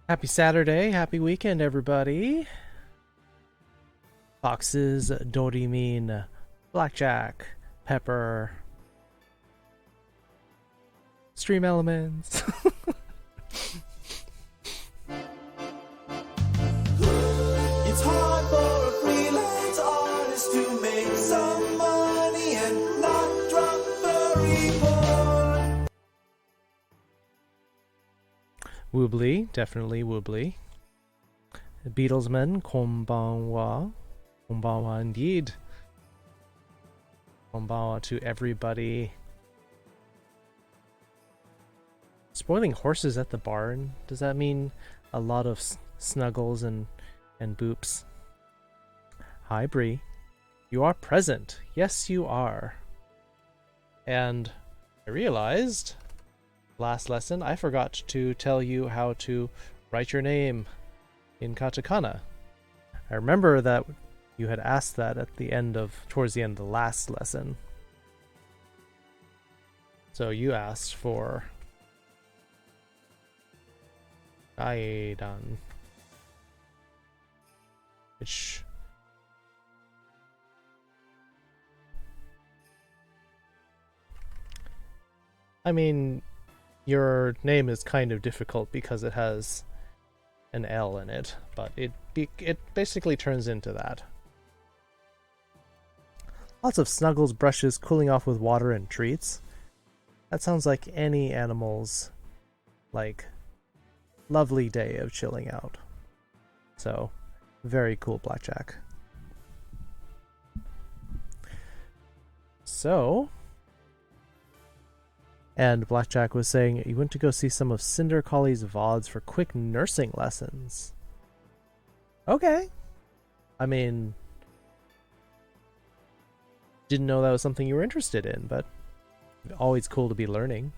Happy Saturday, happy weekend, everybody. Foxes, Dorimin, Blackjack, Pepper, Stream Elements. It's hard for a freelance artist to make some money and not drop furry porn. Woobly, definitely Woobly. Beatlesman, konbanwa. Konbanwa indeed. Konbanwa to everybody. Spoiling horses at the barn? Does that mean a lot of snuggles and boops? Hi, Bree. You are present. Yes, you are. And I realized last lesson I forgot to tell you how to write your name in katakana. I remember that you had asked that towards the end of the last lesson. So you asked for Aidan, which I mean, your name is kind of difficult because it has an L in it, but it basically turns into that. Lots of snuggles, brushes, cooling off with water and treats. That sounds like any animal's lovely day of chilling out. So, very cool, Blackjack. So, and Blackjack was saying you went to go see some of Cinder Collie's VODs for quick nursing lessons. Okay. I mean, didn't know that was something you were interested in, but always cool to be learning.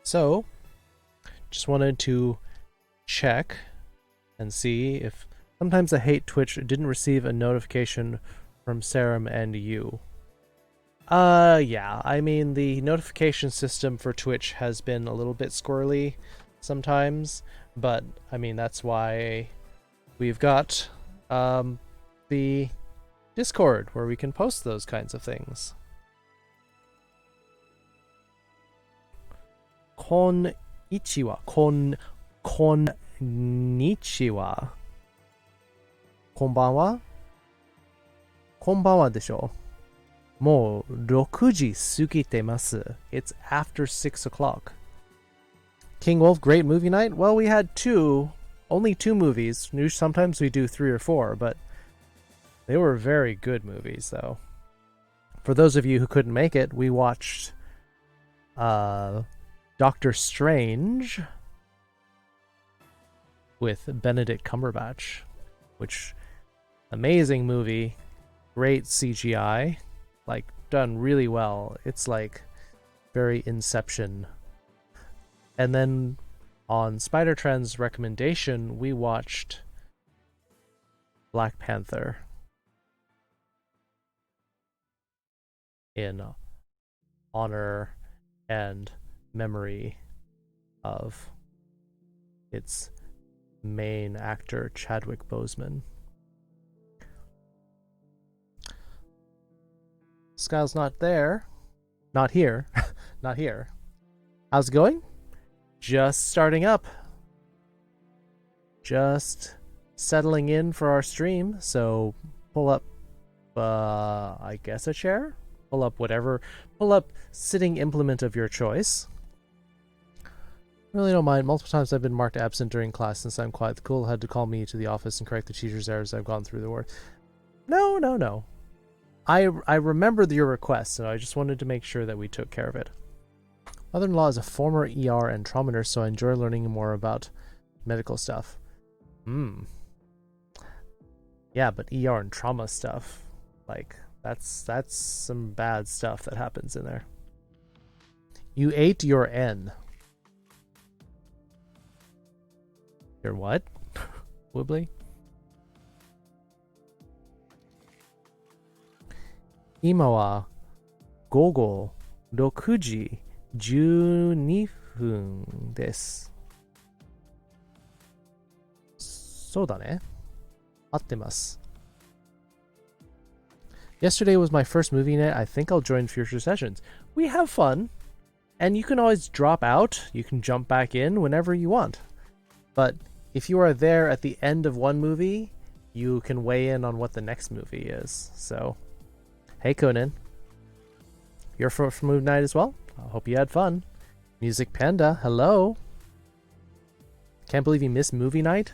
So, just wanted to check and see if sometimes I hate Twitch didn't receive a notification from Serum and you. Yeah, I mean the notification system for Twitch has been a little bit squirrely sometimes, but I mean that's why we've got the Discord where we can post those kinds of things. Konnichiwa. Konnichiwa. Konbanwa? Konbanwa desho. Mo 6時過ぎてます. It's after 6 o'clock. King Wolf, great movie night? Well, we had only two movies. Sometimes we do 3 or 4, but they were very good movies, though. For those of you who couldn't make it, we watched Doctor Strange with Benedict Cumberbatch, which amazing movie, great CGI, like done really well. It's like very Inception. And then on Spider Trend's recommendation, we watched Black Panther in honor and memory of its main actor, Chadwick Boseman. Skyle's not there. Not here. Not here. How's it going? Just starting up. Just settling in for our stream. So pull up, I guess a chair? Pull up whatever. Pull up sitting implement of your choice. Really don't mind. Multiple times I've been marked absent during class since I'm quite the cool. Had to call me to the office and correct the teacher's errors I've gone through the work. No. I remembered your request, so I just wanted to make sure that we took care of it. Mother-in-law is a former ER and trauma nurse, so I enjoy learning more about medical stuff. Yeah, but ER and trauma stuff, like, that's some bad stuff that happens in there. You ate your N. Your what? Wibbly? Ima wa gogo 6時12分です。そうだね。合ってます。Yesterday was my first movie night. I think I'll join future sessions. We have fun. And you can always drop out. You can jump back in whenever you want. But if you are there at the end of one movie, you can weigh in on what the next movie is. So, hey Conan. You're for movie night as well? I hope you had fun. Music Panda, hello. Can't believe you missed movie night.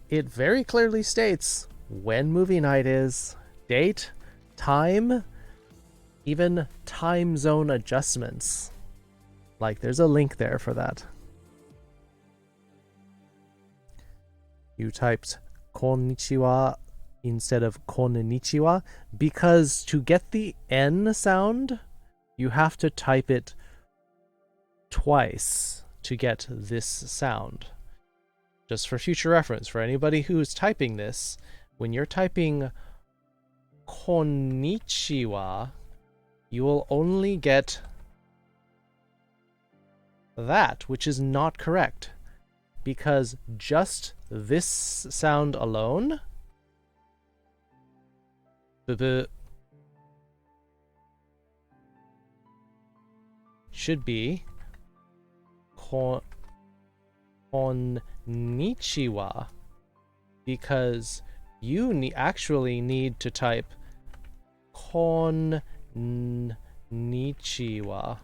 It very clearly states when movie night is, date, time, even time zone adjustments. Like, there's a link there for that. You typed konnichiwa instead of konnichiwa because to get the N sound, you have to type it twice to get this sound. Just for future reference, for anybody who's typing this, when you're typing konnichiwa, you will only get that, which is not correct, because just this sound alone should be konnichiwa, because you actually need to type konnichiwa.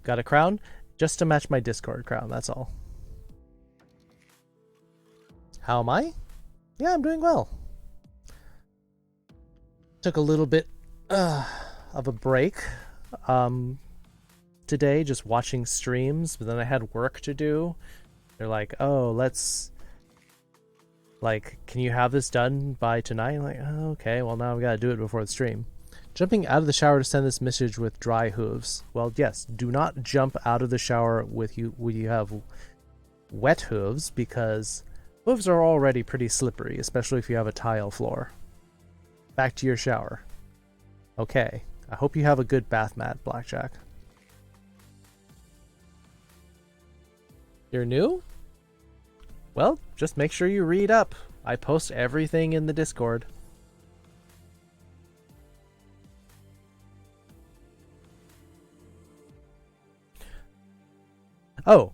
Got a crown? Just to match my Discord crown, that's all. How am I? Yeah, I'm doing well. Took a little bit of a break today, just watching streams, but then I had work to do. They're like, oh, can you have this done by tonight? I'm like, oh, okay, well now we gotta do it before the stream. Jumping out of the shower to send this message with dry hooves. Well, yes, do not jump out of the shower when you have wet hooves, because hooves are already pretty slippery, especially if you have a tile floor. Back to your shower. Okay, I hope you have a good bath mat, Blackjack. You're new? Well, just make sure you read up. I post everything in the Discord. Oh,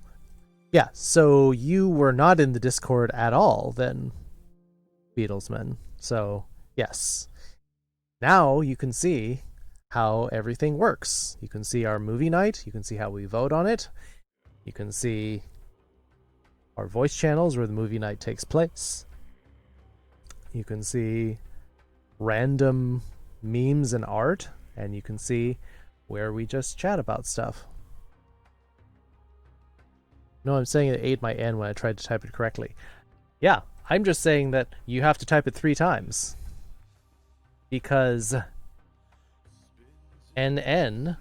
yeah, so you were not in the Discord at all then, Beatlesman. So, yes. Now you can see how everything works. You can see our movie night. You can see how we vote on it. You can see our voice channels where the movie night takes place. You can see random memes and art, and you can see where we just chat about stuff. No, I'm saying it ate my N when I tried to type it correctly. Yeah, I'm just saying that you have to type it 3 times. Because NN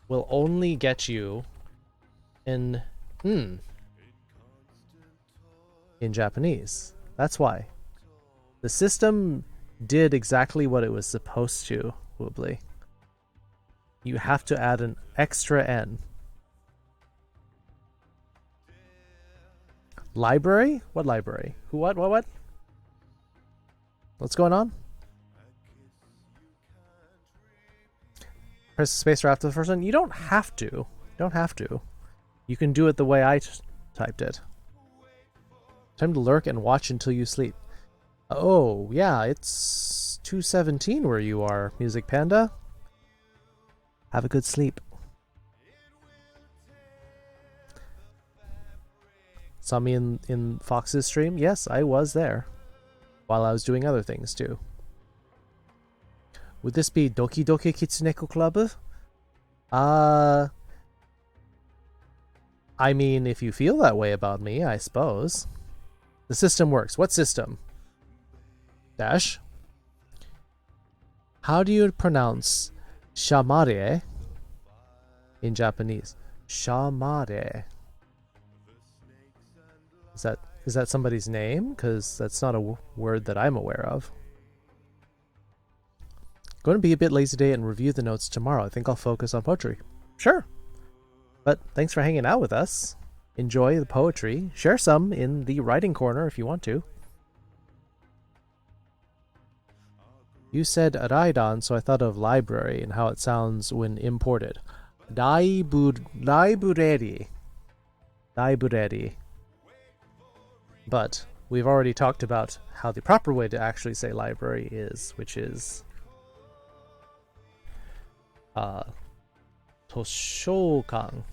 will only get you in Japanese. That's why. The system did exactly what it was supposed to, Woobly. You have to add an extra N. Library? What library? Who, what? What's going on? Press space after the first one? You don't have to. You don't have to. You can do it the way I typed it. Time to lurk and watch until you sleep. Oh, yeah, it's 2:17 where you are, Music Panda. Have a good sleep. Saw me in Fox's stream? Yes, I was there. While I was doing other things, too. Would this be Doki Doki Kitsuneko Club? I mean, if you feel that way about me, I suppose. The system works. What system? Dash? How do you pronounce shamare in Japanese? Shamare. Is that somebody's name? Because that's not a word that I'm aware of. Going to be a bit lazy today and review the notes tomorrow. I think I'll focus on poetry. Sure. But thanks for hanging out with us. Enjoy the poetry. Share some in the writing corner if you want to. You said Raidan, so I thought of library and how it sounds when imported. Library. But we've already talked about how the proper way to actually say library is, which is Toshokan.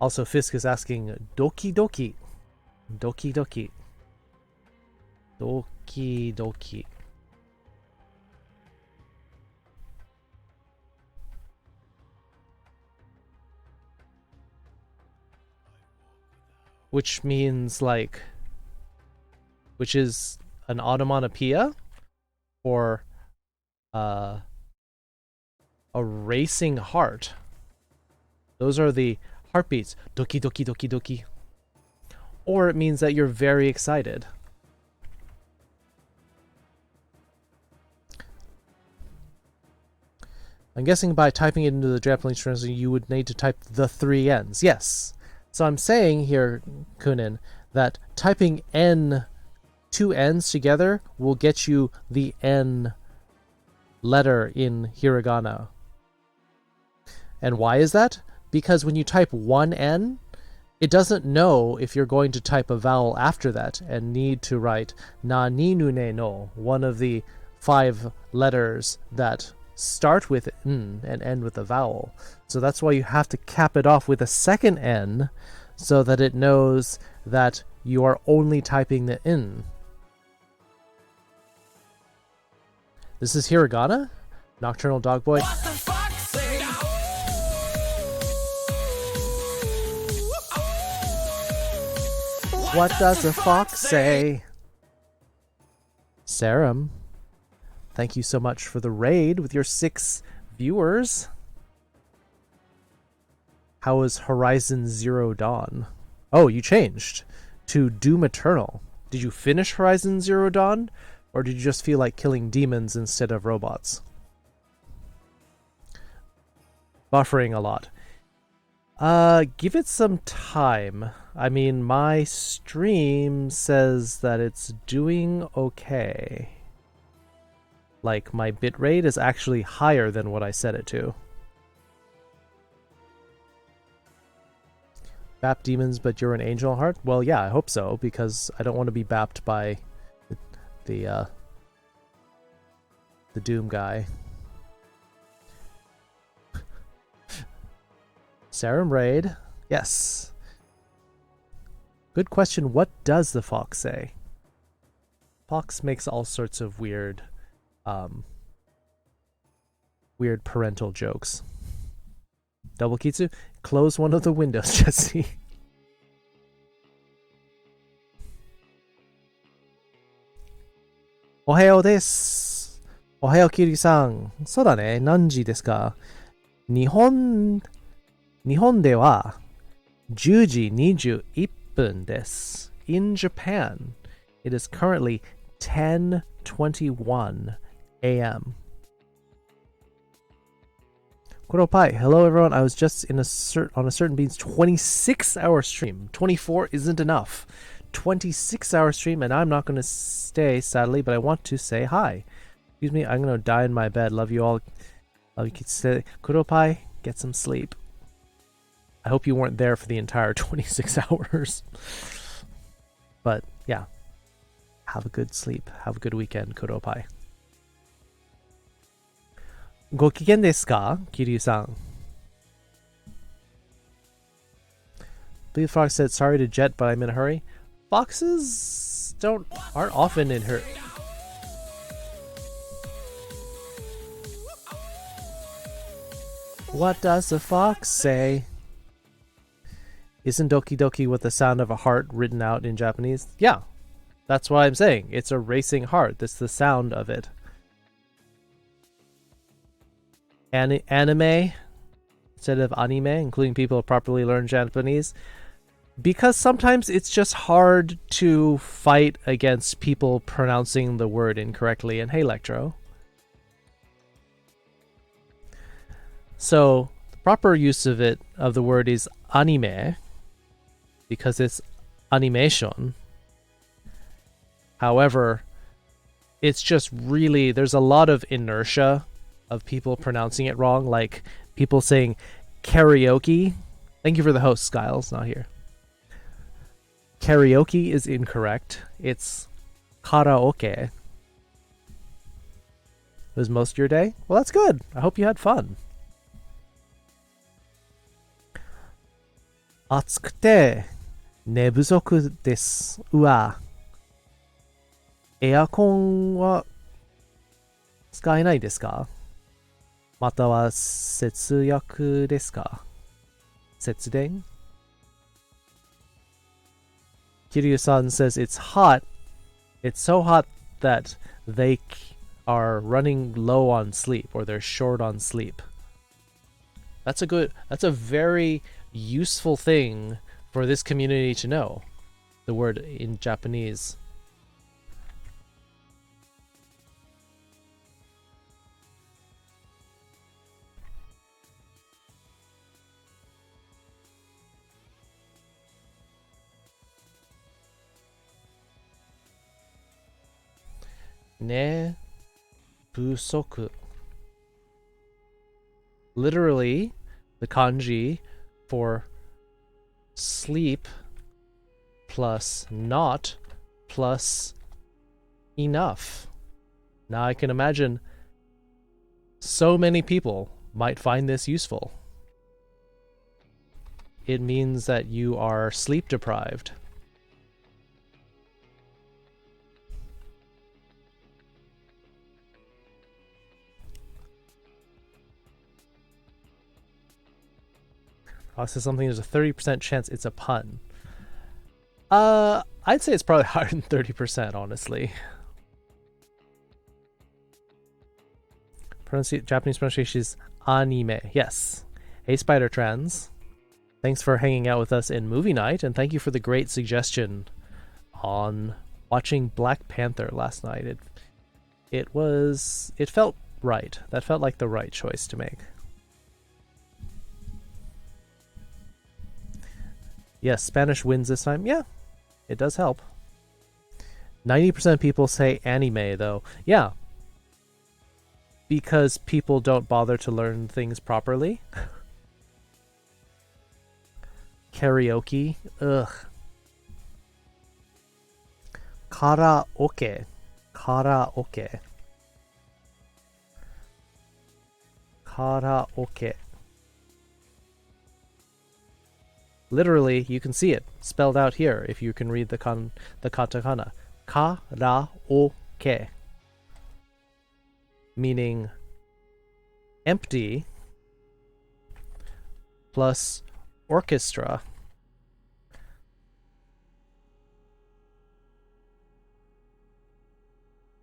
Also, Fisk is asking Doki Doki. Doki Doki. Doki Doki. Which means like, which is an onomatopoeia or a racing heart. Those are the heartbeats. Doki doki doki doki. Or it means that you're very excited. I'm guessing by typing it into the Japanese translation, you would need to type the 3 N's. Yes. So I'm saying here, Kunin, that typing N, 2 N's together will get you the N letter in hiragana. And why is that? Because when you type 1 N, it doesn't know if you're going to type a vowel after that and need to write naninune no, one of the 5 letters that start with N and end with a vowel. So that's why you have to cap it off with a second N so that it knows that you are only typing the N. This is hiragana, Nocturnal Dog Boy. What does the fox say? Sarum, thank you so much for the raid with your 6 viewers. How was Horizon Zero Dawn? Oh, you changed to Doom Eternal. Did you finish Horizon Zero Dawn? Or did you just feel like killing demons instead of robots? Buffering a lot. Give it some time. I mean, my stream says that it's doing okay. Like, my bitrate is actually higher than what I set it to. Bap demons, but you're an angel heart? Well, yeah, I hope so, because I don't want to be bapped by the Doom guy. Sarum Raid. Yes. Good question. What does the fox say? Fox makes all sorts of weird parental jokes. Double Kitsu, close one of the windows, Jesse. Ohayo desu. Ohayo Kiri-san. そうだね。何時ですか？日本では10時21分です。In Japan, it is currently 10:21 a.m. Kuropai, hello everyone. I was just on a certain bean's 26-hour stream. 24 isn't enough. 26-hour stream, and I'm not going to stay, sadly, but I want to say hi. Excuse me, I'm going to die in my bed. Love you all. Love you, Kitsune. Kuropai, get some sleep. I hope you weren't there for the entire 26 hours. But, yeah. Have a good sleep. Have a good weekend, Kuropai. ご機嫌ですか? Kiryu-san. Blue Fox said, sorry to jet, but I'm in a hurry. Foxes aren't often in hurry. What does the fox say? Isn't Doki Doki with the sound of a heart written out in Japanese? Yeah, that's what I'm saying. It's a racing heart. That's the sound of it. Anime instead of anime, including people who properly learn Japanese. Because sometimes it's just hard to fight against people pronouncing the word incorrectly. And hey, Electro. So the proper use of the word is anime, because it's animation. However, it's just really, there's a lot of inertia of people pronouncing it wrong, like people saying karaoke. Thank you for the host, Skiles, not here. Karaoke is incorrect. It's karaoke. Was most of your day? Well, that's good. I hope you had fun. 暑くて寝不足です。うわ。エアコンは使えないですか？または節約ですか？節電? Kiryu-san says it's hot. It's so hot that they are running low on sleep, or they're short on sleep. That's a very useful thing for this community to know. The word in Japanese. Ne busoku. Literally, the kanji for sleep plus not plus enough. Now I can imagine so many people might find this useful. It means that you are sleep deprived. Says something, there's a 30% chance it's a pun. I'd say it's probably higher than 30%, honestly. Japanese pronunciation is anime. Yes. Hey, Spider Trans. Thanks for hanging out with us in movie night, and thank you for the great suggestion on watching Black Panther last night. It felt right. That felt like the right choice to make. Yes, Spanish wins this time. Yeah, it does help. 90% of people say anime, though. Yeah. Because people don't bother to learn things properly. Karaoke. Ugh. Karaoke. Karaoke. Karaoke. Literally, you can see it spelled out here if you can read the katakana. Karaoke. Meaning empty plus orchestra.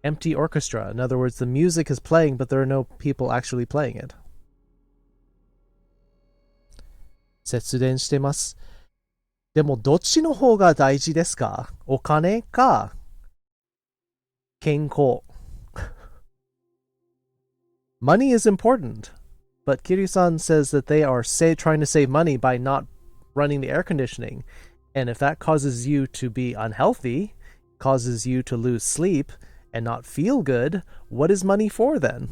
Empty orchestra. In other words, the music is playing, but there are no people actually playing it. 節電してます。でもどっちの方が大事ですか？お金か健康。Money is important, but Kiryu-san says that they are trying to save money by not running the air conditioning. And if that causes you to be unhealthy, causes you to lose sleep and not feel good, what is money for then?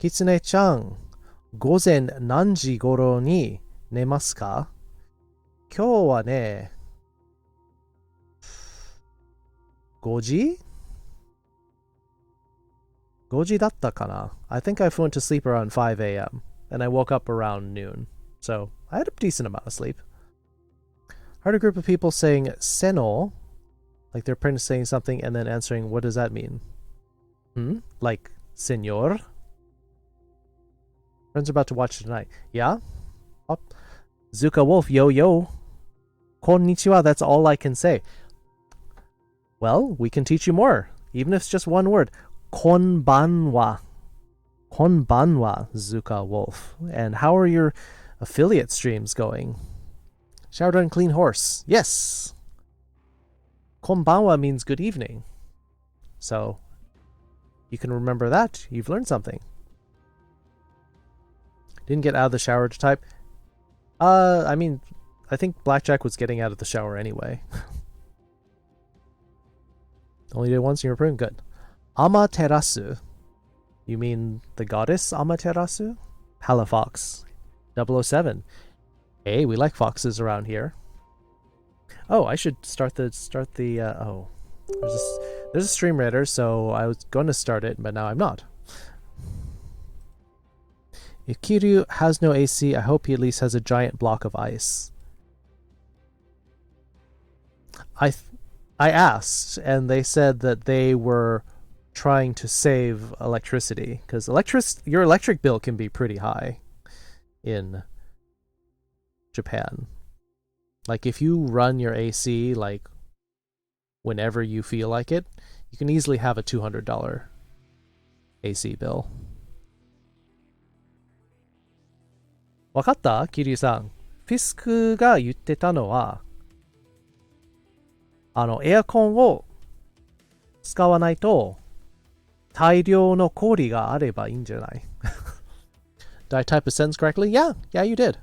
Kitsune-chan, 午前何時頃に寝ますか？今日はね、5時 5時だったかな? I think I went to sleep around 5 a.m. and I woke up around noon. So I had a decent amount of sleep. I heard a group of people saying seno, like they're saying something and then answering, what does that mean? Like senor? Friends are about to watch tonight. Yeah? Oh. Zuka Wolf, yo yo. Konnichiwa, that's all I can say. Well, we can teach you more, even if it's just one word. Konbanwa. Konbanwa, Zuka Wolf. And how are your affiliate streams going? Showered on clean horse. Yes! Konbanwa means good evening. So, you can remember that. You've learned something. Didn't get out of the shower to type. I mean, I think Blackjack was getting out of the shower anyway. Only did once and you're pretty good. Amaterasu. You mean the goddess Amaterasu? Palafox. 007. Hey, we like foxes around here. Oh, I should start the oh. There's a stream raider, so I was going to start it, but now I'm not. If Kiryu has no AC, I hope he at least has a giant block of ice. I asked, and they said that they were trying to save electricity, because your electric bill can be pretty high in Japan. Like if you run your AC like whenever you feel like it, you can easily have a $200 AC bill. わかった？キリュウさん。フィスクが言ってたのは、エアコンを使わないと大量の氷があればいいんじゃない？ Did I type a sentence correctly? Yeah, you did.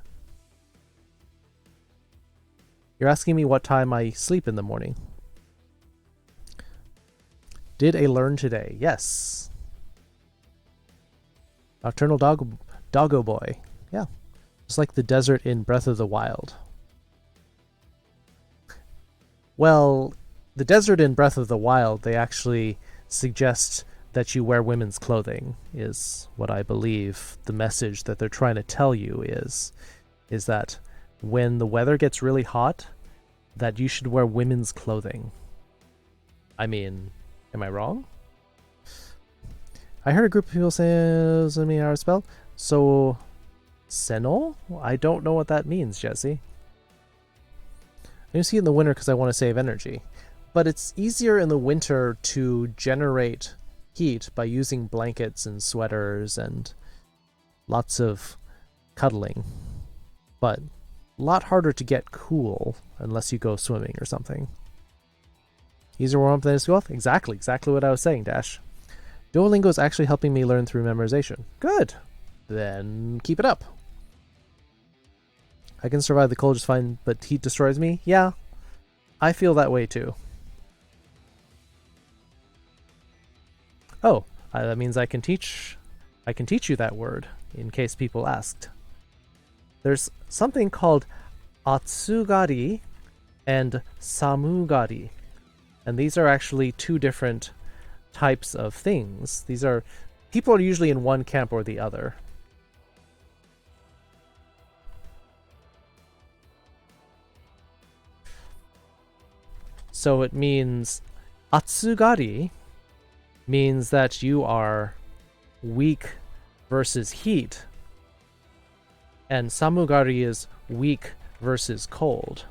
You're asking me what time I sleep in the morning. Did a learn today? Yes. Nocturnal doggo boy. Yeah. Just like the desert in Breath of the Wild. Well, the desert in Breath of the Wild, they actually suggest that you wear women's clothing, is what I believe the message that they're trying to tell you is that when the weather gets really hot, that you should wear women's clothing. I mean, am I wrong? I heard a group of people say, "Send me our spell." So, Seno? I don't know what that means, Jesse. I use heat in the winter because I want to save energy. But it's easier in the winter to generate heat by using blankets and sweaters and lots of cuddling. But a lot harder to get cool unless you go swimming or something. Easier warm up than it's off? Exactly what I was saying, Dash. Duolingo is actually helping me learn through memorization. Good. Then keep it up. I can survive the cold just fine, but heat destroys me? Yeah, I feel that way too. Oh, that means I can teach you that word, in case people asked. There's something called atsugari and samugari, and these are actually two different types of things. People are usually in one camp or the other. So it means atsugari means that you are weak versus heat, and samugari is weak versus cold.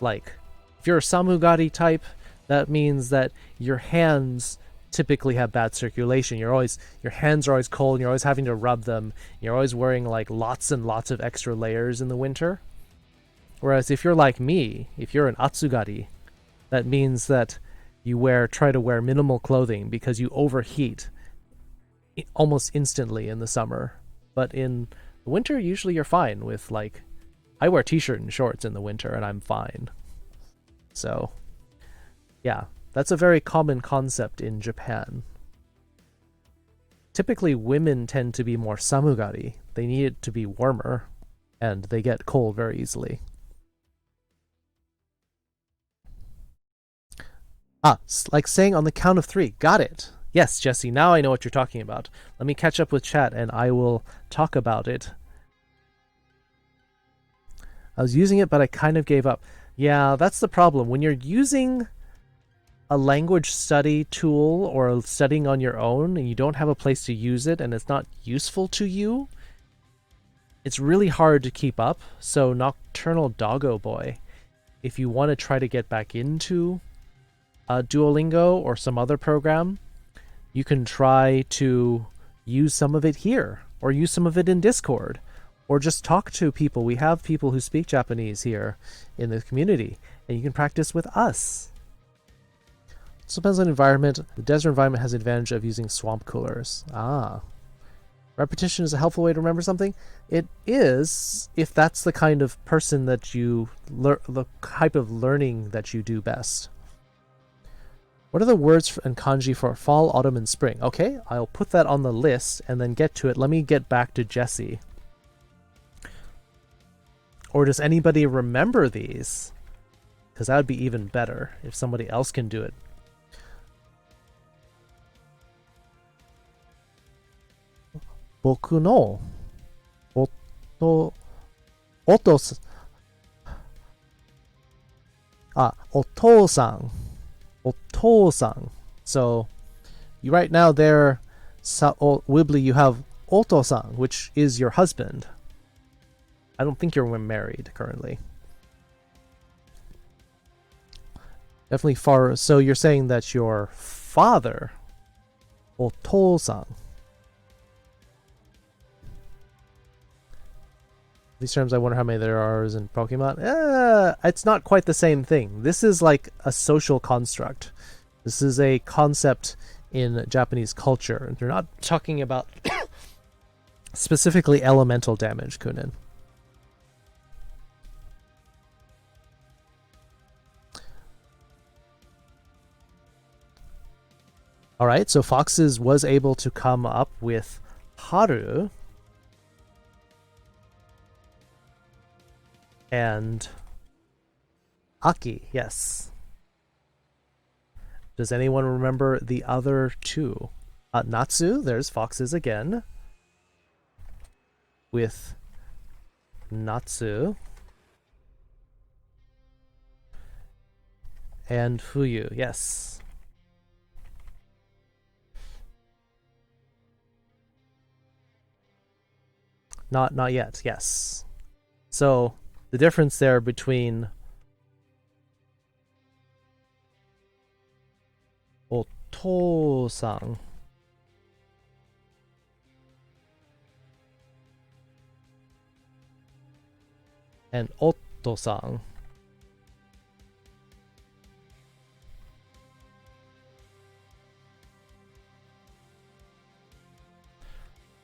Like, if you're a samugari type, that means that your hands typically have bad circulation. Your hands are always cold, and you're always having to rub them. You're always wearing like lots and lots of extra layers in the winter. Whereas if you're like me, if you're an atsugari, that means that you try to wear minimal clothing because you overheat almost instantly in the summer. But in the winter, usually you're fine with, like, I wear t-shirt and shorts in the winter and I'm fine. So, yeah, that's a very common concept in Japan. Typically, women tend to be more samugari. They need it to be warmer, and they get cold very easily. Like saying on the count of 3. Got it. Yes, Jesse, now I know what you're talking about. Let me catch up with chat and I will talk about it. I was using it, but I kind of gave up. Yeah, that's the problem. When you're using a language study tool or studying on your own and you don't have a place to use it and it's not useful to you, it's really hard to keep up. So Nocturnal Doggo Boy, if you want to try to get back into Duolingo or some other program, you can try to use some of it here or use some of it in Discord or just talk to people. We have people who speak Japanese here in the community and you can practice with us. It depends on the environment. The desert environment has the advantage of using swamp coolers. Repetition is a helpful way to remember something. It is if that's the kind of person that the type of learning that you do best. What are the words and kanji for fall, autumn, and spring? Okay, I'll put that on the list and then get to it. Let me get back to Jesse. Or does anybody remember these? Because that would be even better if somebody else can do it. Boku no otou-san. Otou-san. So, you right now there, Wibbly, you have Oto-san, which is your husband. I don't think you're married currently. Definitely far. So you're saying that your father, Otou-san. These terms, I wonder how many there are in Pokemon. It's not quite the same thing. This is like a social construct. This is a concept in Japanese culture. They're not talking about specifically elemental damage, Kunin. Alright, so Foxes was able to come up with Haru and Aki, yes. Does anyone remember the other two? Natsu, there's Foxes again. With Natsu. And Fuyu, yes. Not yet, yes. So the difference there between Otou-san and Otto-san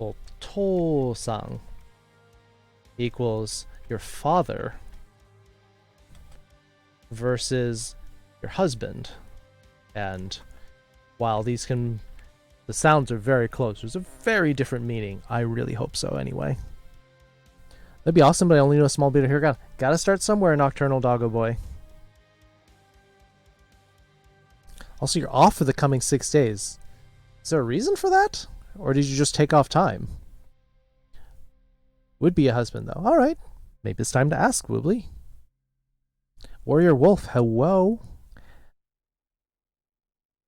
Otou-san equals your father versus your husband. And while the sounds are very close, there's a very different meaning. I really hope so anyway. That'd be awesome, but I only know a small bit of here. Gotta start somewhere, Nocturnal Doggo Boy. Also, you're off for the coming 6 days. Is there a reason for that? Or did you just take off time? Would be a husband, though. Alright. Maybe it's time to ask, Woobly. Warrior Wolf, hello.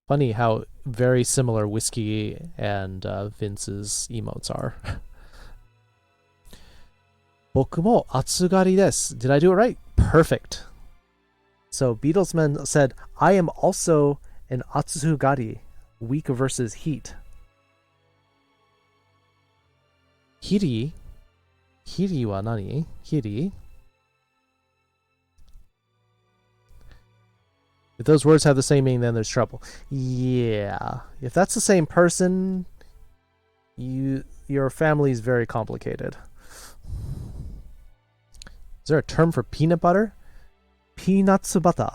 Funny how very similar Whiskey and Vince's emotes are. 僕も暑がりです. Did I do it right? Perfect. So Beatlesman said, I am also an atsugari, weak versus heat. Hiri? Hiri wa nani? Hiri? If those words have the same meaning, then there's trouble. Yeah. If that's the same person, your family is very complicated. Is there a term for peanut butter? Peanuts butter.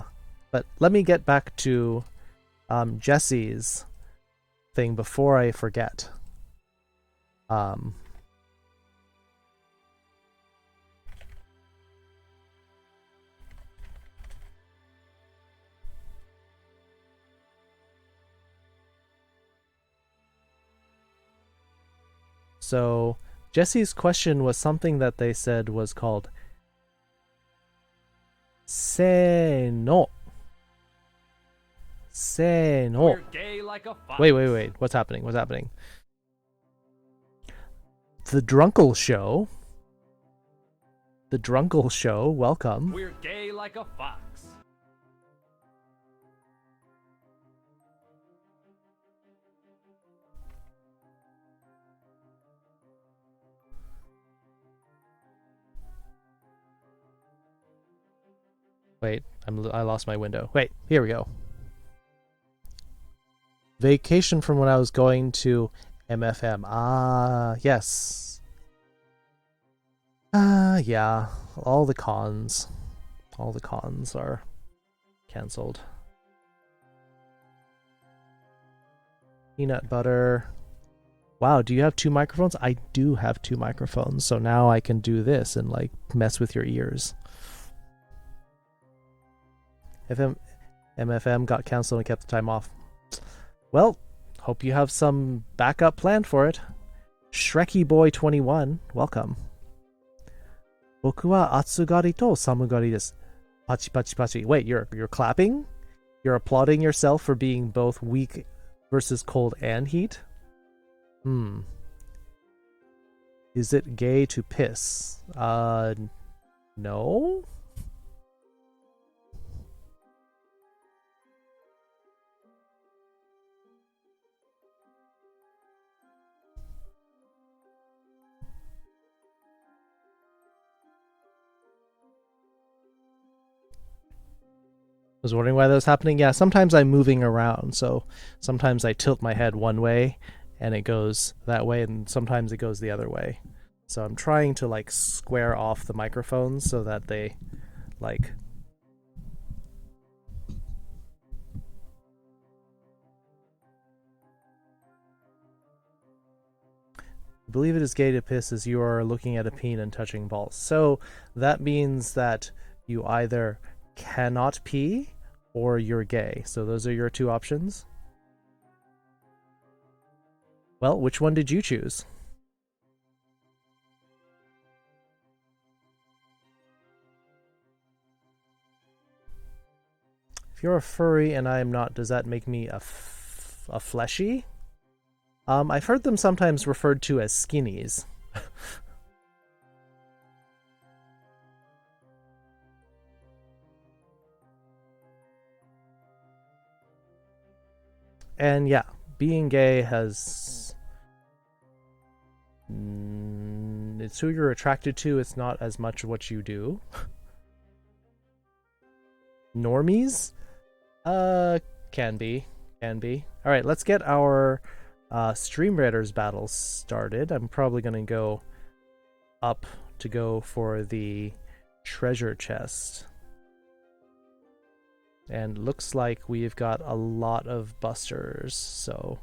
But let me get back to Jesse's thing before I forget. So Jesse's question was something that they said was called "se-no." Se-no. We're gay like a fox. Wait. What's happening? What's happening? The Drunkle Show. The Drunkle Show, welcome. We're gay like a fox. Wait, I lost my window. Wait, here we go. Vacation from when I was going to MFM. Ah, yes. Yeah. All the cons are cancelled. Peanut butter. Wow, do you have two microphones? I do have two microphones, so now I can do this and like mess with your ears. MFM got cancelled and kept the time off. Well, hope you have some backup plan for it. Shreky Boy 21, welcome. 僕は暑がりと寒がりです. Pachi pachi pachi. Wait, you're clapping? You're applauding yourself for being both weak versus cold and heat? Is it gay to piss? No? Was wondering why that was happening. Yeah, sometimes I'm moving around, so sometimes I tilt my head one way and it goes that way, and sometimes it goes the other way. So I'm trying to like square off the microphones so that they like I believe it is gay to piss as you are looking at a peen and touching balls. So that means that you either cannot pee or you're gay. So those are your two options. Well, which one did you choose? If you're a furry and I am not, does that make me a fleshy? I've heard them sometimes referred to as skinnies. And yeah, being gay has... it's who you're attracted to, it's not as much what you do. Normies? Can be. Alright, let's get our Stream Raiders battle started. I'm probably going to go up to go for the treasure chest. And looks like we've got a lot of busters, so...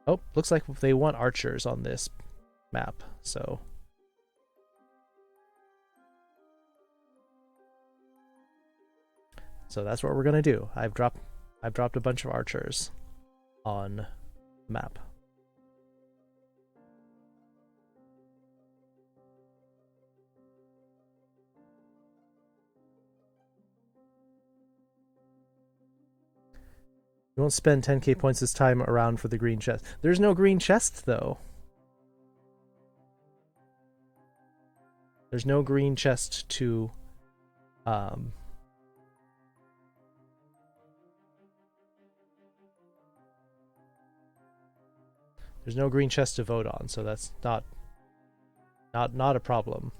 Oh, looks like they want archers on this map, so... So that's what we're gonna do. I've dropped a bunch of archers on map. You won't spend 10k points this time around for the green chest. There's no green chest, though. There's no green chest to... There's no green chest to vote on, so that's not a problem.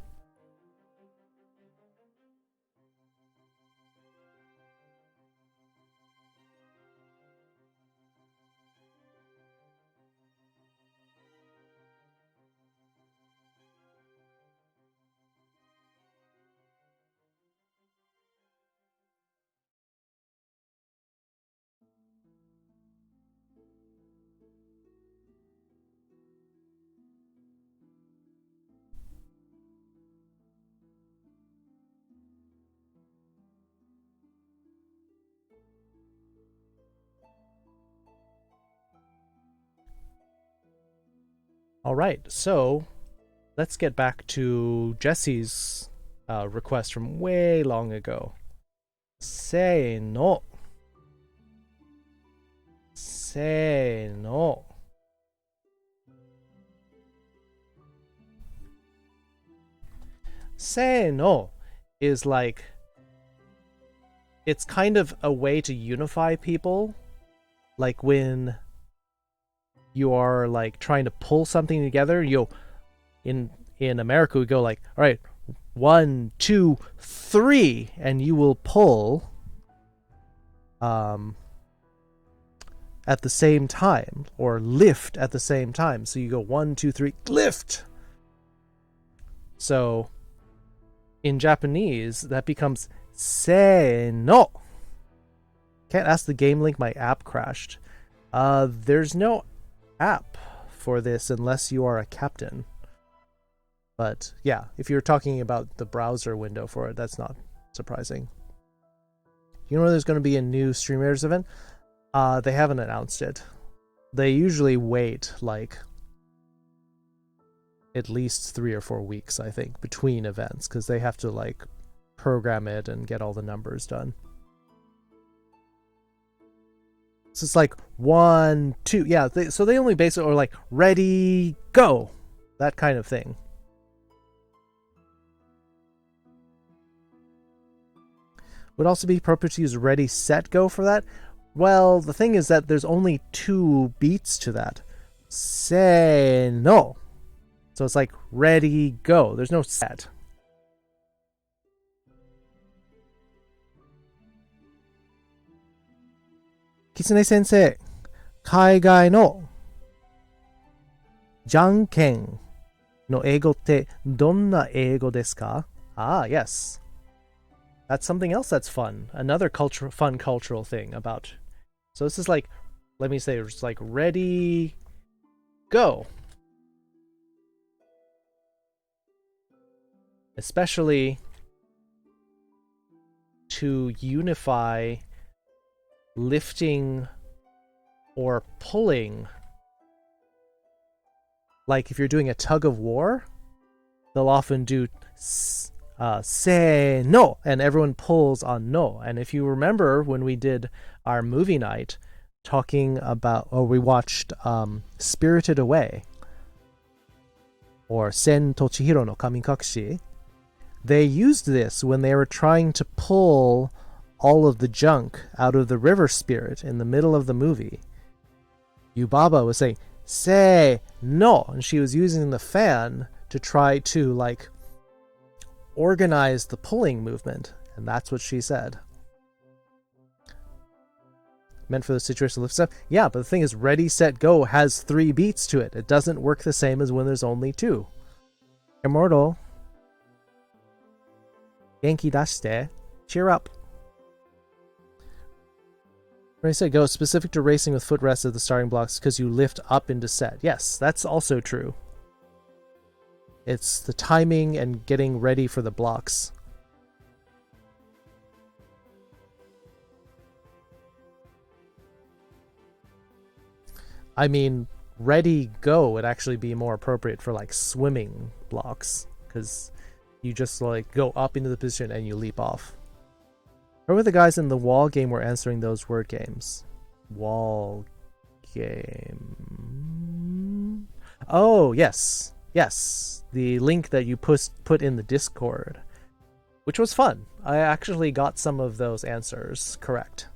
All right, so let's get back to Jesse's request from way long ago. Say no. Say no. Say no is like, it's kind of a way to unify people. Like when you are like trying to pull something together, in America we go like, all right, 1, 2, 3, and you will pull at the same time, or lift at the same time. So you go 1, 2, 3, lift. So in Japanese that becomes se no. Can't ask the game link, my app crashed. There's no app for this unless you are a captain. But yeah, if you're talking about the browser window for it, that's not surprising. You know there's going to be a new Streamers event? They haven't announced it. They usually wait like at least 3 or 4 weeks, I think, between events, because they have to like program it and get all the numbers done. So it's like 1, 2, yeah. So they only basically are like ready, go, that kind of thing. Would also be appropriate to use ready, set, go for that. Well, the thing is that there's only 2 beats to that. Say no. So it's like ready, go. There's no set. Kitsune sensei, 海外のじゃんけんの英語ってどんな英語ですか? Ah, yes. That's something else that's fun. Another fun cultural thing about. So this is like, let me say, it's like ready, go. Especially to unify lifting or pulling. Like if you're doing a tug of war, they'll often do say no, and everyone pulls on no. And if you remember when we did our movie night talking about, or we watched Spirited Away, or Sen to Chihiro no Kamikakushi, they used this when they were trying to pull all of the junk out of the river spirit in the middle of the movie. Yubaba was saying, say no, and she was using the fan to try to like organize the pulling movement, and that's what she said. Meant for the situation to lift stuff. Yeah, but the thing is, ready, set, go has 3 beats to it. It doesn't work the same as when there's only 2. Immortal. Genki dashite. Cheer up. Ready, set, go. Specific to racing with footrests at the starting blocks because you lift up into set. Yes, that's also true. It's the timing and getting ready for the blocks. I mean, ready, go would actually be more appropriate for like swimming blocks, because you just like go up into the position and you leap off. Remember the guys in the wall game were answering those word games. Wall game. Oh, yes. Yes. The link that you put in the Discord, which was fun. I actually got some of those answers correct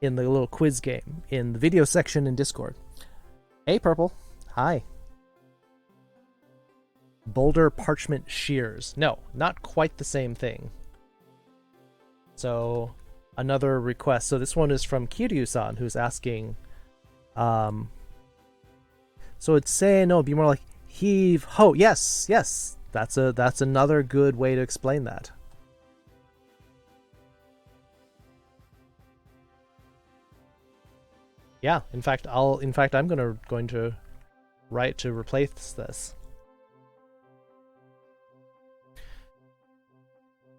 in the little quiz game in the video section in Discord. Hey, Purple. Hi. Boulder parchment shears. No, not quite the same thing. So, another request. So this one is from Kiryu-san, who's asking, so it's say no, be more like heave ho. Yes, yes. That's another good way to explain that. Yeah, in fact, I'm going to write to replace this.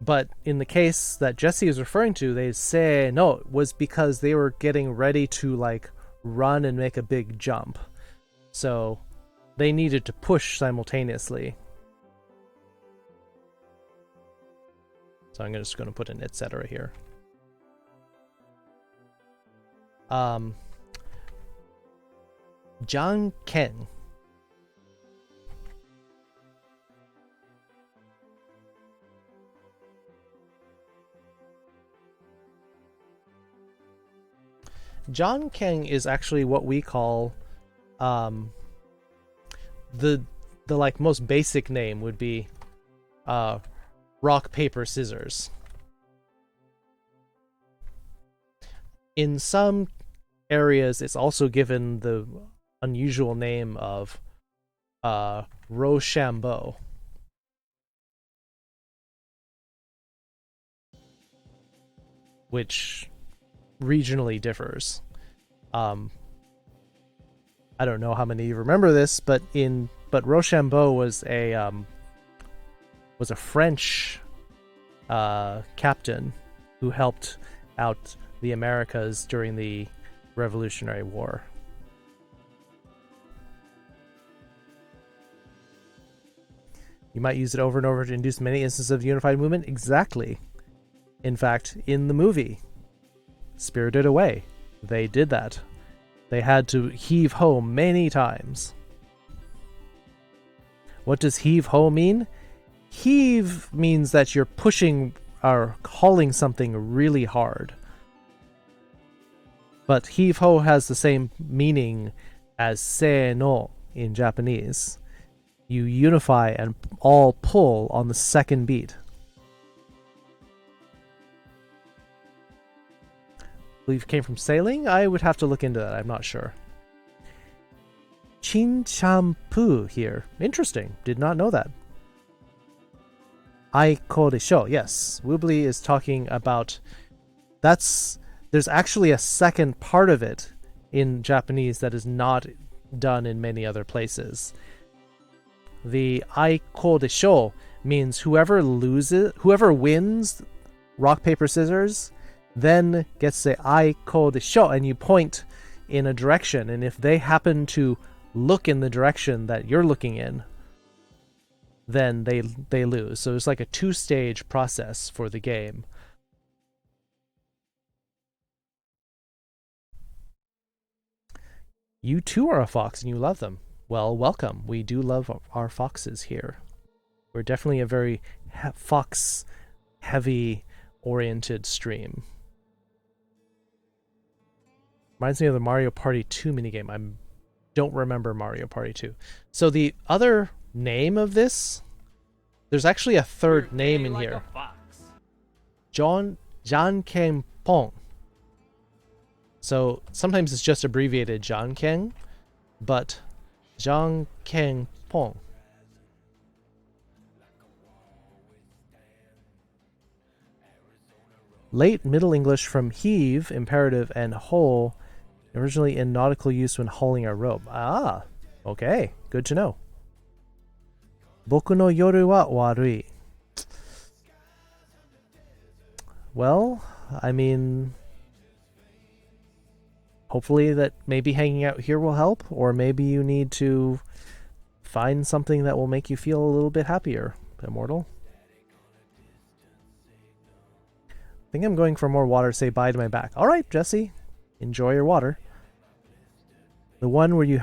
But in the case that Jesse is referring to, they say no, it was because they were getting ready to like run and make a big jump. So they needed to push simultaneously. So I'm just going to put an etc. here. John Ken. John Ken is actually what we call the like most basic name would be rock paper scissors. In some areas it's also given the unusual name of Rochambeau. Which regionally differs. I don't know how many of you remember this, but Rochambeau was a French captain who helped out the Americas during the Revolutionary War. You might use it over and over to induce many instances of unified movement. Exactly. In fact, in the movie Spirited Away, they did that. They had to heave ho many times. What does heave ho mean? Heave means that you're pushing or hauling something really hard. But heave ho has the same meaning as se no in Japanese. You unify and all pull on the second beat. I believe it came from sailing? I would have to look into that. I'm not sure. Chin Champu here. Interesting. Did not know that. Aiko desho. Yes. Woobly is talking about... There's actually a second part of it in Japanese that is not done in many other places. The aiko desho means whoever wins rock, paper, scissors, then gets the aiko desho, and you point in a direction, and if they happen to look in the direction that you're looking in, then they lose. So it's like a two-stage process for the game. You too are a fox and you love them. Well, welcome. We do love our foxes here. We're definitely a very fox-heavy oriented stream. Reminds me of the Mario Party 2 minigame. I don't remember Mario Party 2. So the other name of this, there's actually a third name in here. Janken Pong. So sometimes it's just abbreviated Janken, but Janken Pong. Late Middle English from heave, imperative, and hole, originally in nautical use when hauling a rope. Ah, okay, good to know. Boku no yoru wa warui. Well, I mean, hopefully that maybe hanging out here will help, or maybe you need to find something that will make you feel a little bit happier, Immortal. I think I'm going for more water. Say bye to my back. All right, Jesse. Enjoy your water. The one where you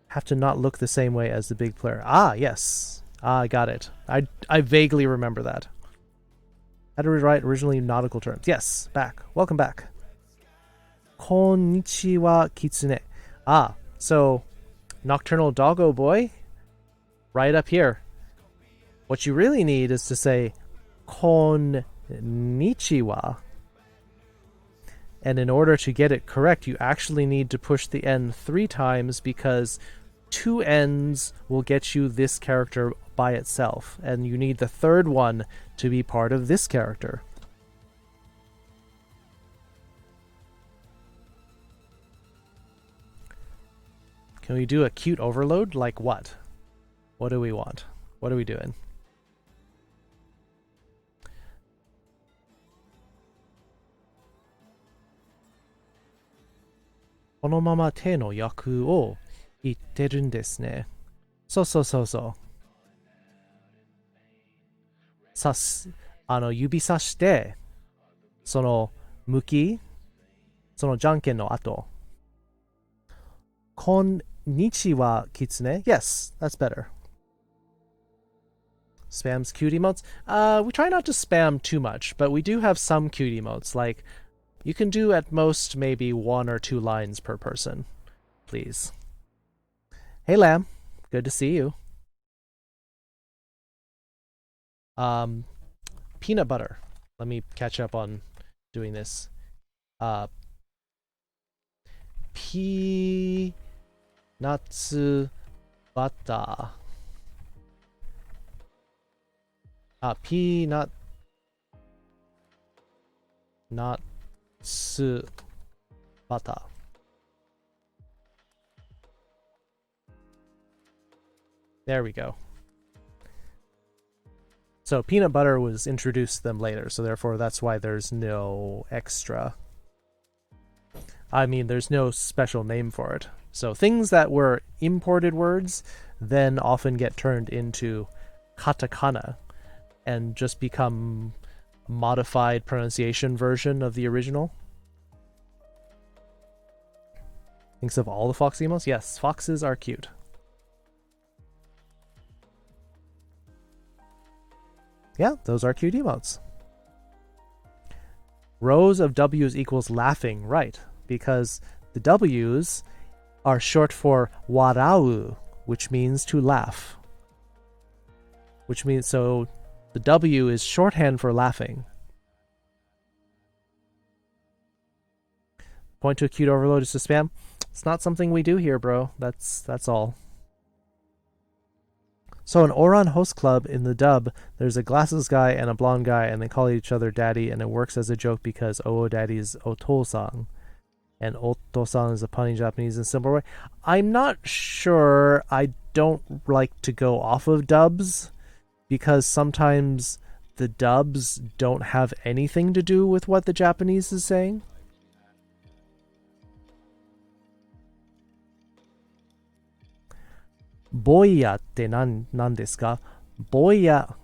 have to not look the same way as the big player. Ah, yes. Ah, I got it. I vaguely remember that. How to write originally nautical terms. Yes, back. Welcome back. Konnichiwa kitsune. Ah, so nocturnal doggo boy, right up here. What you really need is to say konnichiwa. And in order to get it correct, you actually need to push the N 3 times because 2 N's will get you this character by itself. And you need the third one to be part of this character. Can we do a cute overload? Like what? What do we want? What are we doing? Konomama te no yaku o itteru desu ne. So. 指さして、その向き、そのじゃんけんの後。Konnichiwa kitsune. Yes, that's better. Spams cute emotes. We try not to spam too much, but we do have some cute emotes. Like, you can do at most maybe 1 or 2 lines per person. Please. Hey, Lamb. Good to see you. Peanut butter. Let me catch up on doing this. Peanuts butter. Peanut nuts butter. There we go. So peanut butter was introduced to them later, so therefore that's why there's no extra. I mean, there's no special name for it. So things that were imported words then often get turned into katakana and just become modified pronunciation version of the original. Thinks of all the fox emotes? Yes, foxes are cute. Yeah, those are cute emotes. Rows of W's equals laughing, right? Because the W's are short for warau, which means to laugh. Which means, so the W is shorthand for laughing. Point to a cute overload is to spam. It's not something we do here, bro. That's all. So in Oran Host Club, in the dub, there's a glasses guy and a blonde guy, and they call each other daddy, and it works as a joke because daddy is oto-san. And oto-san is a pun in Japanese in a similar way. I'm not sure. I don't like to go off of dubs, because sometimes the dubs don't have anything to do with what the Japanese is saying. Boya って何ですか? Boya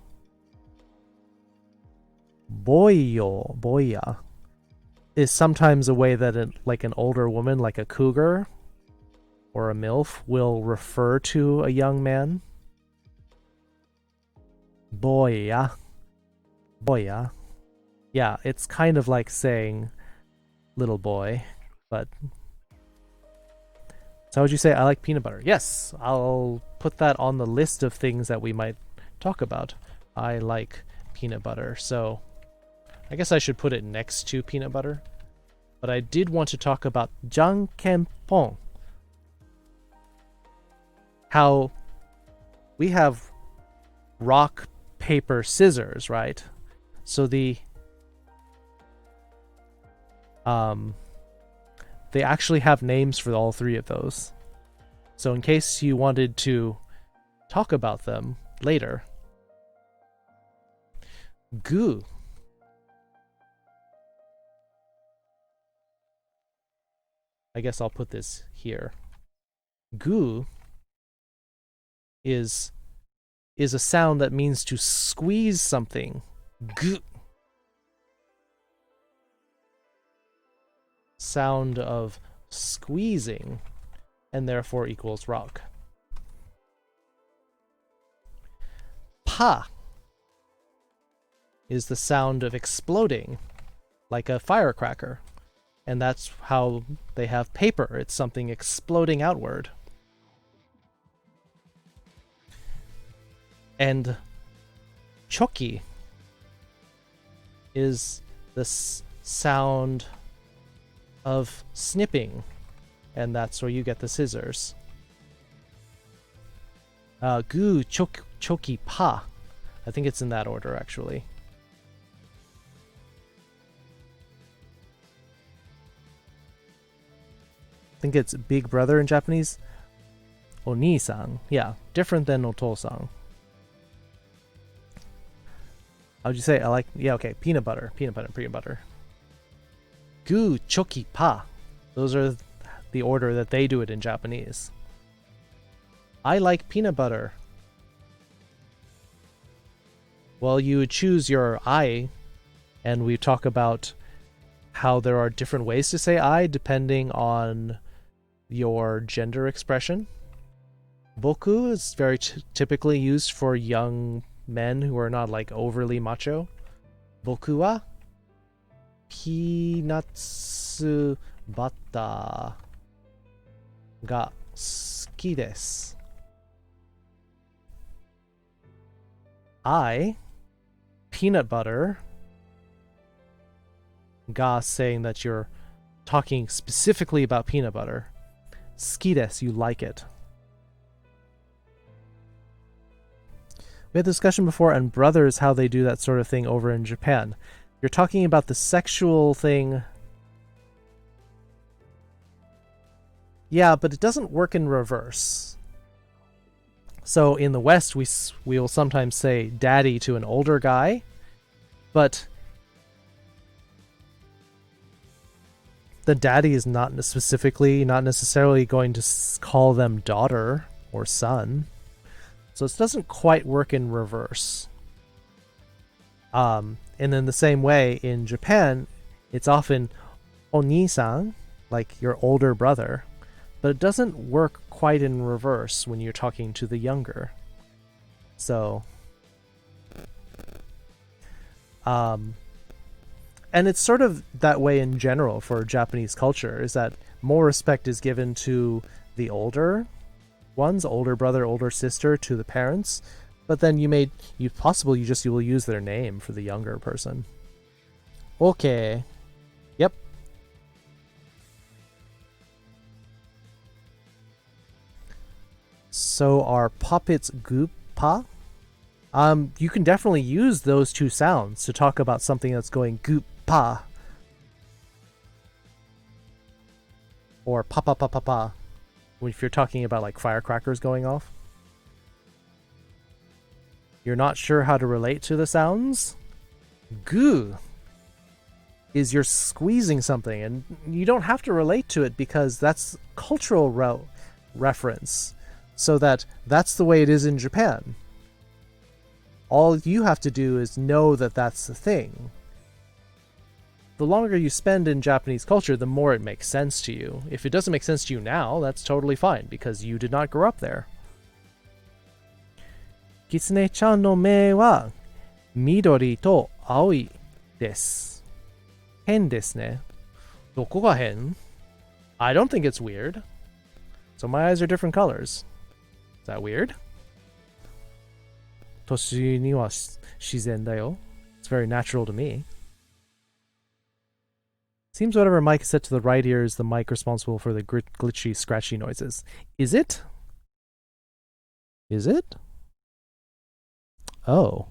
is sometimes a way that like an older woman, like a cougar or a MILF, will refer to a young man. Boya. Yeah, it's kind of like saying little boy, but... So how would you say, I like peanut butter? Yes, I'll put that on the list of things that we might talk about. I like peanut butter, so I guess I should put it next to peanut butter. But I did want to talk about jankenpon. How we have rock, paper, scissors, right? So they actually have names for all 3 of those. So in case you wanted to talk about them later. Goo. I guess I'll put this here. Goo is a sound that means to squeeze something. Goo. Sound of squeezing. and therefore equals rock. Pa is the sound of exploding, like a firecracker. And that's how they have paper. It's something exploding outward. And choki is the sound of snipping, and that's where you get the scissors. Gu choki pa. I think it's in that order, actually. I think it's big brother in Japanese. Oni-san. Yeah, different than oto-san. How'd you say? I like, yeah, okay, peanut butter. Peanut butter, peanut butter. Gu choki pa. Those are the order that they do it in Japanese. I like peanut butter. Well, you would choose your I, and we talk about how there are different ways to say I depending on your gender expression. Boku is very typically used for young men who are not like overly macho. Boku wa peanutsu butter ga suki desu. I, peanut butter, ga saying that you're talking specifically about peanut butter. Suki desu, you like it. We had a discussion before on brothers, how they do that sort of thing over in Japan. You're talking about the sexual thing. Yeah, but it doesn't work in reverse. So in the West, we will sometimes say daddy to an older guy, but the daddy is not necessarily going to call them daughter or son. So it doesn't quite work in reverse. And in the same way, in Japan, it's often oni-san, like your older brother, but it doesn't work quite in reverse when you're talking to the younger. So, and it's sort of that way in general for Japanese culture, is that more respect is given to the older ones, older brother, older sister, to the parents, but then you will use their name for the younger person. Okay. Yep. So are puppets goop-pa? You can definitely use those two sounds to talk about something that's going goop-pa. Or pa-pa-pa-pa-pa. If you're talking about like firecrackers going off. You're not sure how to relate to the sounds? Goo is you're squeezing something, and you don't have to relate to it because that's cultural reference. So that's the way it is in Japan. All you have to do is know that that's the thing. The longer you spend in Japanese culture, the more it makes sense to you. If it doesn't make sense to you now, that's totally fine, because you did not grow up there. Kitsune-chan no me wa midori to aoi desu. Hen desu ne. Doko ga hen? I don't think it's weird. So my eyes are different colors. Is that weird? Toshi ni wa shizen da yo. It's very natural to me. Seems whatever mic is set to the right ear is the mic responsible for the glitchy, scratchy noises. Is it? Is it? Oh.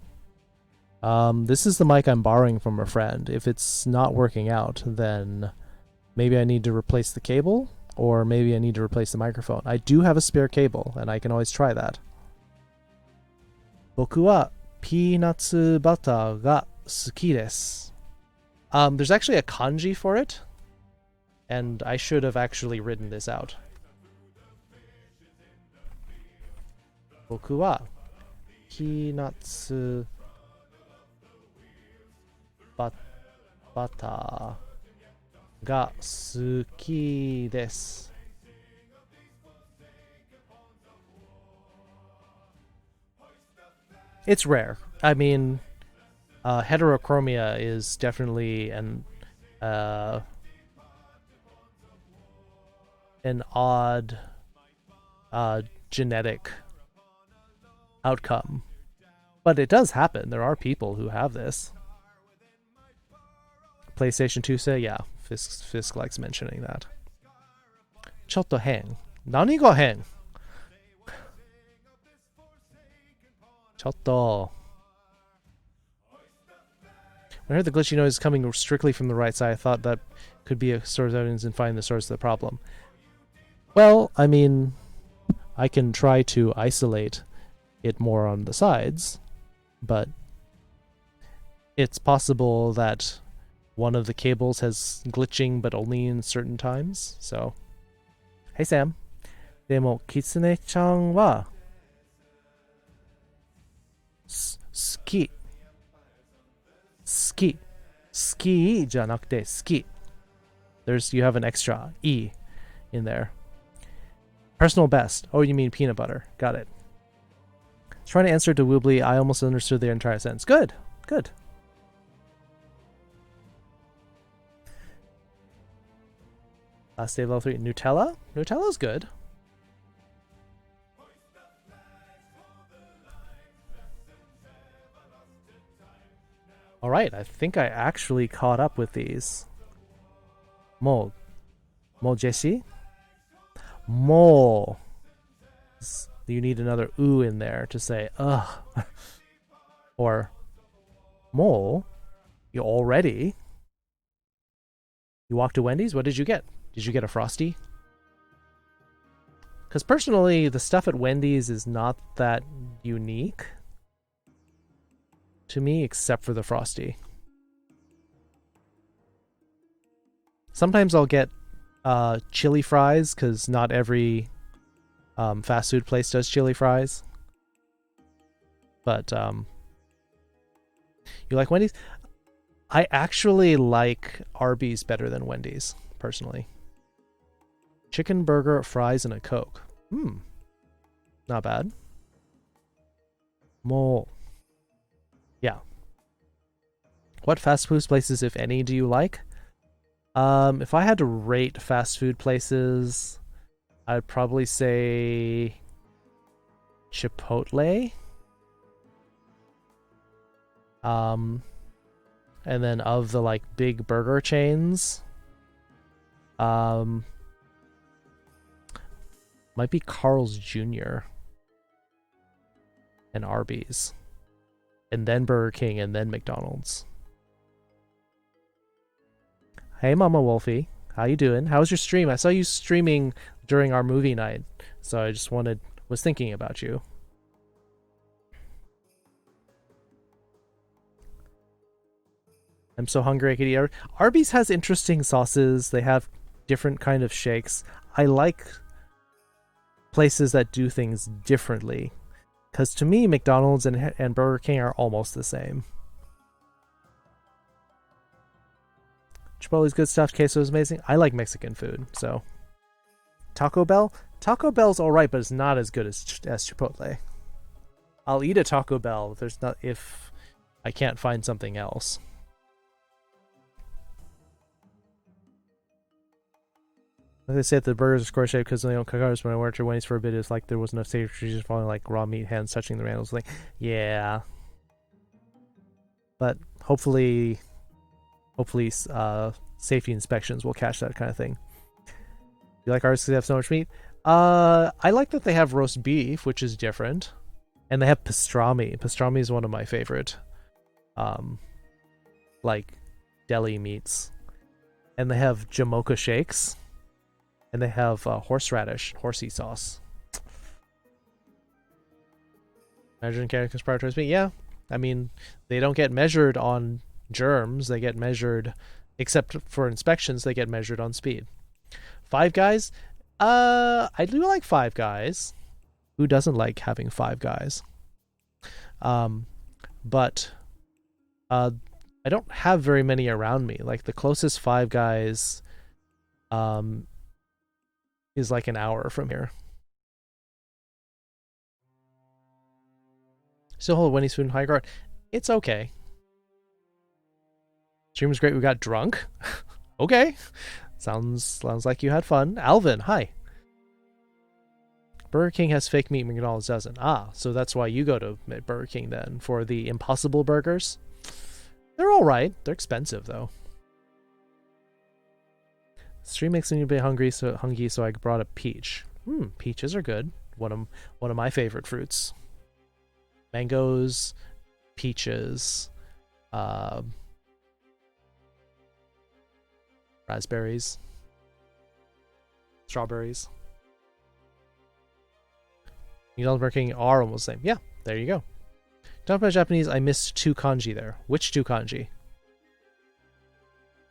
This is the mic I'm borrowing from a friend. If it's not working out, then maybe I need to replace the cable, or maybe I need to replace the microphone. I do have a spare cable, and I can always try that. Boku wa peanutsu butter ga suki desu. There's actually a kanji for it, and I should have actually written this out. Boku wa peanutsu butter ga suki desu. It's rare. I mean, heterochromia is definitely uh, an odd genetic outcome, but it does happen. There are people who have this. PlayStation 2 say, yeah, Fisk likes mentioning that. ちょっと変。何が変? ちょっと. When I heard the glitchy noise coming strictly from the right side, I thought that could be a source of evidence and find the source of the problem. Well, I mean, I can try to isolate it more on the sides, but it's possible that one of the cables has glitching, but only in certain times, so... Hey, Sam. でも、キツネちゃんは、好き。好き。好きじゃなくて、好き. You have an extra E in there. Personal best. Oh, you mean peanut butter. Got it. Trying to answer to Woobly, I almost understood their entire sentence. Good. Good. Last day of level 3. Nutella? Nutella's good. Alright, I think I actually caught up with these. Mo Jesse? Mo. You need another ooh in there to say ugh. Or Mo, you already? You walked to Wendy's? What did you get? Did you get a Frosty? Because personally, the stuff at Wendy's is not that unique to me, except for the Frosty. Sometimes I'll get chili fries, because not every fast food place does chili fries. But you like Wendy's? I actually like Arby's better than Wendy's, personally. Chicken burger, fries, and a Coke. Not bad. More. Yeah. What fast food places, if any, do you like? If I had to rate fast food places, I'd probably say Chipotle. And then of the like big burger chains, might be Carl's Jr. and Arby's, and then Burger King, and then McDonald's. Hey, Mama Wolfie, how you doing? How was your stream? I saw you streaming during our movie night, so I just was thinking about you. I'm so hungry I could eat. Arby's has interesting sauces. They have different kind of shakes. I like places that do things differently, because to me, McDonald's and Burger King are almost the same. Chipotle's good stuff. Queso is amazing. I like Mexican food, so Taco Bell's all right, but it's not as good as Chipotle. I'll eat a Taco Bell if I can't find something else. Like they say that the burgers are square shaped because they don't cook ours. When I worked at Wendy's for a bit, it's like there was no safety, just falling like raw meat, hands touching the handles. Like, yeah. But hopefully, safety inspections will catch that kind of thing. You like ours because they have so much meat? I like that they have roast beef, which is different, and they have pastrami. Pastrami is one of my favorite, like deli meats, and they have jamocha shakes. And they have horseradish, horsey sauce. Measuring characters prior to roast meat? Yeah. I mean, they don't get measured on germs. They get measured, except for inspections, they get measured on speed. Five Guys? I do like Five Guys. Who doesn't like having Five Guys? But I don't have very many around me. Like, the closest Five Guys is like an hour from here. Still hold Wendy's food in high regard. It's okay. Stream was great. We got drunk. Okay. Sounds like you had fun. Alvin, hi. Burger King has fake meat, McDonald's doesn't. Ah, so that's why you go to Burger King then, for the Impossible Burgers. They're alright. They're expensive, though. Stream makes me a bit hungry, so I brought a peach. Peaches are good. One of my favorite fruits. Mangoes, peaches, raspberries, strawberries. McDonald's, Burger King are almost the same. Yeah, there you go. Talking about Japanese, I missed 2 kanji there. Which 2 kanji?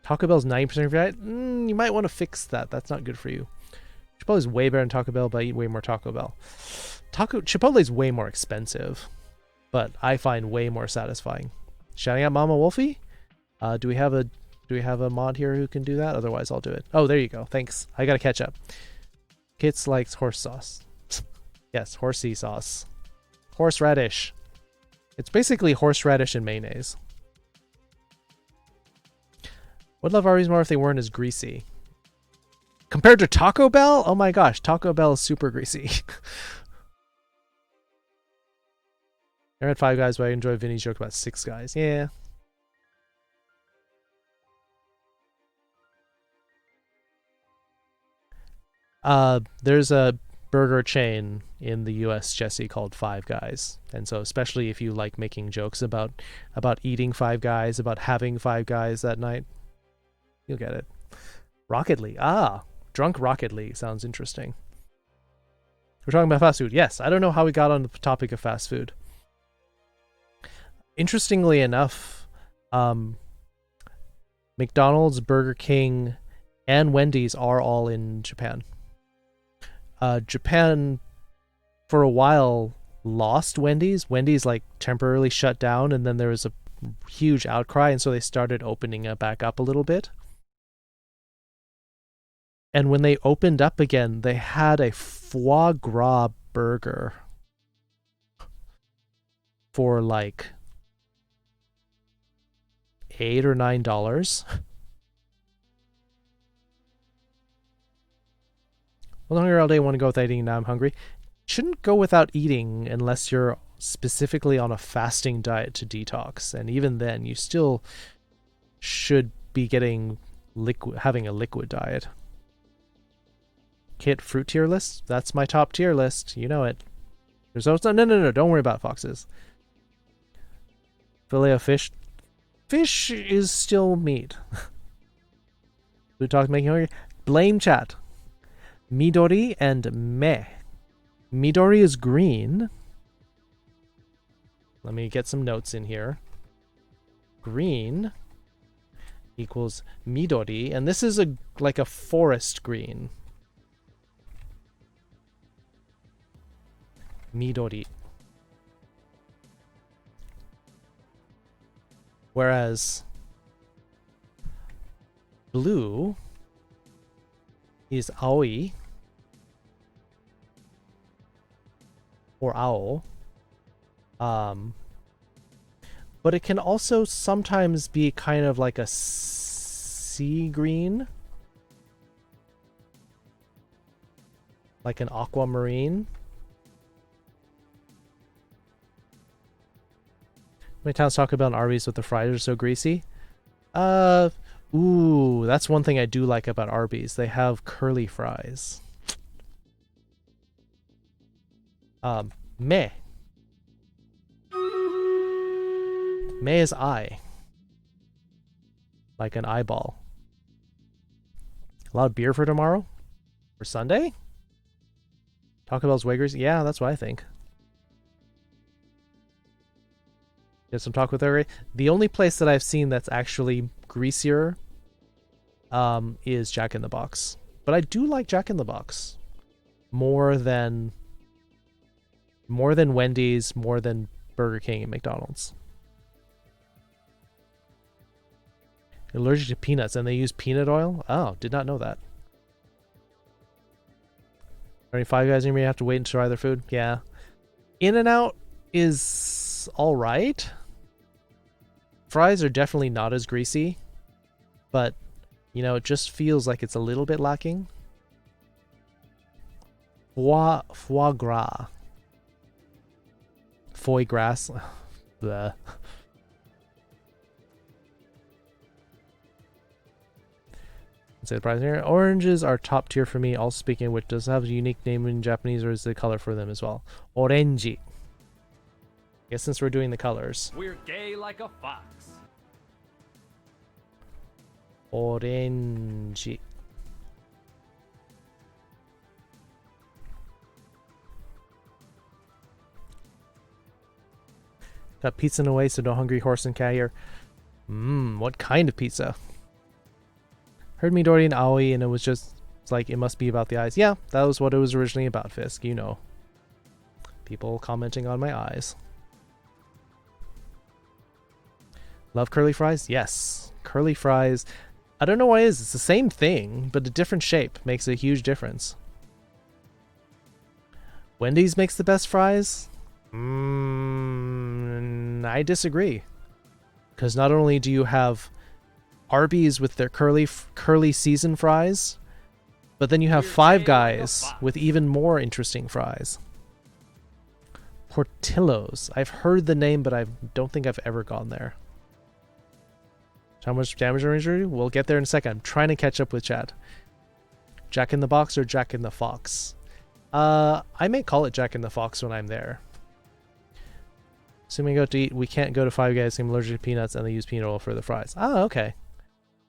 Taco Bell's 90% of your diet? You might want to fix that. That's not good for you. Chipotle's way better than Taco Bell, but I eat way more Taco Bell. Chipotle's way more expensive, but I find way more satisfying. Shouting out Mama Wolfie? Do we have a mod here who can do that? Otherwise, I'll do it. Oh, there you go. Thanks. I gotta catch up. Kits likes horse sauce. Yes, horsey sauce. Horseradish. It's basically horseradish and mayonnaise. Would love Arby's more if they weren't as greasy. Compared to Taco Bell? Oh my gosh, Taco Bell is super greasy. I read 5 Guys, but I enjoy Vinny's joke about 6 Guys. Yeah. There's a burger chain in the US, Jesse, called 5 Guys. And so especially if you like making jokes about eating 5 Guys, about having 5 Guys that night, you'll get it. Rocket League. Ah, Drunk Rocket League sounds interesting. We're talking about fast food. Yes, I don't know how we got on the topic of fast food. Interestingly enough, McDonald's, Burger King, and Wendy's are all in Japan. Japan, for a while, lost Wendy's. Wendy's like temporarily shut down, and then there was a huge outcry, and so they started opening it back up a little bit. And when they opened up again, they had a foie gras burger for like $8 or $9. Well, I'm hungry all day, want to go without eating, now I'm hungry. Shouldn't go without eating unless you're specifically on a fasting diet to detox. And even then, you still should be getting having a liquid diet. Kit fruit tier list? That's my top tier list. You know it. There's also no. Don't worry about foxes. Filet of fish. Fish is still meat. Food talk making hungry. Blame chat. Midori and meh. Midori is green. Let me get some notes in here. Green equals midori, and this is like a forest green. Midori. Whereas blue is aoi or ao. But it can also sometimes be kind of like a sea green, like an aquamarine. How many times Taco Bell and Arby's with the fries are so greasy? Ooh, that's one thing I do like about Arby's. They have curly fries. Meh. Meh is eye. Like an eyeball. A lot of beer for tomorrow? For Sunday? Taco Bell's way greasy? Yeah, that's what I think. Get some taco with every. The only place that I've seen that's actually greasier is Jack in the Box. But I do like Jack in the Box more than Wendy's, more than Burger King and McDonald's. Allergic to peanuts, and they use peanut oil? Oh, did not know that. Are any 5 Guys anymore? You have to wait and try their food? Yeah. In-N-Out is it's all right. Fries are definitely not as greasy, but you know, it just feels like it's a little bit lacking. Foie gras. Foie gras. Bleh. Say the price here. Oranges are top tier for me. Also speaking of which, does it have a unique name in Japanese, or is the color for them as well? Orange. I guess since we're doing the colors. We're gay like a fox. Orange. Got pizza in a way, so no hungry horse and cat here. What kind of pizza? Heard Midori and Aoi, and it was just it's like, it must be about the eyes. Yeah, that was what it was originally about, Fisk, you know. People commenting on my eyes. Love curly fries? Yes. Curly fries. I don't know why it is. It's the same thing, but a different shape makes a huge difference. Wendy's makes the best fries? I disagree. Because not only do you have Arby's with their curly seasoned fries, but then you have Five Guys with even more interesting fries. Portillo's. I've heard the name, but I don't think I've ever gone there. How much damage or injury? We'll get there in a second. I'm trying to catch up with chat. Jack in the Box or Jack in the Fox? I may call it Jack in the Fox when I'm there. Assuming we go to eat, we can't go to Five Guys. I'm allergic to peanuts, and they use peanut oil for the fries. Oh, okay.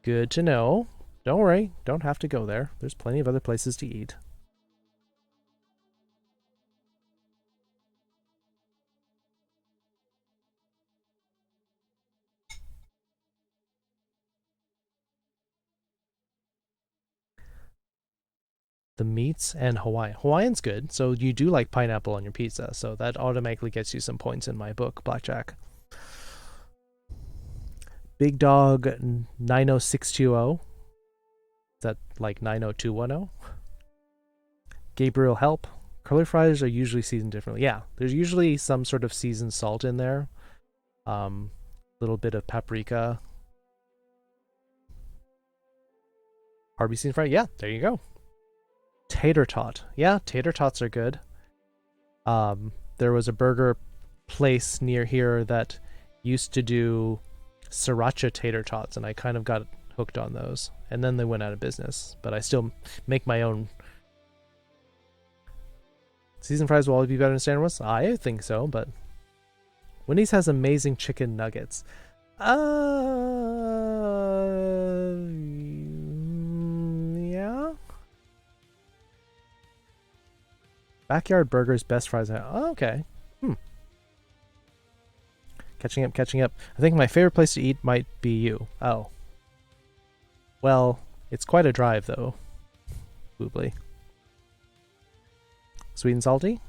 Good to know. Don't worry. Don't have to go there. There's plenty of other places to eat. The meats and Hawaiian. Hawaiian's good, so you do like pineapple on your pizza, so that automatically gets you some points in my book, Blackjack. Big Dog 90620. Is that like 90210? Gabriel Help. Curly fries are usually seasoned differently. Yeah, there's usually some sort of seasoned salt in there. Little bit of paprika. Arby's seasoned fry. Yeah, there you go. Tater tot. Yeah, tater tots are good. There was a burger place near here that used to do sriracha tater tots, and I kind of got hooked on those. And then they went out of business, but I still make my own. Seasoned fries will always be better than standard ones? I think so, but Wendy's has amazing chicken nuggets. Yeah. Backyard Burgers best fries. Oh, okay. Catching up. I think my favorite place to eat might be you. Oh. Well, it's quite a drive though. Boobly. Sweet and salty?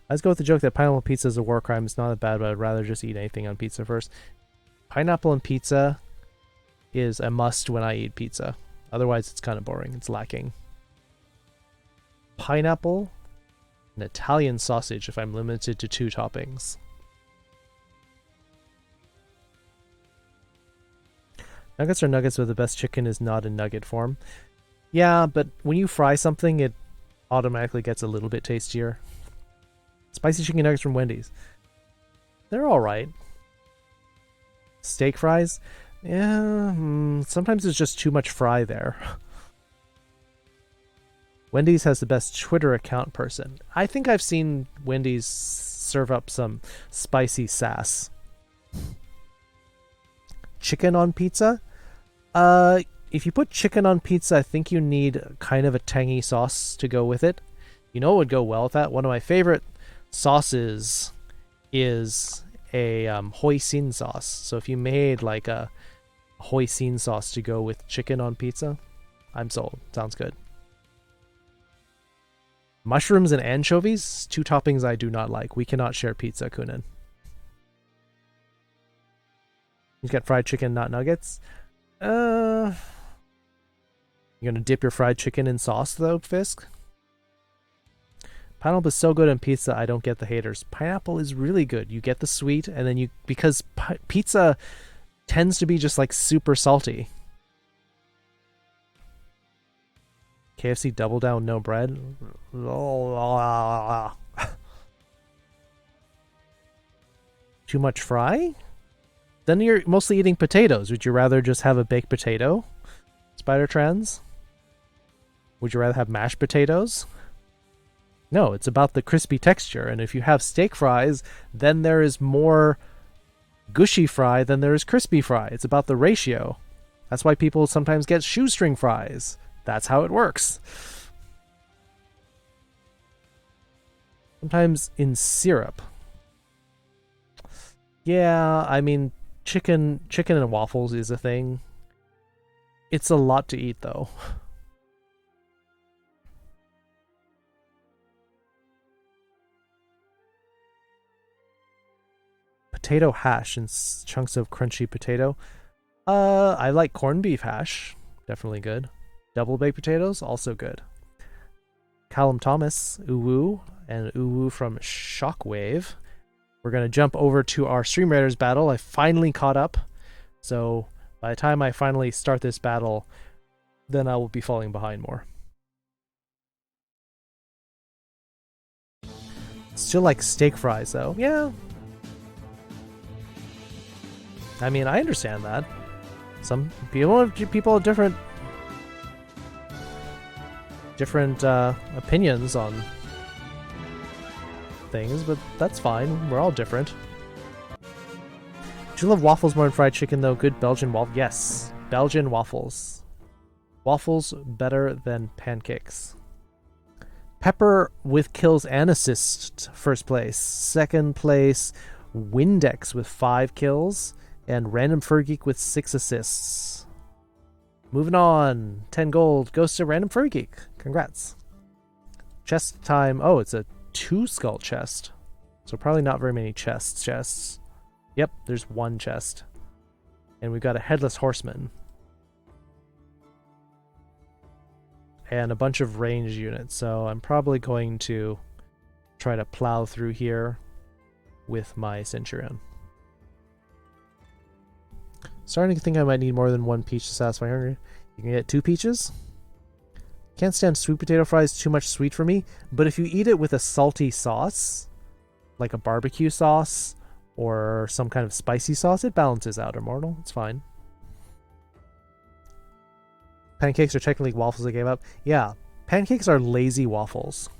Let's go with the joke that pineapple pizza is a war crime. It's not that bad, but I'd rather just eat anything on pizza first. Pineapple and pizza is a must when I eat pizza. Otherwise, it's kind of boring. It's lacking. Pineapple and Italian sausage if I'm limited to 2 toppings. Nuggets are nuggets, but the best chicken is not in nugget form. Yeah, but when you fry something, it automatically gets a little bit tastier. Spicy chicken nuggets from Wendy's. They're alright. Steak fries? Yeah, sometimes there's just too much fry there. Wendy's has the best Twitter account person. I think I've seen Wendy's serve up some spicy sass. Chicken on pizza? If you put chicken on pizza, I think you need kind of a tangy sauce to go with it. You know what would go well with that? One of my favorite sauces is a hoisin sauce. So if you made like a hoisin sauce to go with chicken on pizza, I'm sold. Sounds good. Mushrooms and anchovies? 2 toppings I do not like. We cannot share pizza, Kunin. You got fried chicken, not nuggets? You gonna dip your fried chicken in sauce though, Fisk? Pineapple is so good in pizza, I don't get the haters. Pineapple is really good. You get the sweet, and then because pizza tends to be just like super salty. KFC double down, no bread. Too much fry? Then you're mostly eating potatoes. Would you rather just have a baked potato? Spider Trans? Would you rather have mashed potatoes? No, it's about the crispy texture. And if you have steak fries, then there is more gushy fry than there is crispy fry. It's about the ratio. That's why people sometimes get shoestring fries. That's how it works. Sometimes in syrup. Yeah, I mean, chicken and waffles is a thing. It's a lot to eat, though. Potato hash and chunks of crunchy potato. I like corned beef hash. Definitely good. Double baked potatoes, also good. Callum Thomas, Uwu, and Uwu from Shockwave. We're going to jump over to our Stream Raiders battle. I finally caught up. So by the time I finally start this battle, then I will be falling behind more. Still like steak fries, though. Yeah. I mean, I understand that. Some people have different opinions on things, but that's fine. We're all different. Do you love waffles more than fried chicken, though? Good Belgian waffles. Yes, Belgian waffles. Waffles better than pancakes. Pepper with kills and assists, first place. Second place, Windex with 5 kills. And Random Fur Geek with 6 assists. Moving on. 10 gold goes to Random Fur Geek. Congrats. Chest time. Oh, it's a 2 skull chest. So probably not very many chests. Yep, there's 1 chest. And we've got a Headless Horseman. And a bunch of ranged units. So I'm probably going to try to plow through here with my Centurion. Starting to think I might need more than 1 peach to satisfy hunger. You can get 2 peaches. Can't stand sweet potato fries, too much sweet for me. But if you eat it with a salty sauce, like a barbecue sauce or some kind of spicy sauce, it balances out, Immortal. It's fine. Pancakes are technically waffles I gave up. Yeah, pancakes are lazy waffles.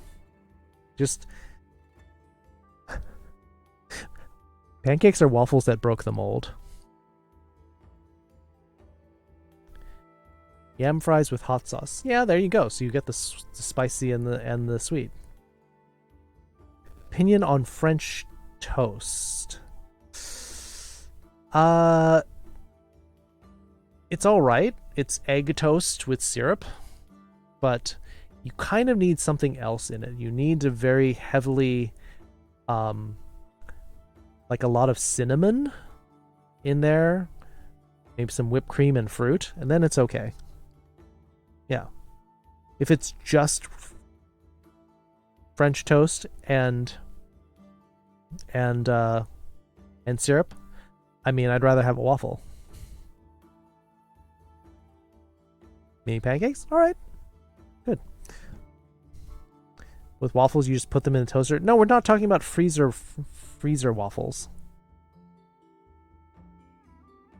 Just... Pancakes are waffles that broke the mold. Yam fries with hot sauce. Yeah, there you go. So you get the spicy and the sweet. Opinion on French toast. It's all right. It's egg toast with syrup, but you kind of need something else in it. You need a very heavily, like a lot of cinnamon in there, maybe some whipped cream and fruit, and then it's okay. Yeah. If it's just French toast and syrup, I mean, I'd rather have a waffle. Mini pancakes? All right. Good. With waffles, you just put them in the toaster. No, we're not talking about freezer waffles.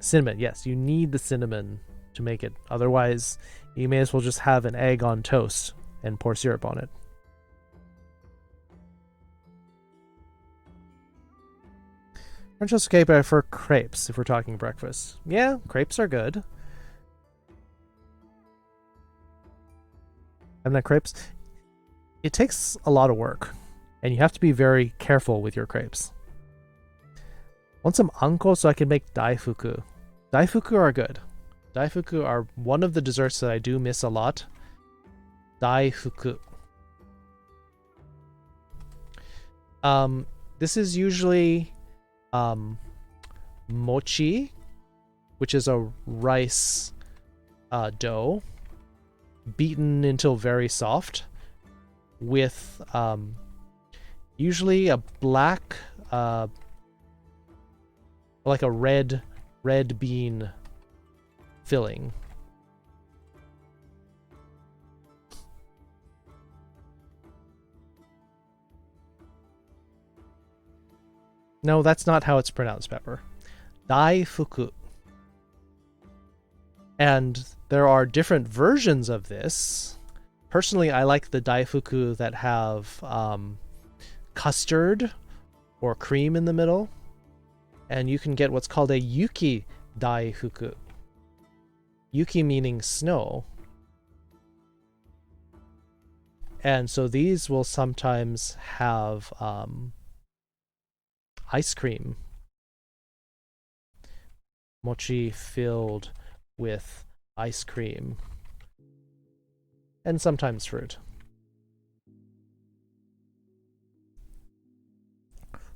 Cinnamon. Yes, you need the cinnamon to make it. Otherwise, you may as well just have an egg on toast and pour syrup on it. French toast okay, but I prefer crepes if we're talking breakfast. Yeah, crepes are good. Haven't had crepes? It takes a lot of work, and you have to be very careful with your crepes. Want some anko so I can make daifuku. Daifuku are good. Daifuku are one of the desserts that I do miss a lot. Daifuku. This is usually mochi, which is a rice dough beaten until very soft with Usually a black, like a red bean filling. No, that's not how it's pronounced, Pepper. Daifuku. And there are different versions of this. Personally, I like the daifuku that have custard or cream in the middle. And you can get what's called a yuki daifuku. Yuki meaning snow. And so these will sometimes have ice cream. Mochi filled with ice cream. And sometimes fruit.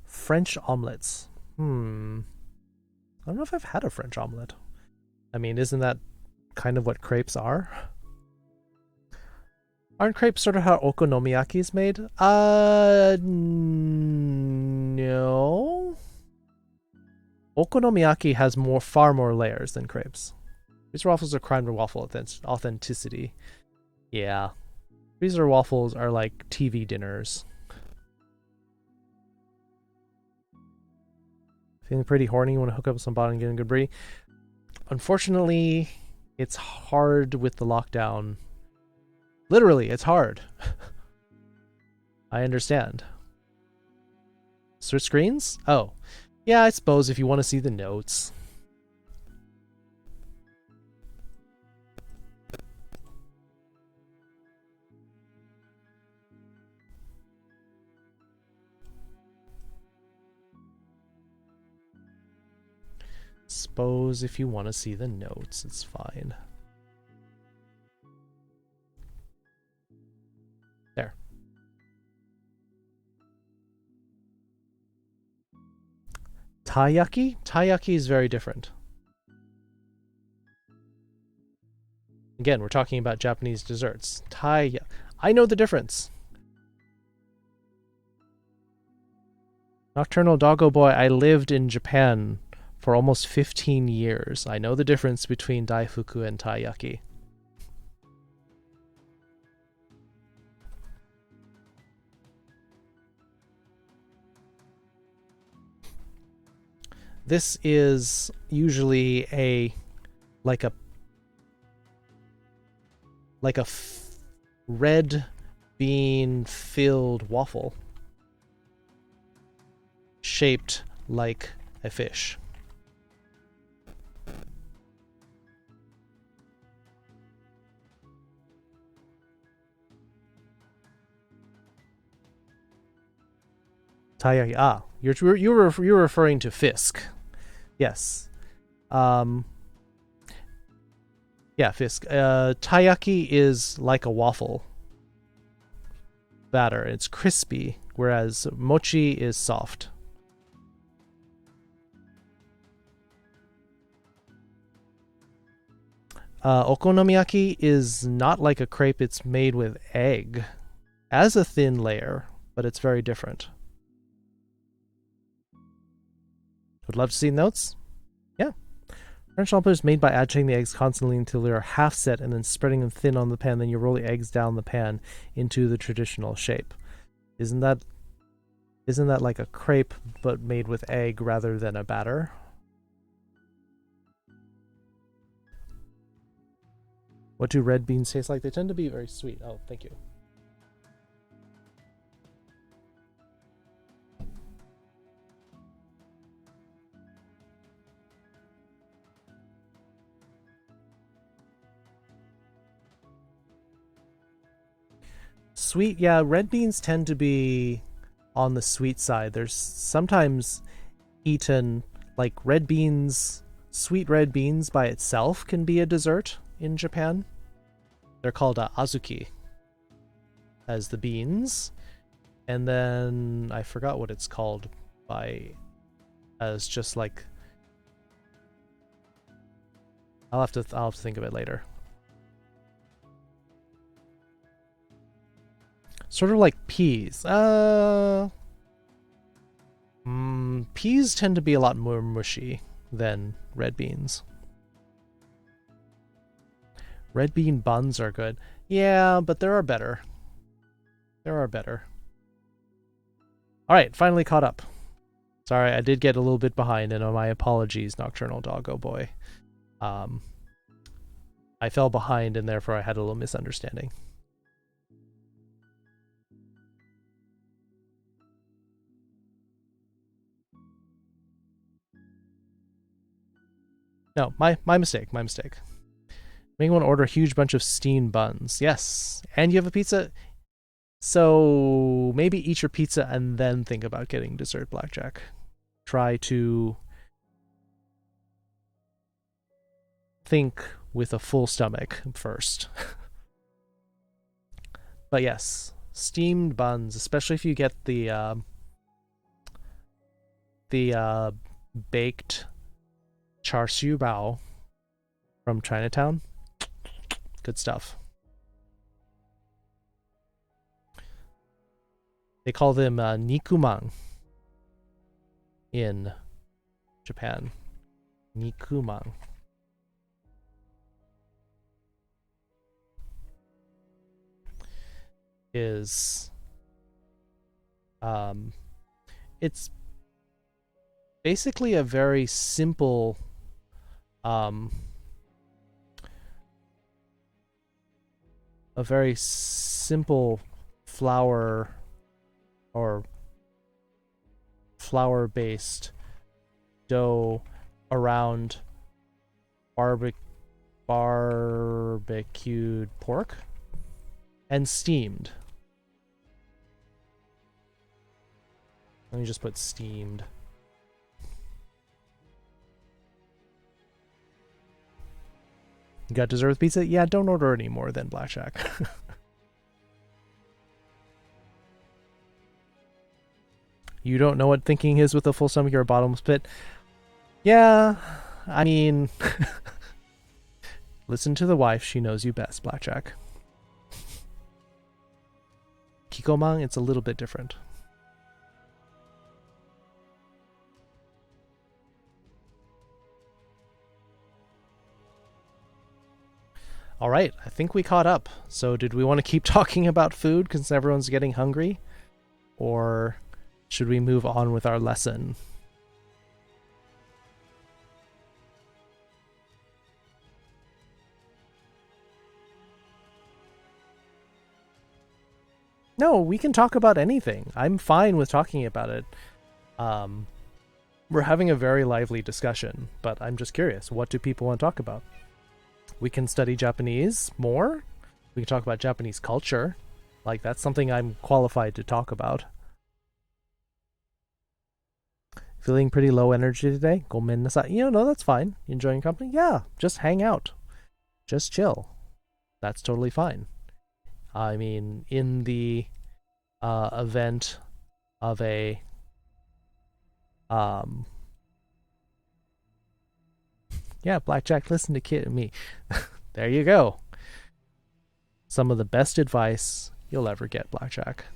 French omelets. I don't know if I've had a French omelet. I mean, isn't that kind of what crepes are? Aren't crepes sort of how okonomiyaki is made? No. Okonomiyaki has far more layers than crepes. These waffles are crime to waffle authenticity. Yeah. Freezer waffles are like TV dinners. Feeling pretty horny, want to hook up with some bot and get a good brie? Unfortunately, it's hard with the lockdown. Literally, it's hard. I understand. Switch screens? Oh. Yeah, I suppose if you want to see the notes. Suppose if you want to see the notes, it's fine. There. Taiyaki? Taiyaki is very different. Again, we're talking about Japanese desserts. I know the difference. Nocturnal Doggo Boy, I lived in Japan for almost 15 years. I know the difference between daifuku and taiyaki. This is usually like a red bean filled waffle shaped like a fish. Taiyaki. Ah, you're referring to Fisk. Yes. Yeah, Fisk. Taiyaki is like a waffle batter. It's crispy, whereas mochi is soft. Okonomiyaki is not like a crepe. It's made with egg as a thin layer, but it's very different. Would love to see notes? Yeah. French omelet is made by agitating the eggs constantly until they are half set and then spreading them thin on the pan. Then you roll the eggs down the pan into the traditional shape. Isn't that like a crepe but made with egg rather than a batter? What do red beans taste like? They tend to be very sweet. Oh, thank you. Sweet, yeah, red beans tend to be on the sweet side. There's sometimes eaten like red beans, sweet red beans by itself can be a dessert in Japan. They're called azuki as the beans. And then I forgot what it's called as just like I'll have to think of it later. Sort of like peas. Peas tend to be a lot more mushy than red beans. Red bean buns are good. Yeah, but there are better. There are better. Alright, finally caught up. Sorry, I did get a little bit behind, and my apologies, Nocturnal Doggo Boy. I fell behind, and therefore I had a little misunderstanding. No, my mistake, my mistake. Maybe want to order a huge bunch of steamed buns. Yes, and you have a pizza? So maybe eat your pizza and then think about getting dessert, Blackjack. Try to think with a full stomach first. But yes, steamed buns, especially if you get the baked char siu bao from Chinatown. Good stuff. They call them nikumang in Japan. Nikumang. Is it's basically a very simple flour or flour-based dough around barbecued pork and steamed. Let me just put steamed. You got dessert with pizza? Yeah, don't order any more than Blackjack. You don't know what thinking is with a full stomach or a bottomless pit? Yeah, I mean... Listen to the wife, she knows you best, Blackjack. Kikomang, it's a little bit different. Alright, I think we caught up. So did we want to keep talking about food because everyone's getting hungry? Or should we move on with our lesson? No, we can talk about anything. I'm fine with talking about it. We're having a very lively discussion, but I'm just curious. What do people want to talk about? We can study Japanese more. We can talk about Japanese culture. Like, that's something I'm qualified to talk about. Feeling pretty low energy today? Gomen nasai. No, that's fine. You enjoying company? Yeah, just hang out. Just chill. That's totally fine. I mean, in the event of a yeah, Blackjack, listen to Kid and me. There you go. Some of the best advice you'll ever get, Blackjack.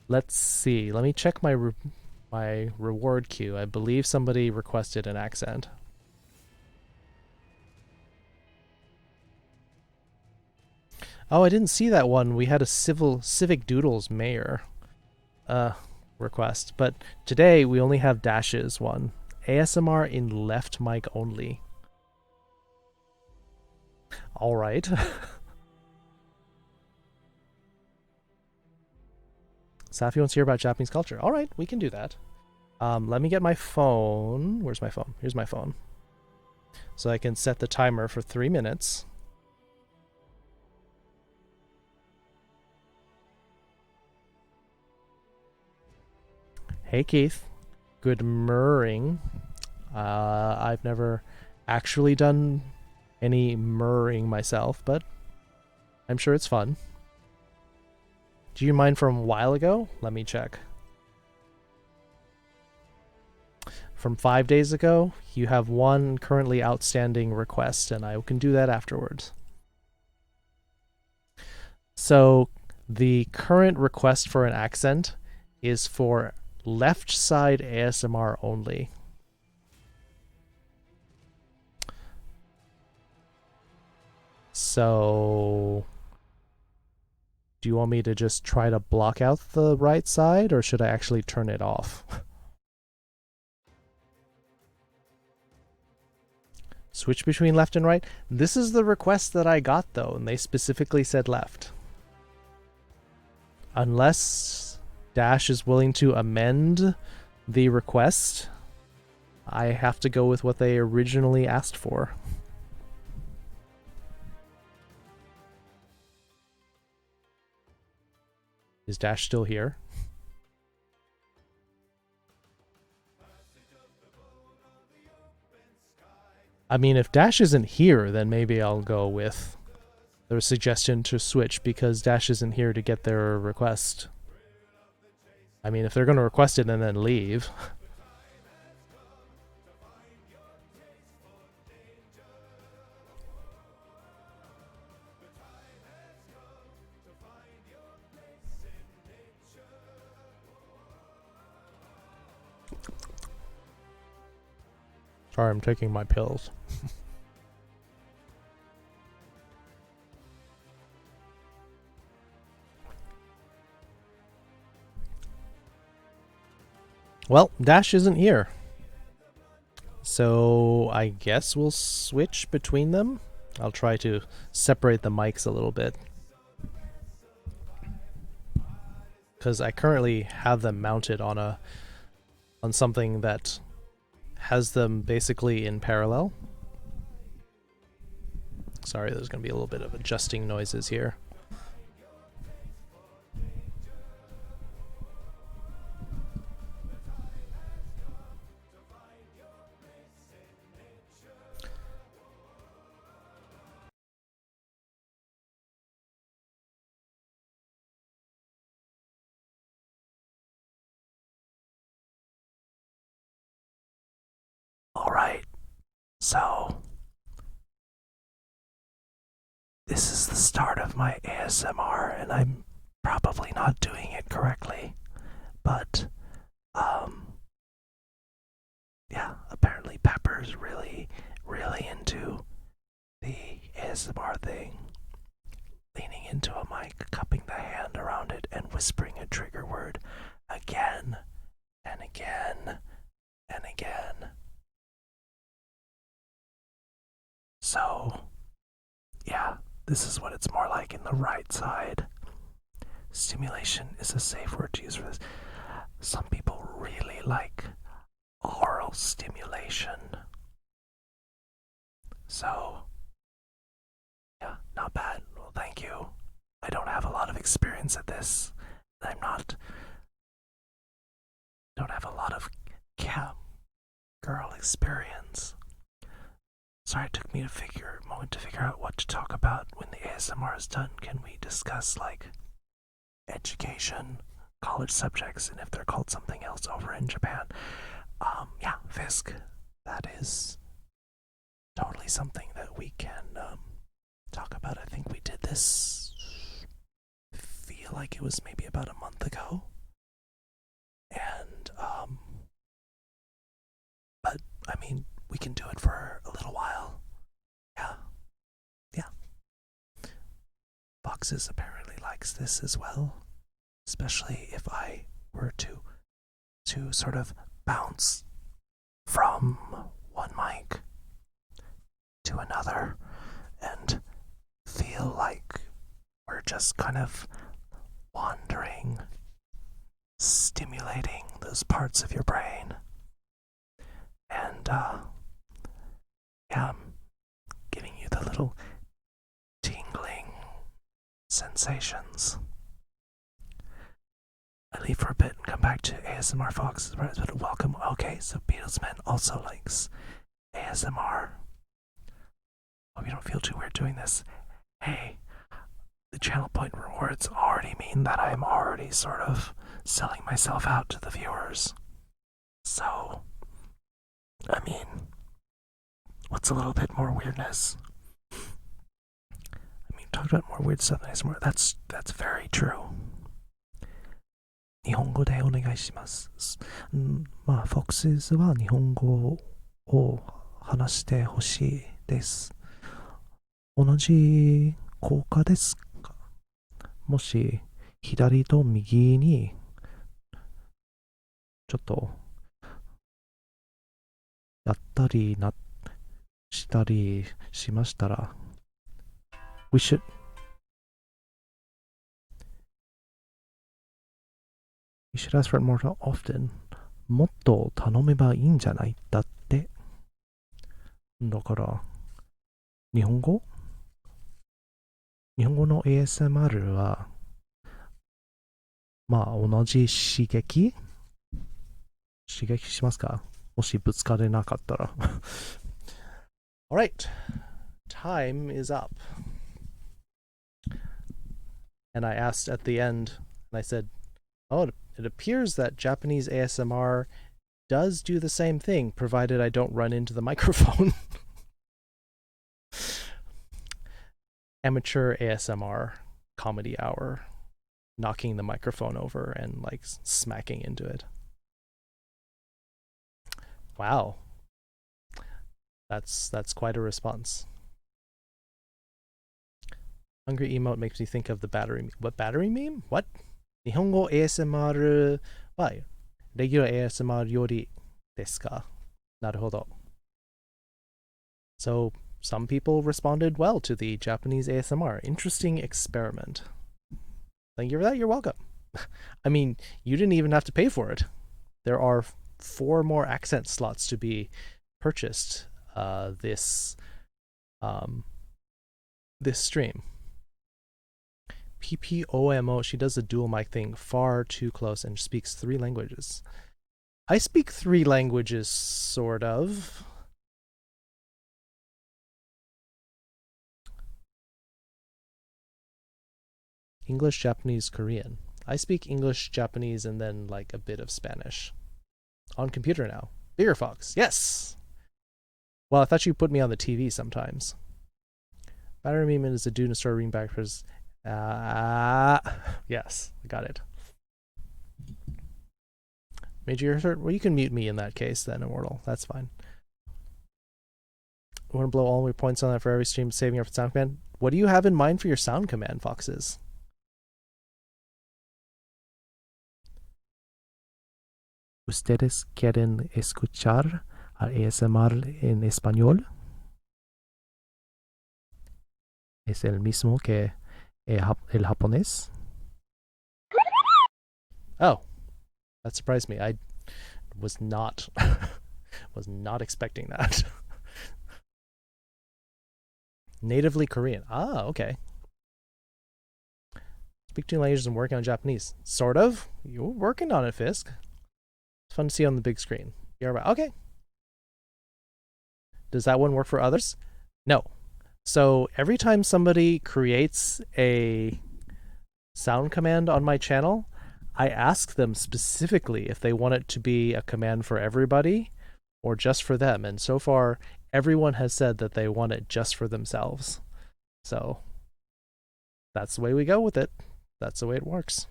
Let's see. Let me check my reward queue. I believe somebody requested an accent. Oh, I didn't see that one. We had a Civic Doodles mayor request, but today we only have Dash's one. ASMR in left mic only. All right. Safi wants to hear about Japanese culture. All right, we can do that. Let me get my phone. Where's my phone? Here's my phone. So I can set the timer for 3 minutes. Hey Keith, good murring. I've never actually done any murring myself, but I'm sure it's fun. Do you mind from a while ago? Let me check. From 5 days ago, you have one currently outstanding request, and I can do that afterwards. So The current request for an accent is for left side ASMR only. So, do you want me to just try to block out the right side, or should I actually turn it off? Switch between left and right? This is the request that I got, though, and they specifically said left. Unless Dash is willing to amend the request, I have to go with what they originally asked for. Is Dash still here? I mean, if Dash isn't here, then maybe I'll go with their suggestion to switch, because Dash isn't here to get their request. I mean, if they're going to request it and then leave. Sorry, I'm taking my pills. Well, Dash isn't here. So I guess we'll switch between them. I'll try to separate the mics a little bit, because I currently have them mounted on something that has them basically in parallel. Sorry, there's going to be a little bit of adjusting noises here. Alright, so this is the start of my ASMR, and I'm probably not doing it correctly, but yeah, apparently Pepper's really into the ASMR thing, leaning into a mic, cupping the hand around it, and whispering a trigger word again and again and again. So, yeah, this is what it's more like in the right side. Stimulation is a safe word to use for this. Some people really like oral stimulation. So, yeah, not bad. Well, thank you. I don't have a lot of experience at this. Don't have a lot of cam girl experience. Sorry, it took me a moment to figure out what to talk about. When the ASMR is done, can we discuss, like, education, college subjects, and if they're called something else over in Japan? Yeah, Fisk. That is totally something that we can talk about. I think we did this, feel like it was maybe about a month ago. And, but, I mean, we can do it for a little while. Yeah. Foxes apparently likes this as well, especially if I were to sort of bounce from one mic to another and feel like we're just kind of wandering, stimulating those parts of your brain. And, yeah, I'm giving you the little tingling sensations. I leave for a bit and come back to ASMR Fox. Welcome. Okay, so Beatlesman also likes ASMR. Hope you don't feel too weird doing this. Hey, the channel point rewards already mean that I'm already sort of selling myself out to the viewers. So, I mean, what's a little bit more weirdness? I mean, talked about more weird stuff in ASMR. That's very true. 日本語でお願いします。まあ、Foxes は日本語を話してほしいです。同じ効果ですか？もし、左と右に、ちょっと、やったりしたりしましたら、We should ask for it more often. もっと頼めばいいんじゃないだって。だから、日本語の ASMR は、まあ、同じ刺激しますか？もしぶつかれなかったら。Alright. Time is up. And I asked at the end, and I said, oh, it appears that Japanese ASMR does do the same thing, provided I don't run into the microphone. Amateur ASMR comedy hour, knocking the microphone over and like smacking into it. Wow. That's quite a response. Hungry emote makes me think of the battery meme. What battery meme? What? 日本語 ASMR はレギュラー ASMR よりですか？なるほど。So some people responded well to the Japanese ASMR. Interesting experiment. Thank you for that. You're welcome. I mean, you didn't even have to pay for it. There are 4 more accent slots to be purchased this stream. PPOMO, she does the dual mic thing far too close and speaks 3 languages. I speak 3 languages, sort of. English, Japanese, Korean. I speak English, Japanese, and then like a bit of Spanish. On computer now. Bigger Fox. Yes! Well, I thought you put me on the TV sometimes. Battery meme is a dude in a store reading back for his... yes, I got it. Major, well, you can mute me in that case then, Immortal. That's fine. I want to blow all my points on that for every stream, saving up for sound command. What do you have in mind for your sound command, Foxes? ¿Ustedes quieren escuchar al ASMR en español? ¿Es el mismo que el japonés? Oh, that surprised me. I was not expecting that. Natively Korean. Ah, okay. Speak 2 languages and working on Japanese. Sort of. You're working on it, Fisk. It's fun to see on the big screen. You're about okay. Does that one work for others? No. So every time somebody creates a sound command on my channel, I ask them specifically if they want it to be a command for everybody or just for them. And so far, everyone has said that they want it just for themselves. So that's the way we go with it. That's the way it works.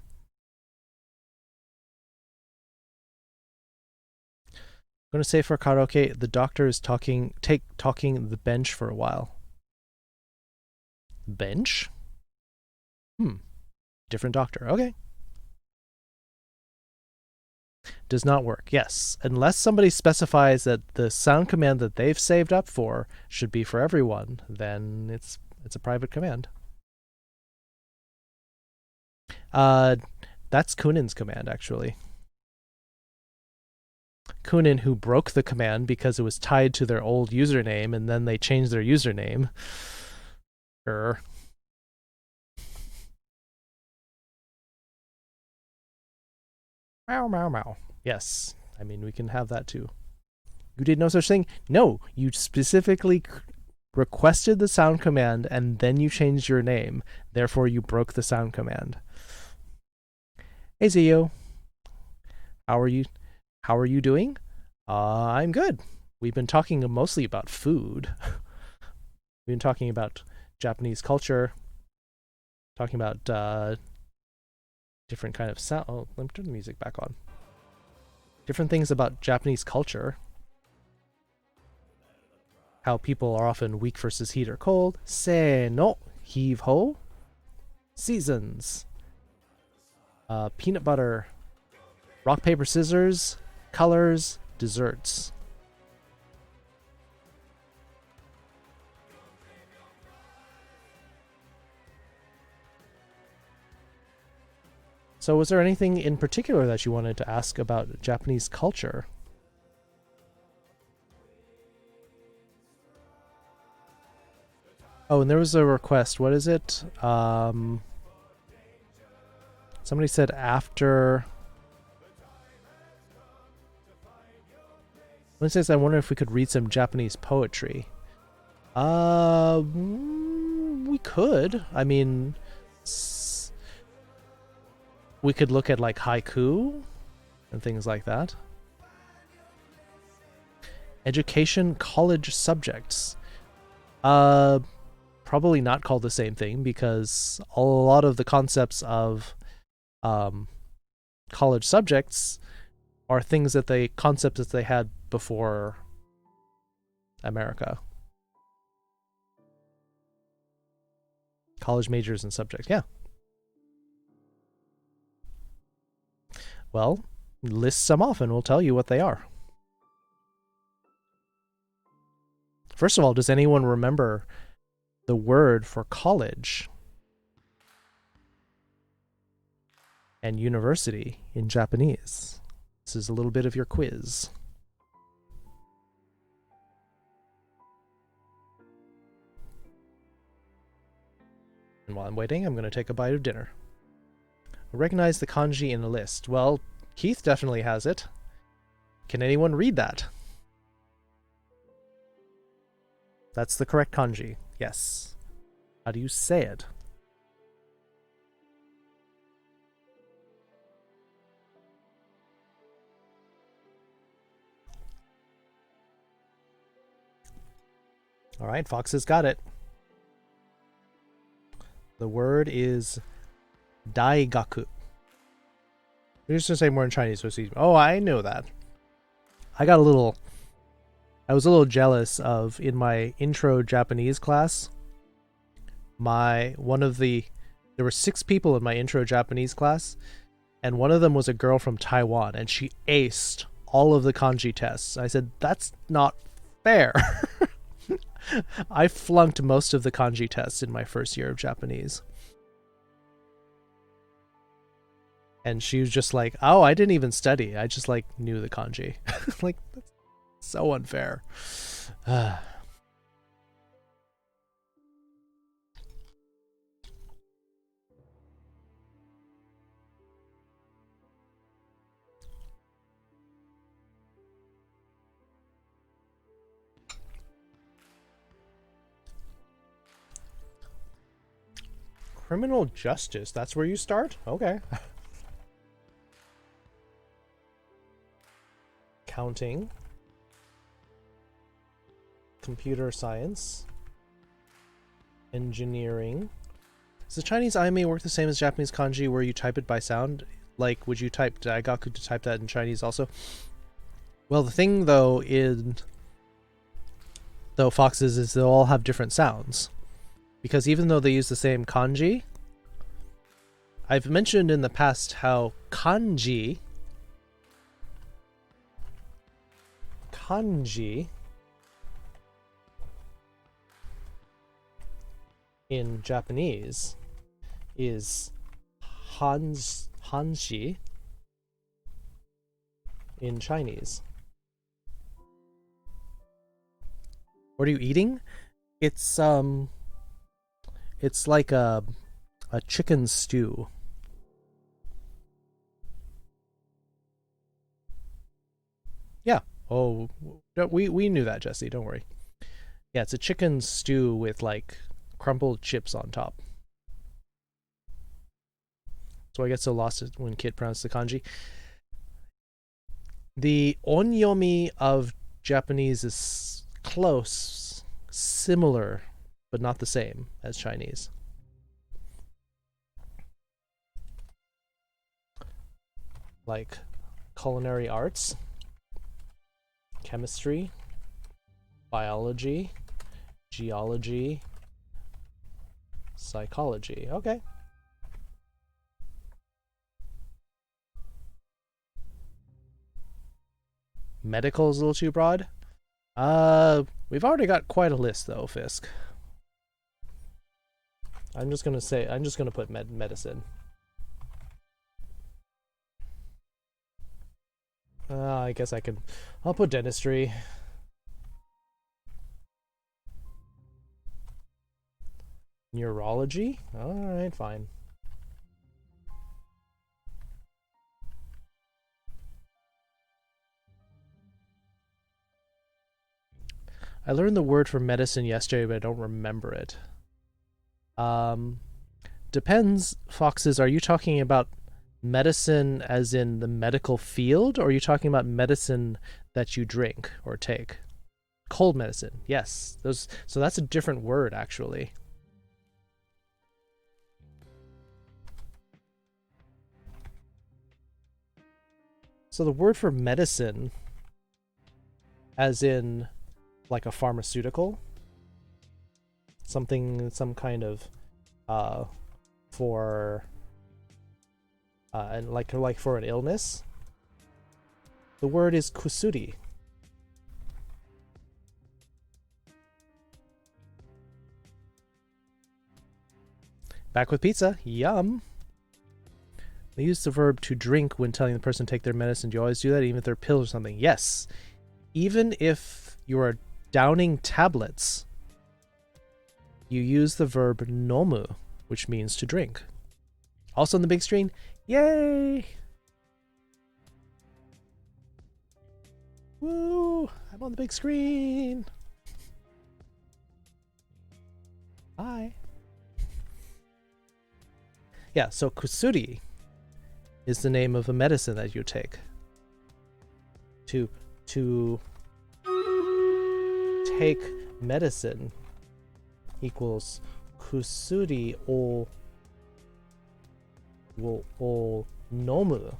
I'm going to say for karaoke, the doctor is talking the bench for a while. Bench? Different doctor. Okay. Does not work. Yes. Unless somebody specifies that the sound command that they've saved up for should be for everyone, then it's a private command. That's Kunin's command, actually. Kunin, who broke the command because it was tied to their old username, and then they changed their username. Meow, meow, meow. Yes, I mean, we can have that too. You did no such thing? No, you specifically requested the sound command and then you changed your name. Therefore, you broke the sound command. Hey, Zio. How are you doing? I'm good. We've been talking mostly about food. We've been talking about Japanese culture talking about different kind of sound. Oh, let me turn the music back on. Different things about Japanese culture. How people are often weak versus heat or cold. Se no, heave ho. Seasons. Peanut butter. Rock, paper, scissors. Colors. Desserts. So was there anything in particular that you wanted to ask about Japanese culture? Oh, and there was a request. What is it? Somebody said after... One says, I wonder if we could read some Japanese poetry. We could. I mean... We could look at like haiku and things like that. Education college subjects. Probably not called the same thing because a lot of the concepts of college subjects are things that concepts that they had before America. College majors and subjects, yeah. Well, list some off and we'll tell you what they are. First of all, does anyone remember the word for college and university in Japanese? This is a little bit of your quiz. And while I'm waiting, I'm going to take a bite of dinner. Recognize the kanji in a list. Well, Keith definitely has it. Can anyone read that? That's the correct kanji. Yes. How do you say it? All right, Fox has got it. The word is Daigaku. We're just gonna say more in Chinese, so it's easy. Oh, I know that. I was a little jealous of, in my intro Japanese class, there were 6 people in my intro Japanese class, and one of them was a girl from Taiwan, and she aced all of the kanji tests. I said, that's not fair. I flunked most of the kanji tests in my first year of Japanese. And she was just like, oh, I didn't even study. I just like knew the kanji. Like, that's so unfair. Criminal justice, that's where you start? Okay. Accounting. Computer science. Engineering. Does the Chinese anime work the same as Japanese kanji where you type it by sound? Like, would you type Daigaku to type that in Chinese also? Well, the thing though Foxes, is they'll all have different sounds. Because even though they use the same kanji, I've mentioned in the past how kanji in Japanese is hanshi in Chinese. What are you eating? It's like a chicken stew. Yeah. Oh, we knew that, Jesse. Don't worry. Yeah, it's a chicken stew with like crumbled chips on top. So I get so lost when Kit pronounced the kanji. The onyomi of Japanese is close, similar, but not the same as Chinese. like culinary arts, chemistry, biology, geology, psychology. Okay. Medical is a little too broad. We've already got quite a list though, Fisk. I'm just gonna put medicine. I guess I'll put dentistry. Neurology? Alright, fine. I learned the word for medicine yesterday, but I don't remember it. Depends, Foxes. Are you talking about medicine as in the medical field, or are you talking about medicine that you drink or take? Cold medicine, yes. So that's a different word, actually. So the word for medicine, as in like a pharmaceutical, some kind of for and like for an illness, the word is kusuri. Back with pizza. Yum. They use the verb to drink when telling the person to take their medicine. Do you always do that, even if they're pills or something? Yes. Even if you are downing tablets, you use the verb nomu, which means to drink. Also on the big screen, yay! Woo! I'm on the big screen! Hi! Yeah, so kusuri is the name of a medicine that you take. To take medicine equals kusuri o nomu.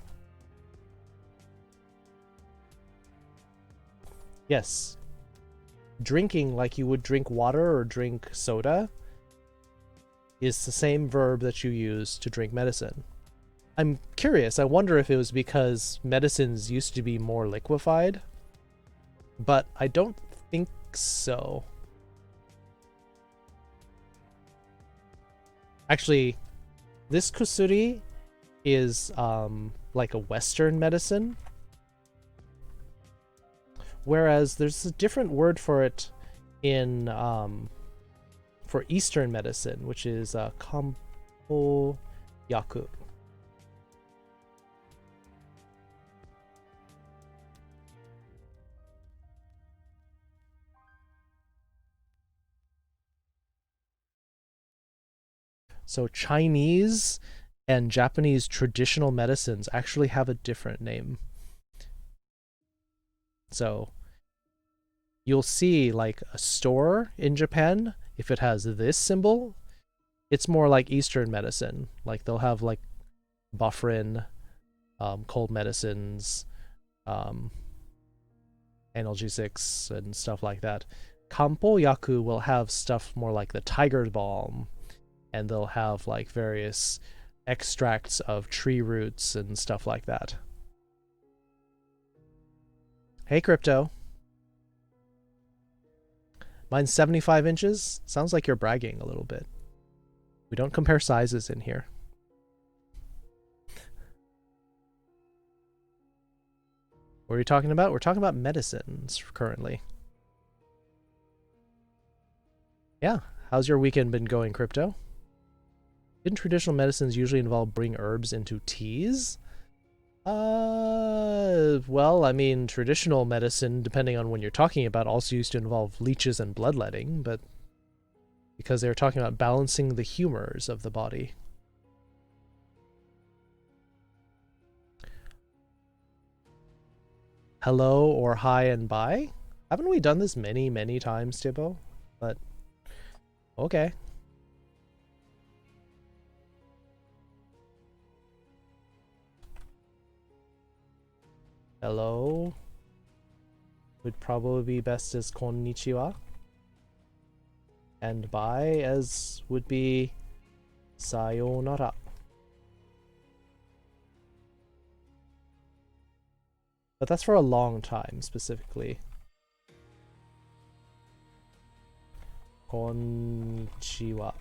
Yes. Drinking like you would drink water or drink soda is the same verb that you use to drink medicine. I'm curious. I wonder if it was because medicines used to be more liquefied, but I don't think so. Actually, this kusuri is like a Western medicine, whereas there's a different word for it in for Eastern medicine, which is kampo yaku. So Chinese and Japanese traditional medicines actually have a different name. So you'll see like a store in Japan, if it has this symbol, it's more like Eastern medicine. Like they'll have like Bufferin, cold medicines, analgesics and stuff like that. Kampo Yaku will have stuff more like the tiger balm, and they'll have like various extracts of tree roots and stuff like that. Hey, Crypto. Mine's 75 inches. Sounds like you're bragging a little bit. We don't compare sizes in here. What are you talking about? We're talking about medicines currently. Yeah. How's your weekend been going, Crypto? Didn't traditional medicines usually involve bring herbs into teas? Well, I mean, traditional medicine, depending on when you're talking about, also used to involve leeches and bloodletting, but because they were talking about balancing the humors of the body. Hello or hi and bye? Haven't we done this many, many times, Tibbo? But, okay. Hello would probably be best as konnichiwa. And bye as would be sayonara. But that's for a long time, specifically. Konnichiwa.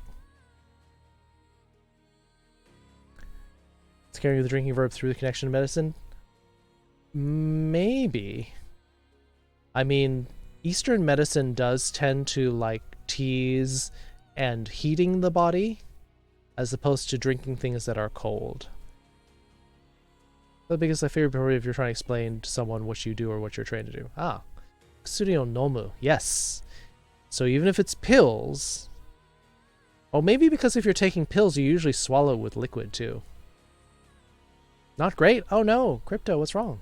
It's carrying the drinking verb through the connection to medicine? Maybe. I mean, Eastern medicine does tend to like tease and heating the body as opposed to drinking things that are cold. But because I figured probably if you're trying to explain to someone what you do or what you're trained to do. Ah. Kusuri o nomu. Yes. So even if it's pills... Oh, maybe because if you're taking pills, you usually swallow with liquid too. Not great? Oh no. Crypto, what's wrong?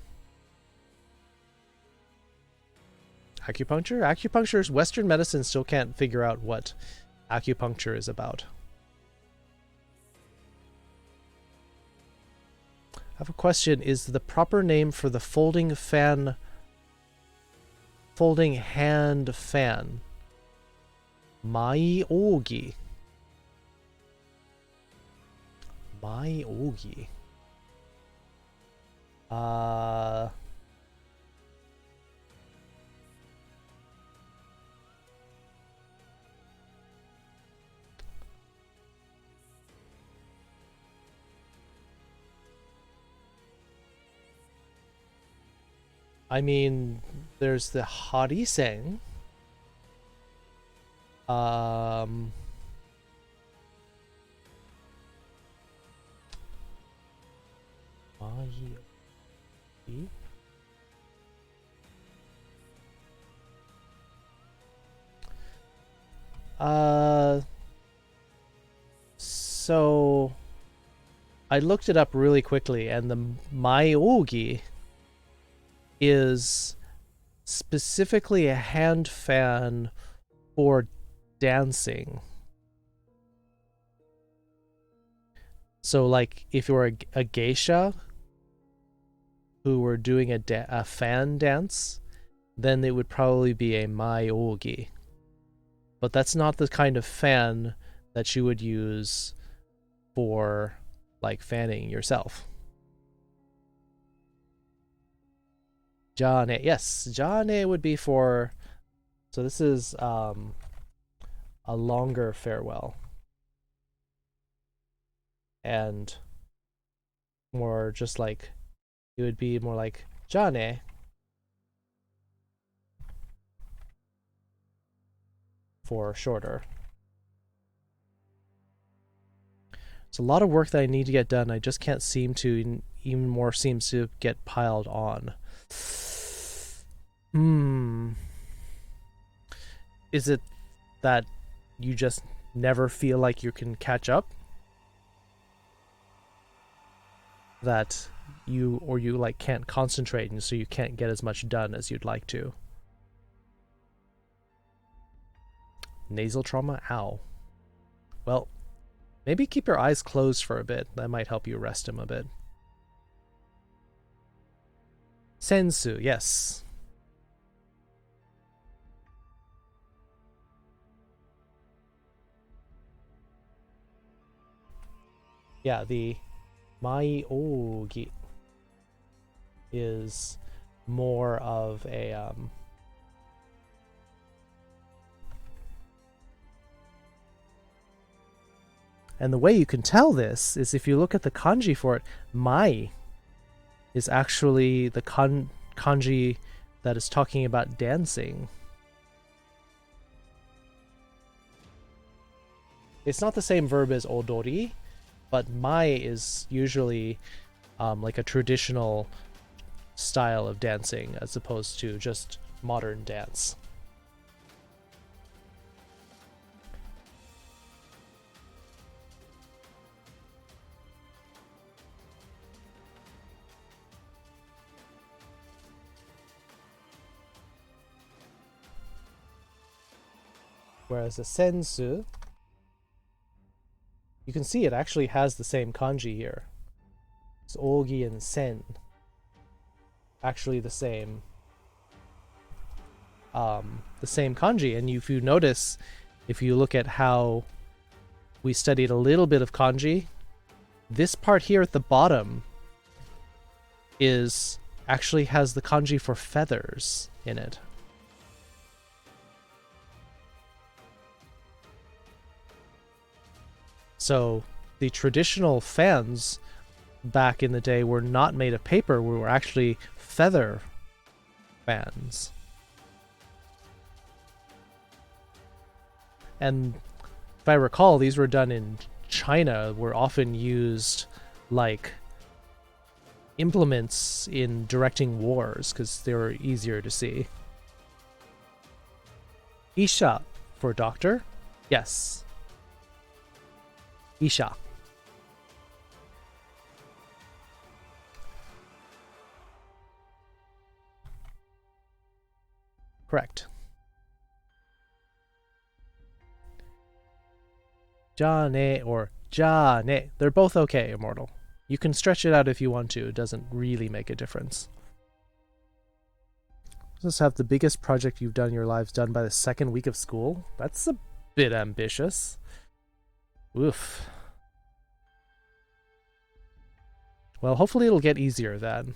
Acupuncture? Acupuncture's Western medicine still can't figure out what acupuncture is about. I have a question. Is the proper name for the folding hand fan Mai-ogi? Mai-ogi. I mean, there's the Hariseng. So I looked it up really quickly, and the Mai-ogi is specifically a hand fan for dancing. So like if you're a geisha who were doing a fan dance, then it would probably be a Mai-ogi. But that's not the kind of fan that you would use for like fanning yourself. Jane, yes, Jane would be for, so this is a longer farewell. And more just like, it would be more like Jane. For shorter. It's a lot of work that I need to get done. I just can't seem to, even more seems to get piled on. Is it that you just never feel like you can catch up? That you like can't concentrate and so you can't get as much done as you'd like to? Nasal trauma? Ow. Well, maybe keep your eyes closed for a bit. That might help you rest him a bit. Sensu, yes. Yeah, the Mai-ogi is more of a and the way you can tell this is if you look at the kanji for it. Mai is actually the kanji that is talking about dancing. It's not the same verb as odori, but mai is usually like a traditional style of dancing as opposed to just modern dance. Whereas the sensu, you can see it actually has the same kanji here. It's ogi and sen. actually the same kanji. And if you notice, if you look at how we studied a little bit of kanji, this part here at the bottom is actually has the kanji for feathers in it. So the traditional fans back in the day were not made of paper, we were actually feather fans. And if I recall, these were done in China, were often used like implements in directing wars because they were easier to see. Isha for doctor? Yes. Isha. Correct. Jane or Jane. They're both okay, Immortal. You can stretch it out if you want to. It doesn't really make a difference. Let's have the biggest project you've done in your lives done by the second week of school. That's a bit ambitious. Oof. Well, hopefully it'll get easier then.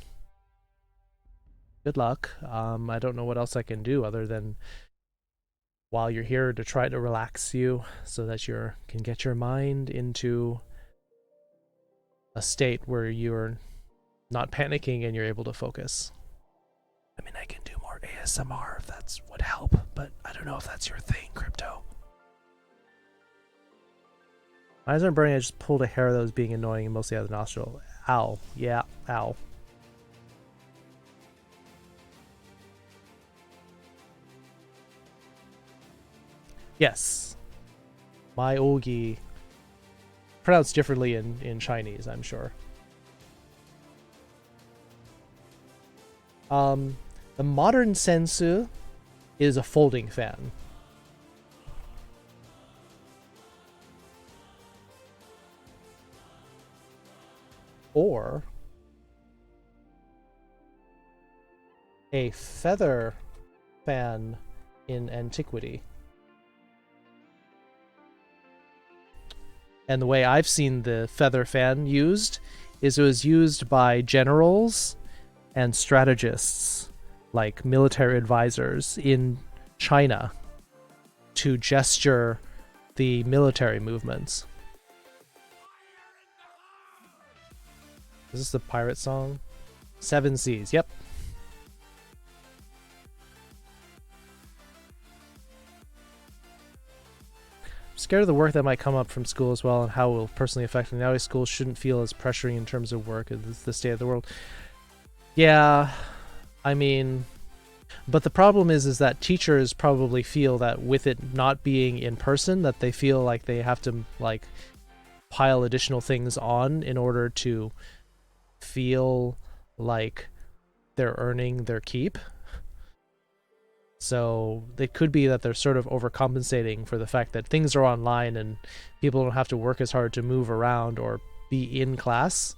Good luck. I don't know what else I can do other than while you're here to try to relax you so that you can get your mind into a state where you're not panicking and you're able to focus. I mean, I can do more ASMR if that's would help, but I don't know if that's your thing, Crypto. My eyes aren't burning, I just pulled a hair that was being annoying and mostly out of the nostril. Ow. Yeah, ow. Yes. My Ogi. Pronounced differently in Chinese, I'm sure. The modern sensu is a folding fan. Or a feather fan in antiquity. And the way I've seen the feather fan used is it was used by generals and strategists, like military advisors in China, to gesture the military movements. Is this the pirate song? Seven Seas, yep. Scared of the work that might come up from school as well and how it will personally affect me. Nowadays, schools shouldn't feel as pressuring in terms of work as the state of the world. Yeah, I mean, but the problem is that teachers probably feel that with it not being in person, that they feel like they have to like pile additional things on in order to feel like they're earning their keep. So it could be that they're sort of overcompensating for the fact that things are online and people don't have to work as hard to move around or be in class,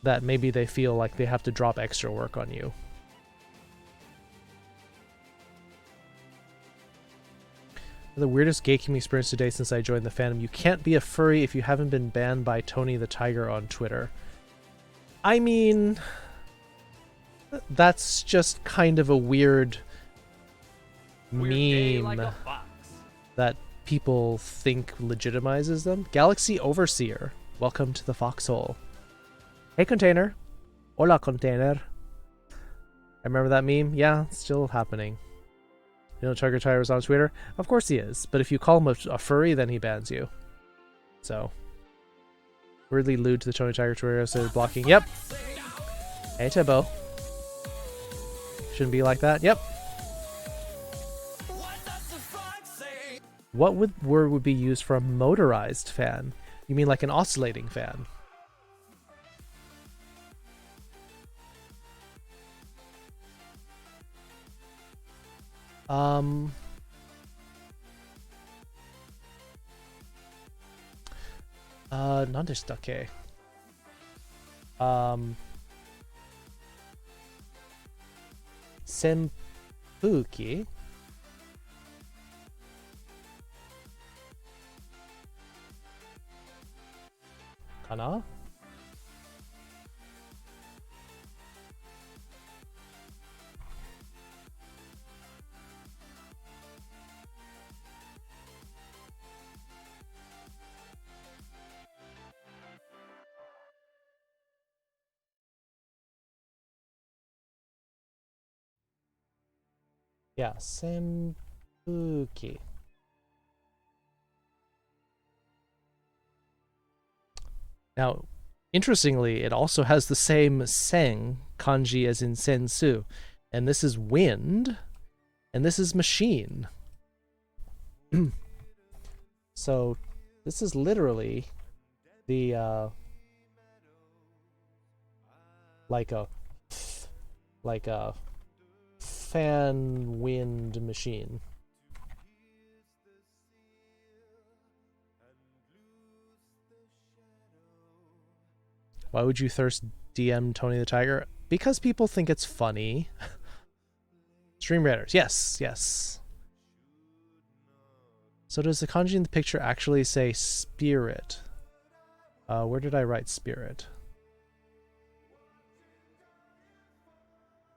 that maybe they feel like they have to drop extra work on you. The weirdest gatekeeping experience today since I joined the fandom. You can't be a furry if you haven't been banned by Tony the Tiger on Twitter. I mean, that's just kind of a weird meme like a fox. that people think legitimizes them. Galaxy Overseer, welcome to the foxhole. Hey container. Hola container. I remember that meme. Yeah, it's still happening. You know Tiger Tire is on Twitter? Of course he is, but if you call him a furry, then he bans you. So weirdly lewd to the Tony Tiger Twitter, so blocking. Yep. Hey Tibbo. Shouldn't be like that. Yep. What word would be used for a motorized fan? You mean like an oscillating fan? Not just okay. senpuki. Kana? Yeah, senpuki. Now, interestingly, it also has the same sen kanji as in sensu, and this is wind, and this is machine. So this is literally the like a fan wind machine. Why would you thirst DM Tony the Tiger? Because people think it's funny. Stream Raiders, yes, yes. So does the kanji in the picture actually say spirit? Where did I write spirit?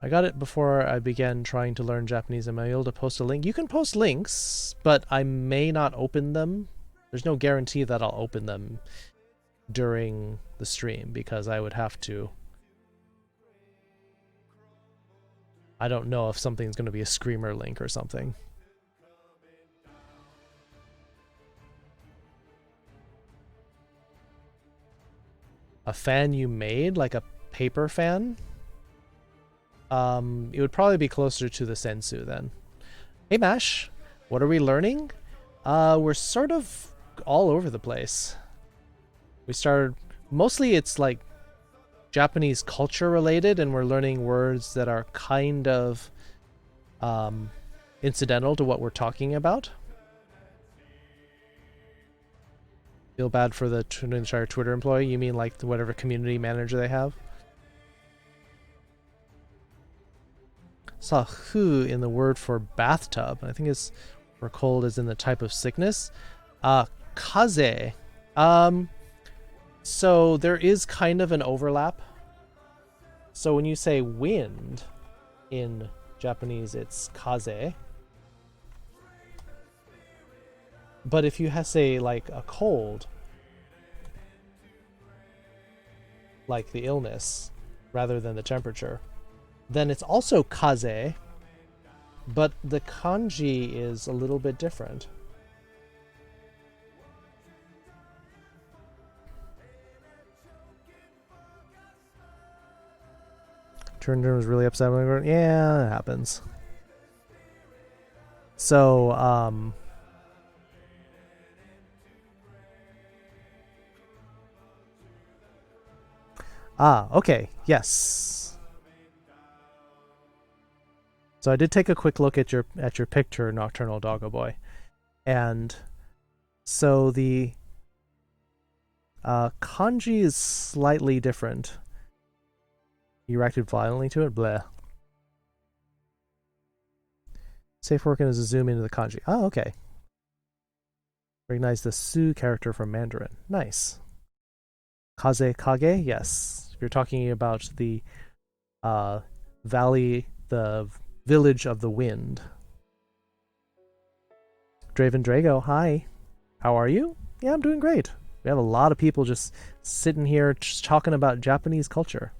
I got it before I began trying to learn Japanese. Am I able to post a link? You can post links, but I may not open them. There's no guarantee that I'll open them during the stream because I would have to. I don't know if something's going to be a screamer link or something. A fan you made, like a paper fan? It would probably be closer to the sensu then. Hey Mash, what are we learning? We're sort of all over the place. We started, mostly it's like Japanese culture related, and we're learning words that are kind of incidental to what we're talking about. Feel bad for the entire Twitter employee? You mean like whatever community manager they have? Saw hu in the word for bathtub. I think it's for cold as in the type of sickness. Kaze. So there is kind of an overlap. So when you say wind in Japanese, it's kaze. But if you say like a cold, like the illness, rather than the temperature, then it's also kaze, but the kanji is a little bit different. Turner was really upset when I wrote, yeah, it happens. So, okay, yes. So I did take a quick look at your picture, Nocturnal Doggo Boy, and so the kanji is slightly different. You reacted violently to it? Bleh. Safe working as a zoom into the kanji. Oh, okay. Recognize the Su character from Mandarin. Nice. Kaze Kage? Yes. If you're talking about the valley, the village of the wind. Draven Drago, hi. How are you? Yeah, I'm doing great. We have a lot of people just sitting here just talking about Japanese culture.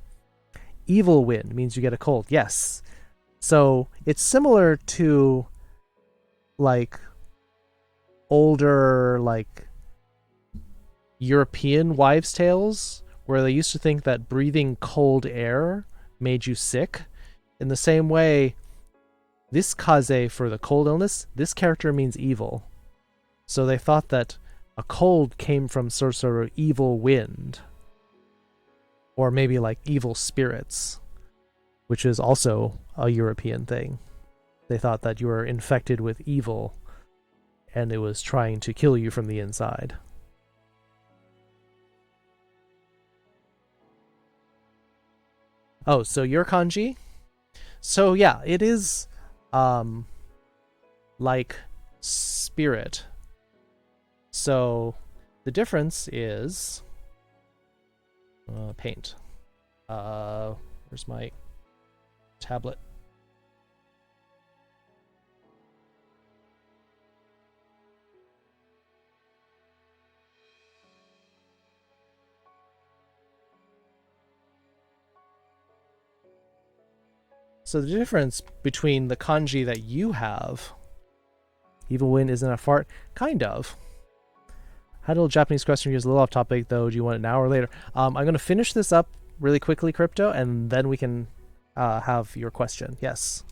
Evil wind means you get a cold. Yes. So it's similar to like older like European wives' tales where they used to think that breathing cold air made you sick. In the same way, this kaze for the cold illness, this character means evil. So they thought that a cold came from sort of evil wind. Or maybe like evil spirits, which is also a European thing. They thought that you were infected with evil and it was trying to kill you from the inside. Oh, so your kanji? So yeah, it is like spirit. So the difference is paint. Where's my tablet? So the difference between the kanji that you have, evil wind isn't a fart, kind of. How to Japanese question is a little off topic though. Do you want it now or later? I'm going to finish this up really quickly, Crypto, and then we can have your question. Yes.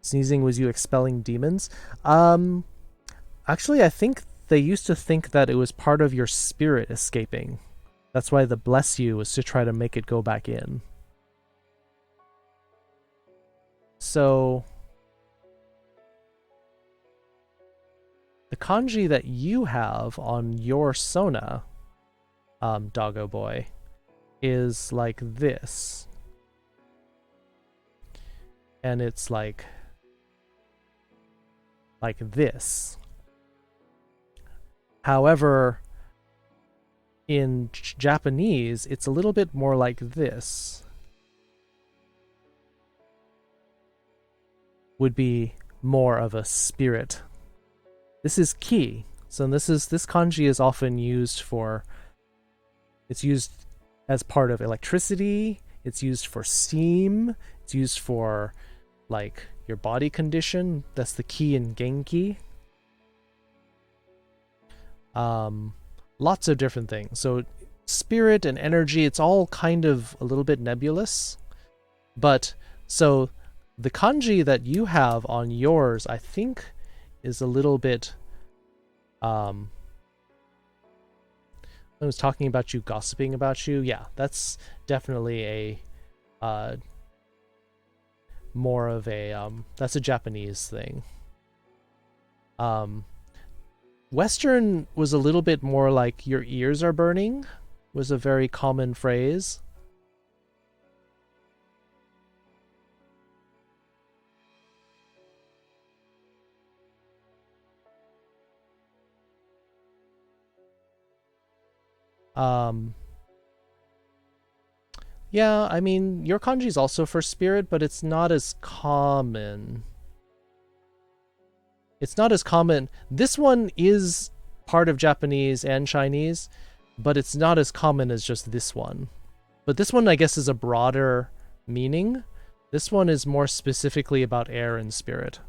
Sneezing was you expelling demons? Actually, I think they used to think that it was part of your spirit escaping. That's why the bless you was to try to make it go back in. So the kanji that you have on your Sona, Doggo Boy, is like this. And it's like this. However, in Japanese, it's a little bit more like this. Would be more of a spirit. This is ki. So this kanji is often used for, it's used as part of electricity, it's used for steam, it's used for like your body condition. That's the ki in Genki. Lots of different things. So spirit and energy, it's all kind of a little bit nebulous. But so the kanji that you have on yours, I think, is a little bit I was talking about you, gossiping about you. Yeah, that's definitely a more of a that's a Japanese thing. Western was a little bit more like your ears are burning was a very common phrase. Yeah, I mean, your kanji is also for spirit, but it's not as common. It's not as common. This one is part of Japanese and Chinese, but it's not as common as just this one. But this one, I guess, is a broader meaning. This one is more specifically about air and spirit.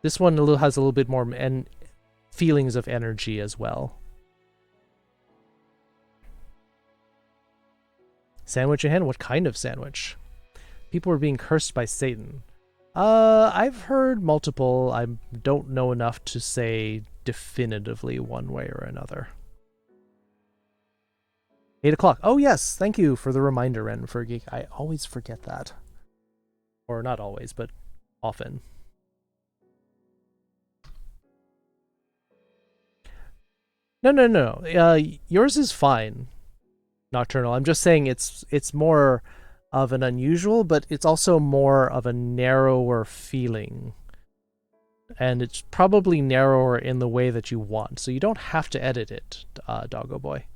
This one has a little bit more feelings of energy as well. Sandwich ahead? What kind of sandwich? People are being cursed by Satan. I've heard multiple. I don't know enough to say definitively one way or another. 8 o'clock. Oh yes, thank you for the reminder, Ren Fergie. I always forget that. Or not always, but often. No. Yours is fine, Nocturnal. I'm just saying it's more of an unusual, but it's also more of a narrower feeling. And it's probably narrower in the way that you want. So you don't have to edit it, Doggo Boy.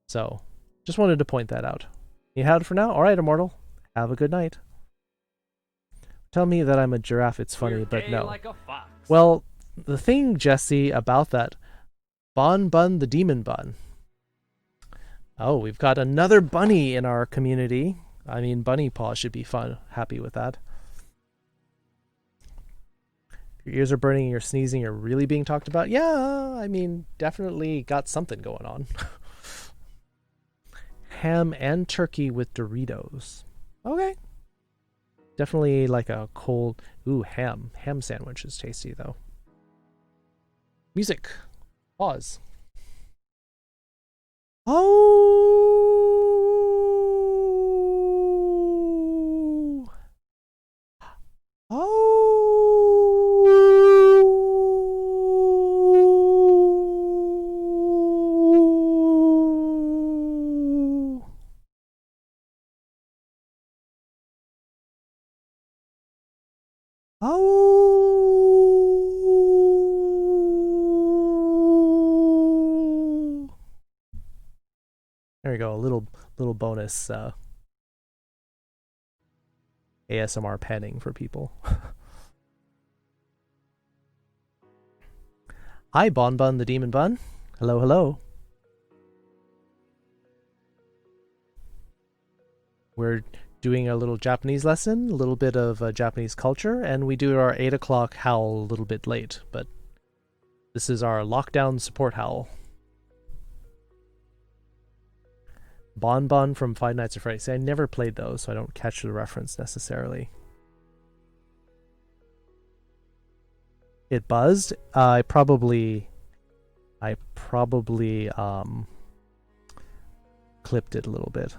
So, just wanted to point that out. You had it for now? Alright, Immortal. Have a good night. Tell me that I'm a giraffe, it's funny, but no. Like a fox. Well, the thing, Jesse, about that, Bon Bun the Demon Bun. Oh, we've got another bunny in our community. I mean, Bunny Paw should be fun. Happy with that. Your ears are burning and you're sneezing, you're really being talked about? Yeah, I mean, definitely got something going on. Ham and turkey with Doritos. Okay. Definitely like a cold... Ooh, ham. Ham sandwich is tasty, though. Music. Pause. Oh! Oh! Oh. There we go. A little bonus ASMR panning for people. Hi, Bonbon the Demon Bun. Hello, hello. We're doing a little Japanese lesson, a little bit of Japanese culture, and we do our 8 o'clock howl a little bit late, but this is our lockdown support howl. Bonbon from Five Nights at Freddy's. See, I never played those, so I don't catch the reference necessarily. It buzzed. I probably clipped it a little bit.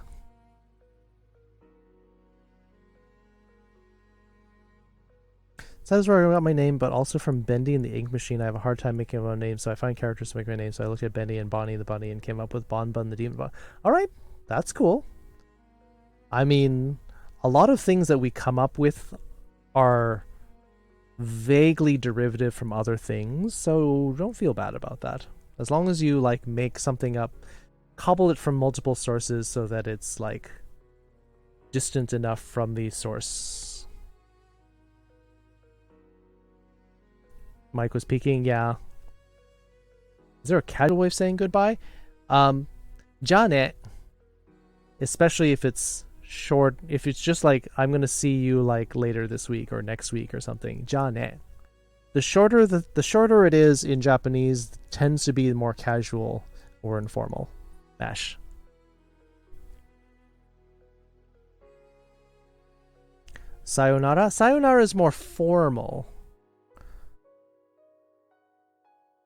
So that's where I got my name, but also from Bendy and the Ink Machine. I have a hard time making my own name, so I find characters to make my name. So I looked at Bendy and Bonnie the Bunny and came up with Bonbon the Demon Bun. All right, that's cool. I mean, a lot of things that we come up with are vaguely derivative from other things, so don't feel bad about that. As long as you like make something up, cobble it from multiple sources so that it's like distant enough from the source. Mike was peeking, yeah. Is there a casual way of saying goodbye? Jane, especially if it's short, if it's just like I'm gonna see you like later this week or next week or something. Jane. The shorter it is in Japanese tends to be more casual or informal. Mash. Sayonara. Sayonara is more formal.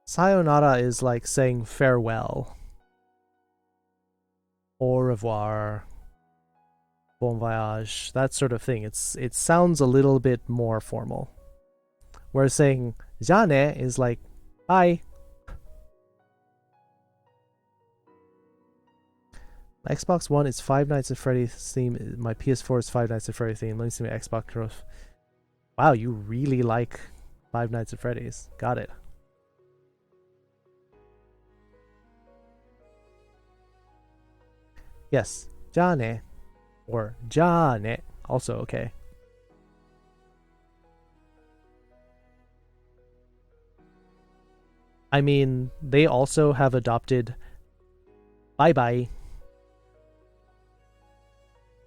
Sayonara is like saying farewell. Au revoir. Bon voyage. That sort of thing. It sounds a little bit more formal. Whereas saying Jane is like bye. My Xbox One is Five Nights at Freddy's theme. My PS4 is Five Nights at Freddy's theme. Let me see my Xbox growth. Wow, you really like Five Nights at Freddy's. Got it. Yes, Jane or Jane, also okay. I mean, they also have adopted bye-bye.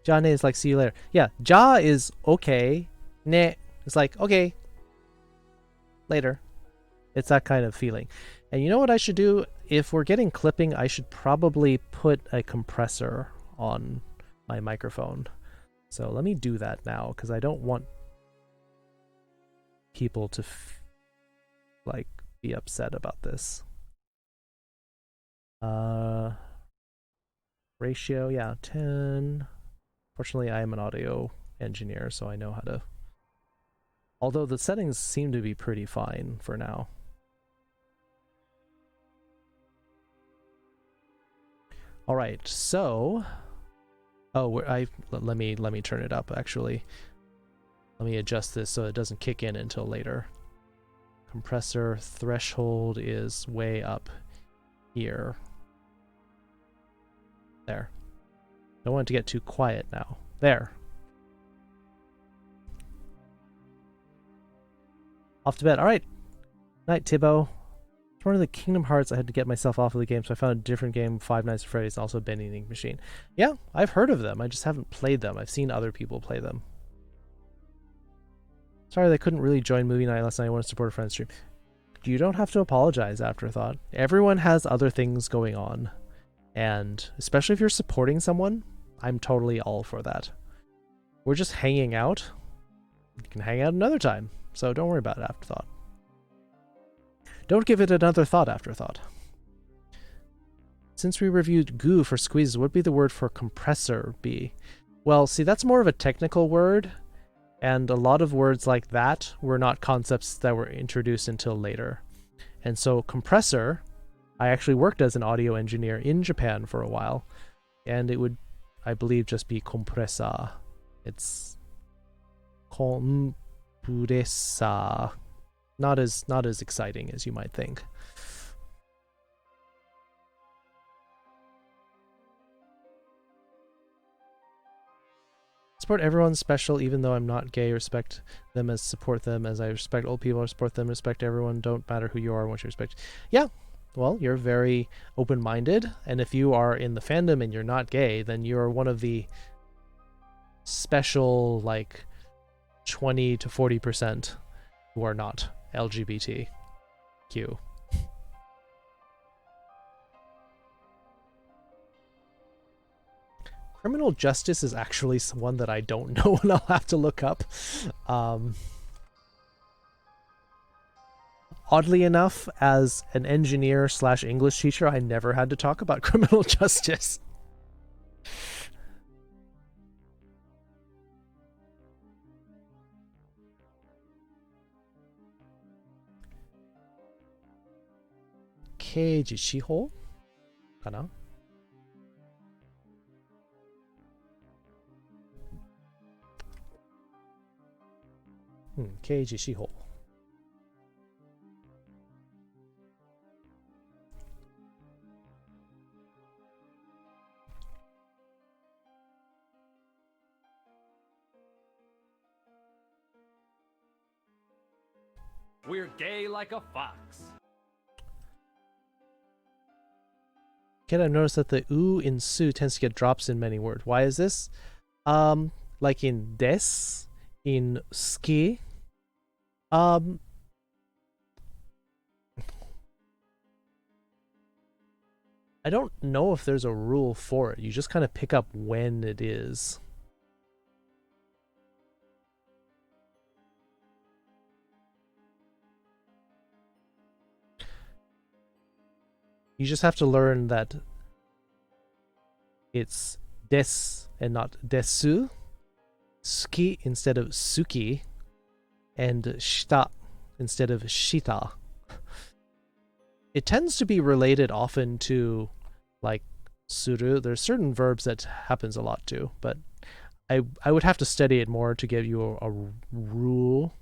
Jane is like see you later. Yeah, ja is okay. Ne is like okay. Later. It's that kind of feeling. And you know what I should do? If we're getting clipping, I should probably put a compressor on my microphone. So let me do that now, because I don't want people to like be upset about this. Ratio, yeah, 10. Fortunately, I am an audio engineer, so I know how to. Although the settings seem to be pretty fine for now. All right, so let me turn it up actually. Let me adjust this so it doesn't kick in until later. Compressor threshold is way up here. There. Don't want it to get too quiet now. There. Off to bed. All right. Night, Tibbo. It's one of the Kingdom Hearts. I had to get myself off of the game, so I found a different game, Five Nights at Freddy's, and also Bendy the Ink Machine. Yeah, I've heard of them. I just haven't played them. I've seen other people play them. Sorry they couldn't really join movie night last night. I want to support a friend's stream. You don't have to apologize, Afterthought. Everyone has other things going on. And especially if you're supporting someone, I'm totally all for that. We're just hanging out. You can hang out another time. So don't worry about it, Afterthought. Don't give it another thought, Afterthought. Since we reviewed goo for squeezes, what would be the word for compressor be? Well, see, that's more of a technical word, and a lot of words like that were not concepts that were introduced until later. And so compressor, I actually worked as an audio engineer in Japan for a while, and it would, I believe, just be compressa. It's compressa. puresa. Not as exciting as you might think. Support everyone's special, even though I'm not gay. Respect them as support them as I respect old people. Support them, respect everyone. Don't matter who you are and what you respect. Yeah, well, you're very open-minded, and if you are in the fandom and you're not gay, then you're one of the special, like, 20 to 40% who are not LGBTQ. Criminal justice is actually one that I don't know and I'll have to look up. Oddly enough, as an engineer / English teacher, I never had to talk about criminal justice. Keiji Shiho? Kana? Keiji Shiho. We're gay like a fox. Kid, I've noticed that the oo in su tends to get drops in many words. Why is this? Like in des, in ski. I don't know if there's a rule for it. You just kind of pick up when it is. You just have to learn that it's des and not desu, ski instead of suki, and shita instead of shita. It tends to be related often to, like, suru. There's certain verbs that happens a lot to, but I would have to study it more to give you a rule.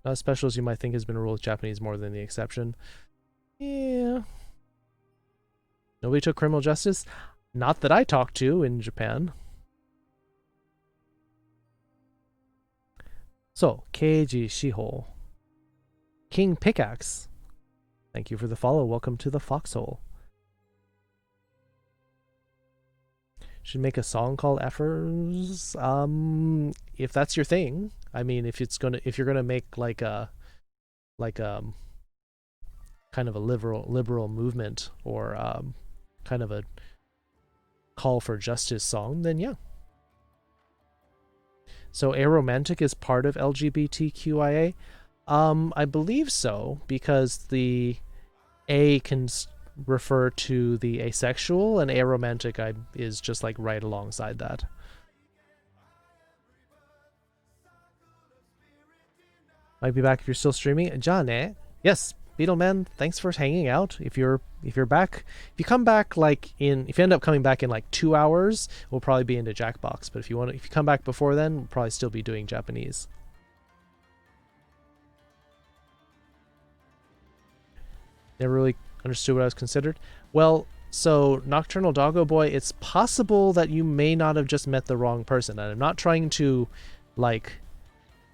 Not as special as you might think has been a rule with Japanese more than the exception. Yeah. Nobody took criminal justice? Not that I talked to in Japan. So, Keiji Shiho. King Pickaxe. Thank you for the follow. Welcome to the foxhole. Should make a song called Effers. If that's your thing. I mean, if you're gonna make like a kind of a liberal movement or kind of a call for justice song, then yeah. So aromantic is part of LGBTQIA? I believe so, because the A can refer to the asexual, and aromantic is just like right alongside that. Might be back if you're still streaming. Jane. Yes, Beetleman, thanks for hanging out. If you're back, if you come back if you end up coming back in like 2 hours, we'll probably be into Jackbox. But if you come back before then, we'll probably still be doing Japanese. Never really understood what I was considered. Well, so Nocturnal Doggo Boy, it's possible that you may not have just met the wrong person. And I'm not trying to like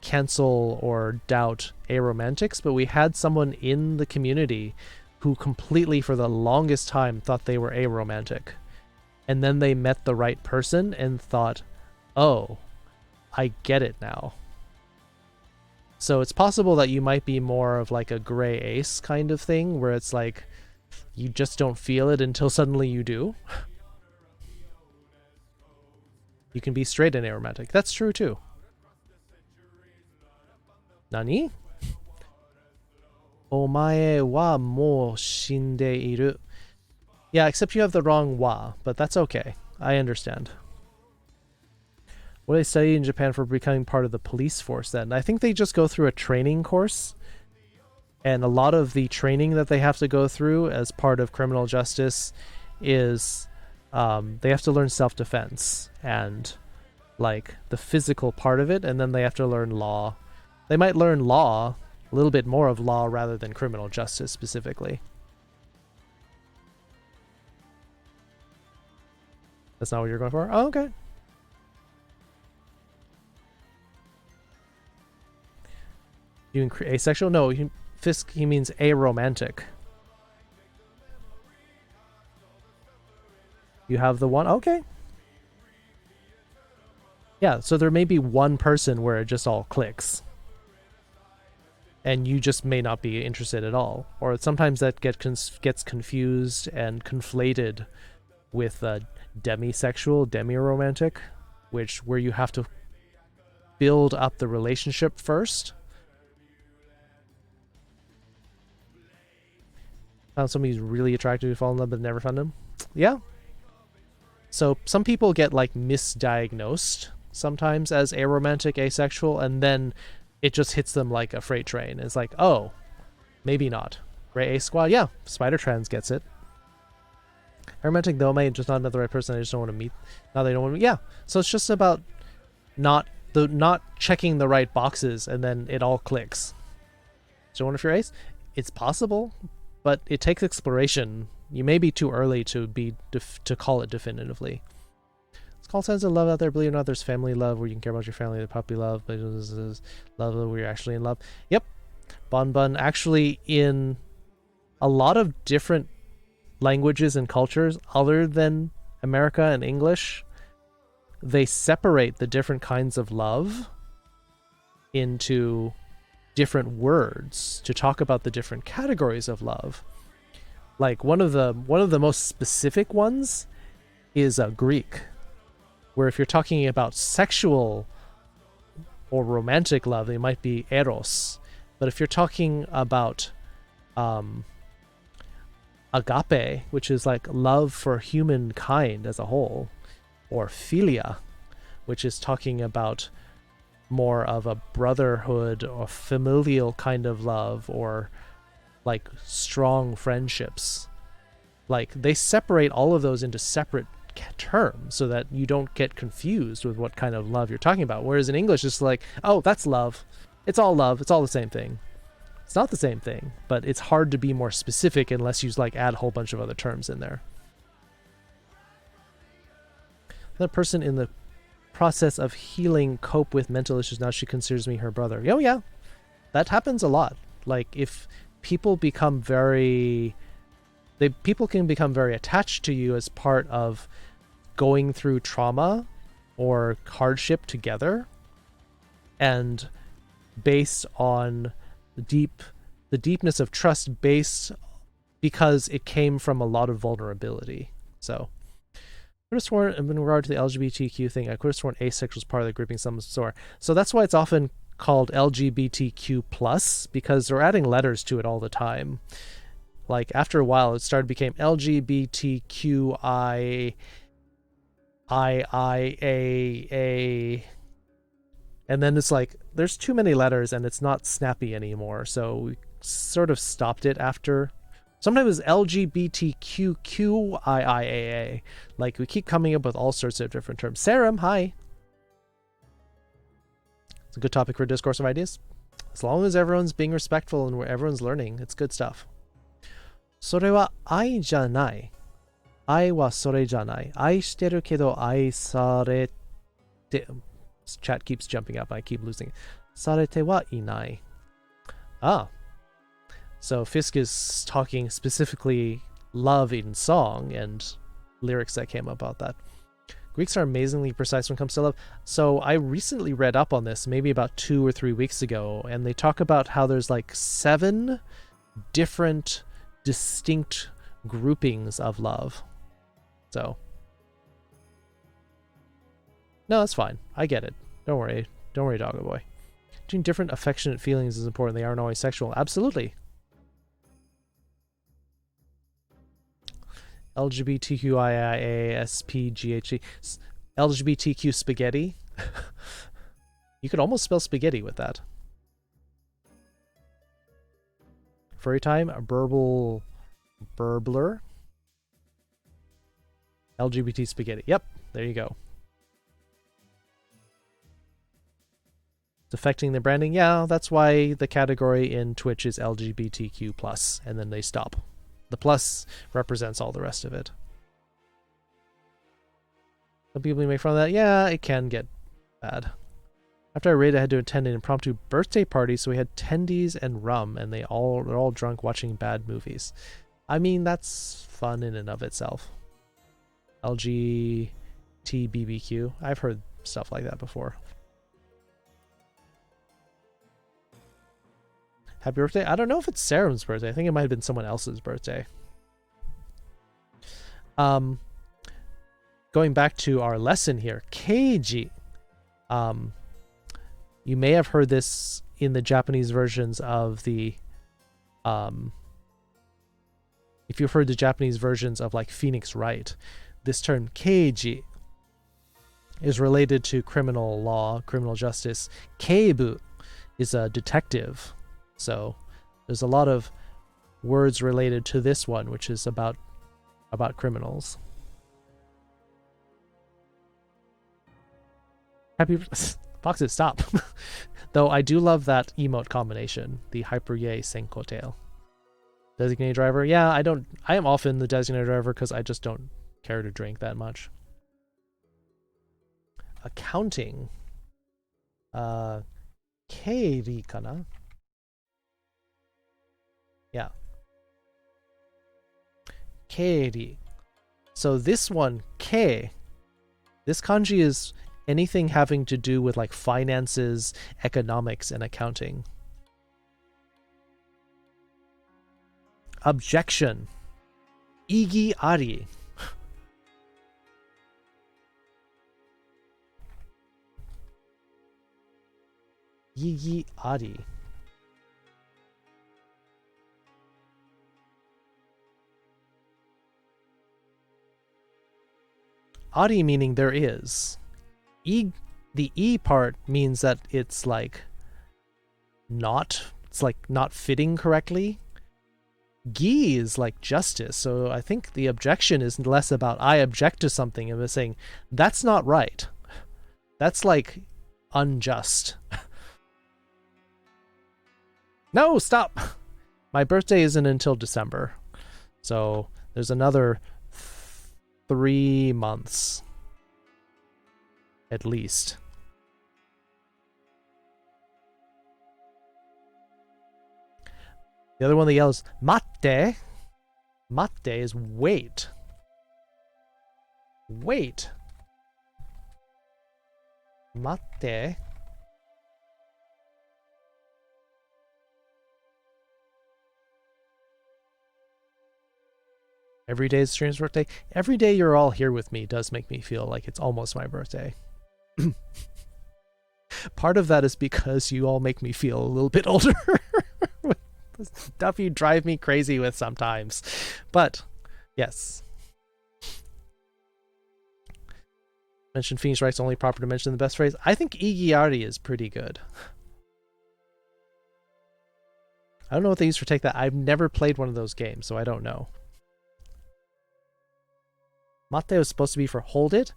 cancel or doubt aromantics, but we had someone in the community who completely for the longest time thought they were aromantic, and then they met the right person and thought, oh, I get it now. So it's possible that you might be more of like a gray ace kind of thing, where it's like you just don't feel it until suddenly you do. You can be straight and aromantic. That's true too. Nani? Omae wa mou shindeiru. Yeah, except you have the wrong wa, but that's okay. I understand. What do they study in Japan for becoming part of the police force then? I think they just go through a training course. And a lot of the training that they have to go through as part of criminal justice is they have to learn self-defense and like the physical part of it, and then they have to learn law. They might learn law, a little bit more of law rather than criminal justice specifically. That's not what you're going for? Oh, okay. You asexual? No, Fisk, he means aromantic. You have the one? Okay. Yeah, so there may be one person where it just all clicks. And you just may not be interested at all. Or sometimes that gets confused and conflated with demisexual, demi-romantic, where you have to build up the relationship first. Found somebody who's really attractive to fall in love but never found him. Yeah. So some people get like misdiagnosed sometimes as aromantic, asexual, and then it just hits them like a freight train. It's like, oh, maybe not. Gray A Squad, yeah, Spider Trans gets it. Aromantic though, may just not another right person. I just don't want to meet. Now they don't want to. Yeah, so it's just about not checking the right boxes, and then it all clicks. So, wonder if you're ace. It's possible, but it takes exploration. You may be too early to call it definitively. It's called signs of love out there. Believe it or not, there's family love where you can care about your family, the puppy love, but this is love where you're actually in love. Yep, Bon Bon actually in a lot of different languages and cultures other than America and English, they separate the different kinds of love into different words to talk about the different categories of love. Like one of the most specific ones is Greek, where if you're talking about sexual or romantic love, it might be eros. But if you're talking about agape, which is like love for humankind as a whole, or philia, which is talking about more of a brotherhood or familial kind of love, or like strong friendships. Like they separate all of those into separate terms so that you don't get confused with what kind of love you're talking about. Whereas in English, it's like, oh, that's love. It's all love. It's all the same thing. It's not the same thing, but it's hard to be more specific unless you like add a whole bunch of other terms in there. The person in the process of healing cope with mental issues, now she considers me her brother. Oh yeah, that happens a lot. Like if people become people can become very attached to you as part of going through trauma or hardship together, and based on the deepness of trust because it came from a lot of vulnerability. So I could have sworn in regard to the LGBTQ thing, I could have sworn asexual is part of the grouping some sort. So that's why it's often called LGBTQ plus, because they're adding letters to it all the time. Like after a while it became LGBTQIIIA, and then it's like there's too many letters and it's not snappy anymore, so we sort of stopped it after. Sometimes it's LGBTQQIIAA. Like we keep coming up with all sorts of different terms. Sarum, hi. It's a good topic for discourse of ideas. As long as everyone's being respectful and everyone's learning, it's good stuff. それは愛じゃない。愛はそれじゃない。愛してるけど愛されて。Chat keeps jumping up. I keep losing it. されてはいない。Ah. So Fisk is talking specifically love in song and lyrics that came about that. Greeks are amazingly precise when it comes to love. So I recently read up on this, maybe about 2 or 3 weeks ago, and they talk about how there's like 7 different distinct groupings of love. So no, that's fine. I get it. Don't worry, doggo boy. Doing different affectionate feelings is important. They aren't always sexual. Absolutely. LGBTQIASPGHE. LGBTQ spaghetti. You could almost spell spaghetti with that. Furry time, burbler. LGBT spaghetti. Yep, there you go. It's affecting the branding. Yeah, that's why the category in Twitch is LGBTQ+, and then they stop. The plus represents all the rest of it. Some people make fun of that. Yeah, it can get bad. After I raided, I had to attend an impromptu birthday party, so we had tendies and rum, and they're all drunk watching bad movies. I mean, that's fun in and of itself. LGBTBBQ. I've heard stuff like that before. Happy birthday? I don't know if it's Sarah's birthday. I think it might have been someone else's birthday. Going back to our lesson here, keiji. You may have heard this in the Japanese versions of the if you've heard the Japanese versions of like Phoenix Wright, this term keiji is related to criminal law, criminal justice. Keibu is a detective. So there's a lot of words related to this one, which is about criminals. Happy Foxy, stop. Though I do love that emote combination, the Hyper Yay Senko tail. Designated driver, yeah, I am often the designated driver because I just don't care to drink that much. Accounting. Keiri kana? Yeah. Keiri. So this one, ke. This kanji is anything having to do with like finances, economics, and accounting. Objection. Igi ari. Igi ari. Ari meaning there is. The E part means that it's like not fitting correctly. Gi is like justice, so I think the objection is less about I object to something and saying that's not right. That's like unjust. No, stop! My birthday isn't until December, so there's another 3 months. At least. The other one that yells, Matte. Matte is wait. Wait. Matte. Every day is stream's birthday. Every day you're all here with me does make me feel like it's almost my birthday. Part of that is because you all make me feel a little bit older. The stuff you drive me crazy with sometimes. But, yes. Mention Phoenix Wright's only proper to mention the best phrase. I think Igiari is pretty good. I don't know what they use for take that. I've never played one of those games, so I don't know. Mate was supposed to be for hold it.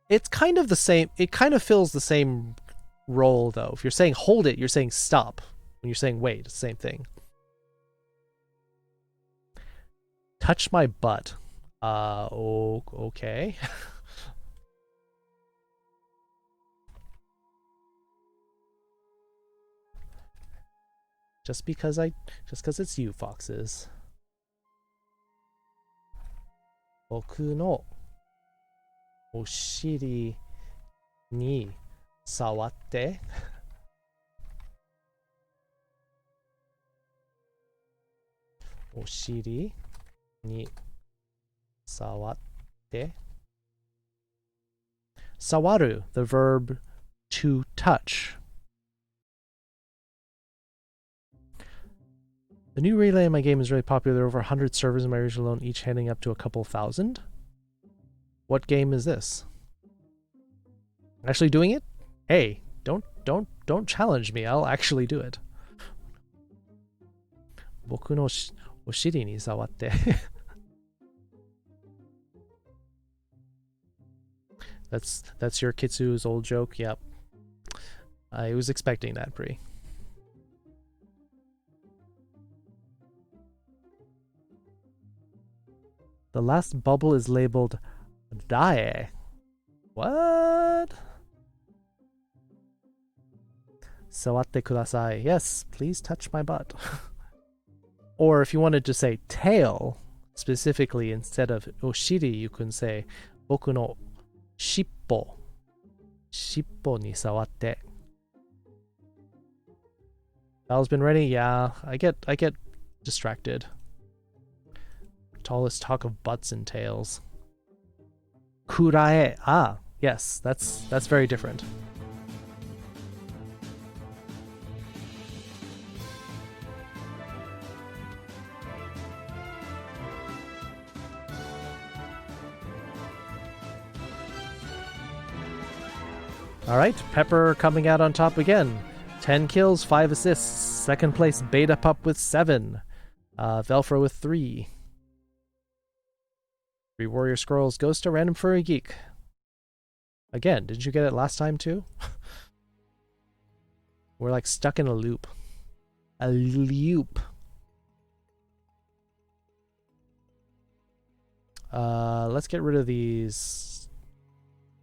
It's kind of the same. It kind of fills the same role, though. If you're saying hold it, you're saying stop. When you're saying wait, it's the same thing. Touch my butt. Okay. just because it's you, foxes. Boku no oshiri ni sawatte. Oshiri ni sawatte. Sawaru, the verb to touch. The new relay in my game is really popular. There are over 100 servers in my region alone, each handing up to a couple thousand. What game is this? Actually doing it? Hey, don't challenge me. I'll actually do it. Boku no oshiri ni sawatte. That's your Kitsu's old joke. Yep. I was expecting that, Pri. The last bubble is labeled Dae. What? Sawatte kudasai. Yes, please touch my butt. Or if you wanted to say tail, specifically instead of oshiri, you can say boku no shippo. Shippo ni sawatte. Val's been ready? Yeah, I get distracted. All this talk of butts and tails. Kurae. Ah, yes, that's very different. Alright, Pepper coming out on top again. 10 kills, 5 assists. Second place, Beta Pup with 7. Velfro with 3. 3 Warrior Scrolls goes to Random Furry Geek. Again, didn't you get it last time too? We're like stuck in a loop. A loop. Let's get rid of these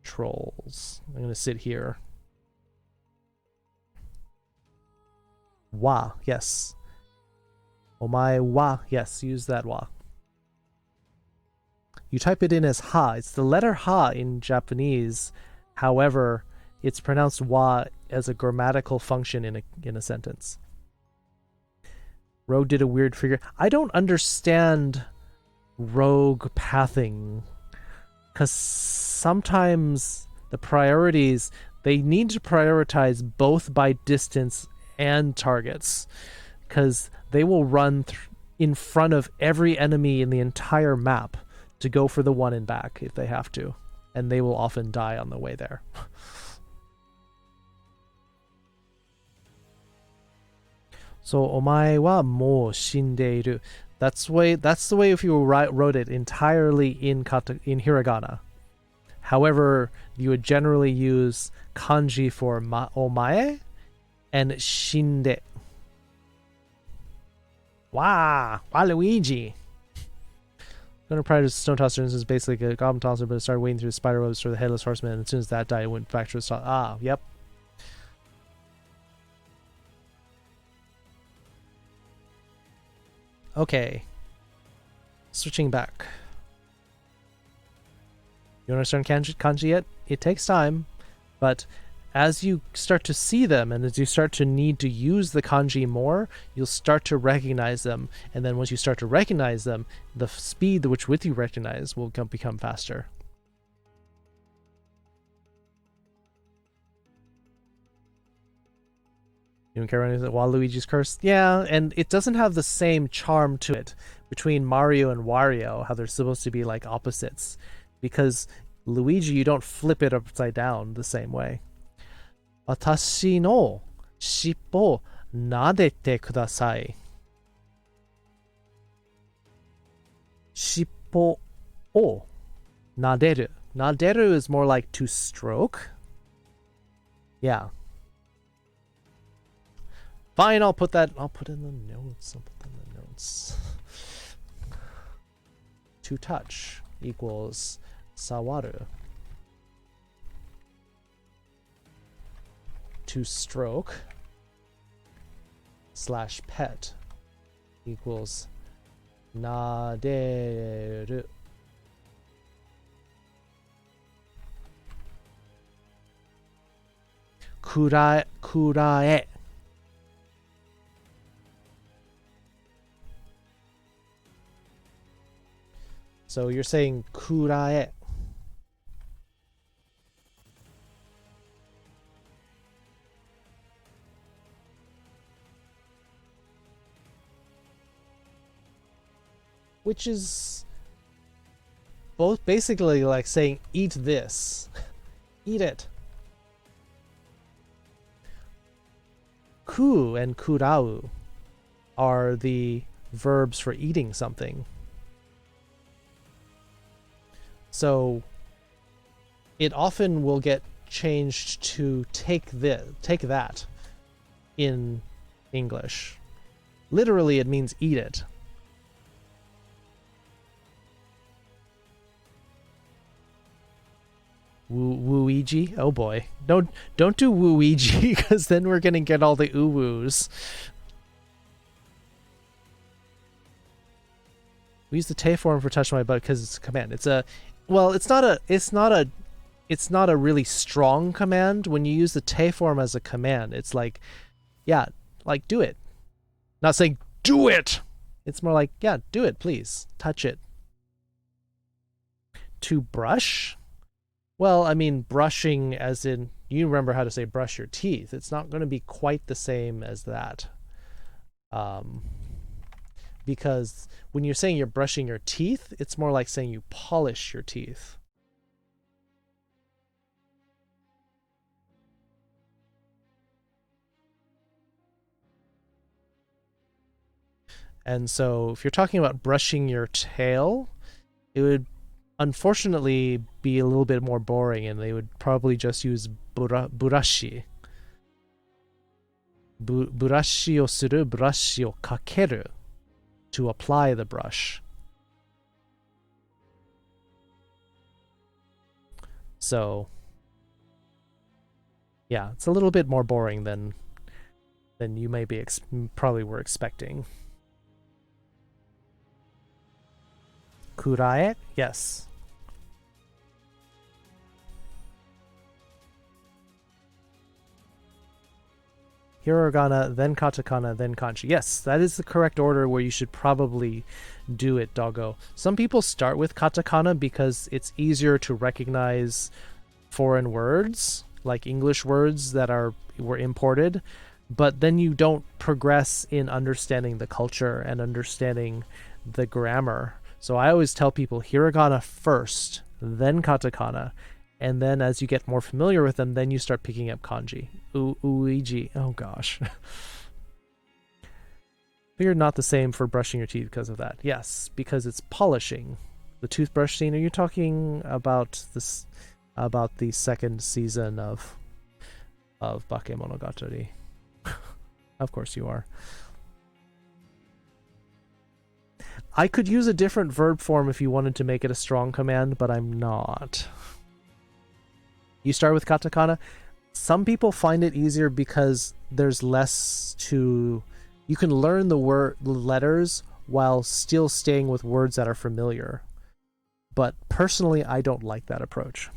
trolls. I'm gonna sit here. Wa, yes. Omae wa, yes, use that wa. You type it in as ha. It's the letter ha in Japanese. However, it's pronounced wa as a grammatical function in a sentence. Rogue did a weird figure. I don't understand rogue pathing, because sometimes the priorities, they need to prioritize both by distance and targets, because they will run in front of every enemy in the entire map to go for the one in back if they have to, and they will often die on the way there. So omae wa mou shindeiru. That's the way if you wrote it entirely in hiragana. However, you would generally use kanji for omae and shinde. Wow, Waluigi. Gonna Pride Stone Tosser is basically a goblin tosser, but it started wading through the spider webs for the headless horseman, and as soon as that died, it went back to its top. Ah, yep. Okay. Switching back. You understand kanji yet? It takes time, but as you start to see them and as you start to need to use the kanji more, you'll start to recognize them. And then once you start to recognize them, the speed with you recognize will become faster. You don't care about anything? Waluigi's Curse? Yeah, and it doesn't have the same charm to it between Mario and Wario, how they're supposed to be like opposites. Because Luigi, you don't flip it upside down the same way. Watashi no shippo nadete kudasai. Shippo o naderu. Naderu is more like to stroke. Yeah. Fine, I'll put in the notes. To touch equals sawaru. To stroke / pet equals naderu. Kurae. So you're saying kurae. Which is both basically like saying eat this. Eat it. Ku and kurau are the verbs for eating something. So it often will get changed to take that in English. Literally, it means eat it. Wooigi? Oh boy. Don't do Wooigi, because then we're gonna get all the ooh-woos. We use the te form for touch my butt because it's a command. It's a, well, it's not a really strong command. When you use the te form as a command, it's like, yeah, like do it. Not saying do it. It's more like, yeah, do it, please. Touch it. To brush? Well, I mean, brushing as in, you remember how to say brush your teeth. It's not going to be quite the same as that. Because when you're saying you're brushing your teeth, it's more like saying you polish your teeth. And so if you're talking about brushing your tail, it would unfortunately be a little bit more boring, and they would probably just use burashi. Burashi o suru, burashi o kakeru. To apply the brush. So yeah, it's a little bit more boring than you may be probably were expecting. Kurae? Yes. Hiragana, then katakana, then kanji. Yes, that is the correct order where you should probably do it, doggo. Some people start with katakana because it's easier to recognize foreign words, like English words that were imported, but then you don't progress in understanding the culture and understanding the grammar. So I always tell people hiragana first, then katakana, and then as you get more familiar with them, then you start picking up kanji. Uiji. Oh gosh. Figured not the same for brushing your teeth because of that. Yes, because it's polishing. The toothbrush scene. Are you talking about this? About the second season of Bakemonogatari? Of course you are. I could use a different verb form if you wanted to make it a strong command, but I'm not. You start with katakana. Some people find it easier because there's less to... You can learn the letters while still staying with words that are familiar. But personally, I don't like that approach.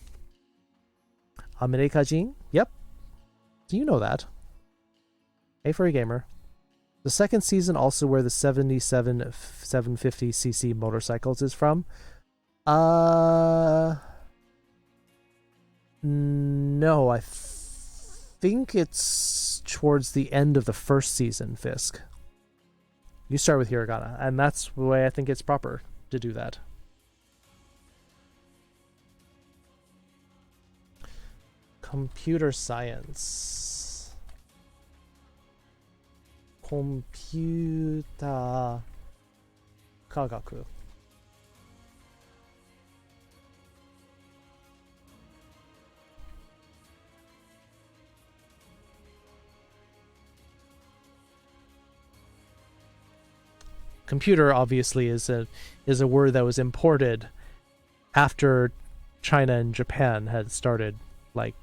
Amerikajin? Yep. Do you know that? Hey, Furry Gamer. The second season also where the 77 750cc motorcycles is from. No, I think it's towards the end of the first season, Fisk. You start with hiragana, and that's the way I think it's proper to do that. Computer science. Computer kagaku. Computer obviously is a word that was imported after China and Japan had started like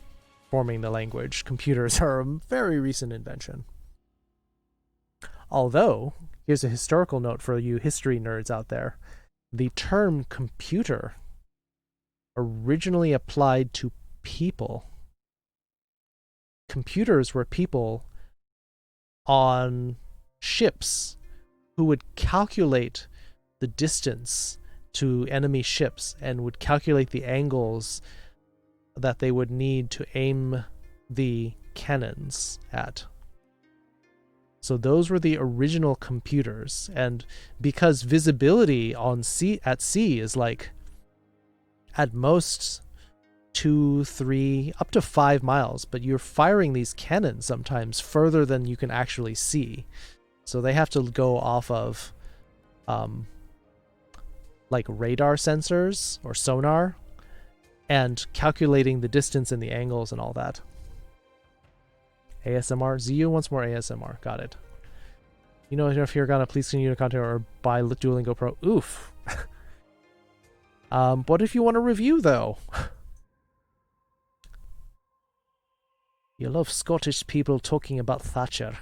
forming the language. Computers are a very recent invention. Although, here's a historical note for you history nerds out there. The term computer originally applied to people. Computers were people on ships who would calculate the distance to enemy ships and would calculate the angles that they would need to aim the cannons at. So those were the original computers, and because visibility on at sea is like at most 2, 3, up to 5 miles, but you're firing these cannons sometimes further than you can actually see. So they have to go off of like radar sensors or sonar, and calculating the distance and the angles and all that. ASMR. ZU wants more ASMR. Got it. You know, if you're gonna please continue to content or buy Duolingo Pro. Oof. What if you want a review though? You love Scottish people talking about Thatcher.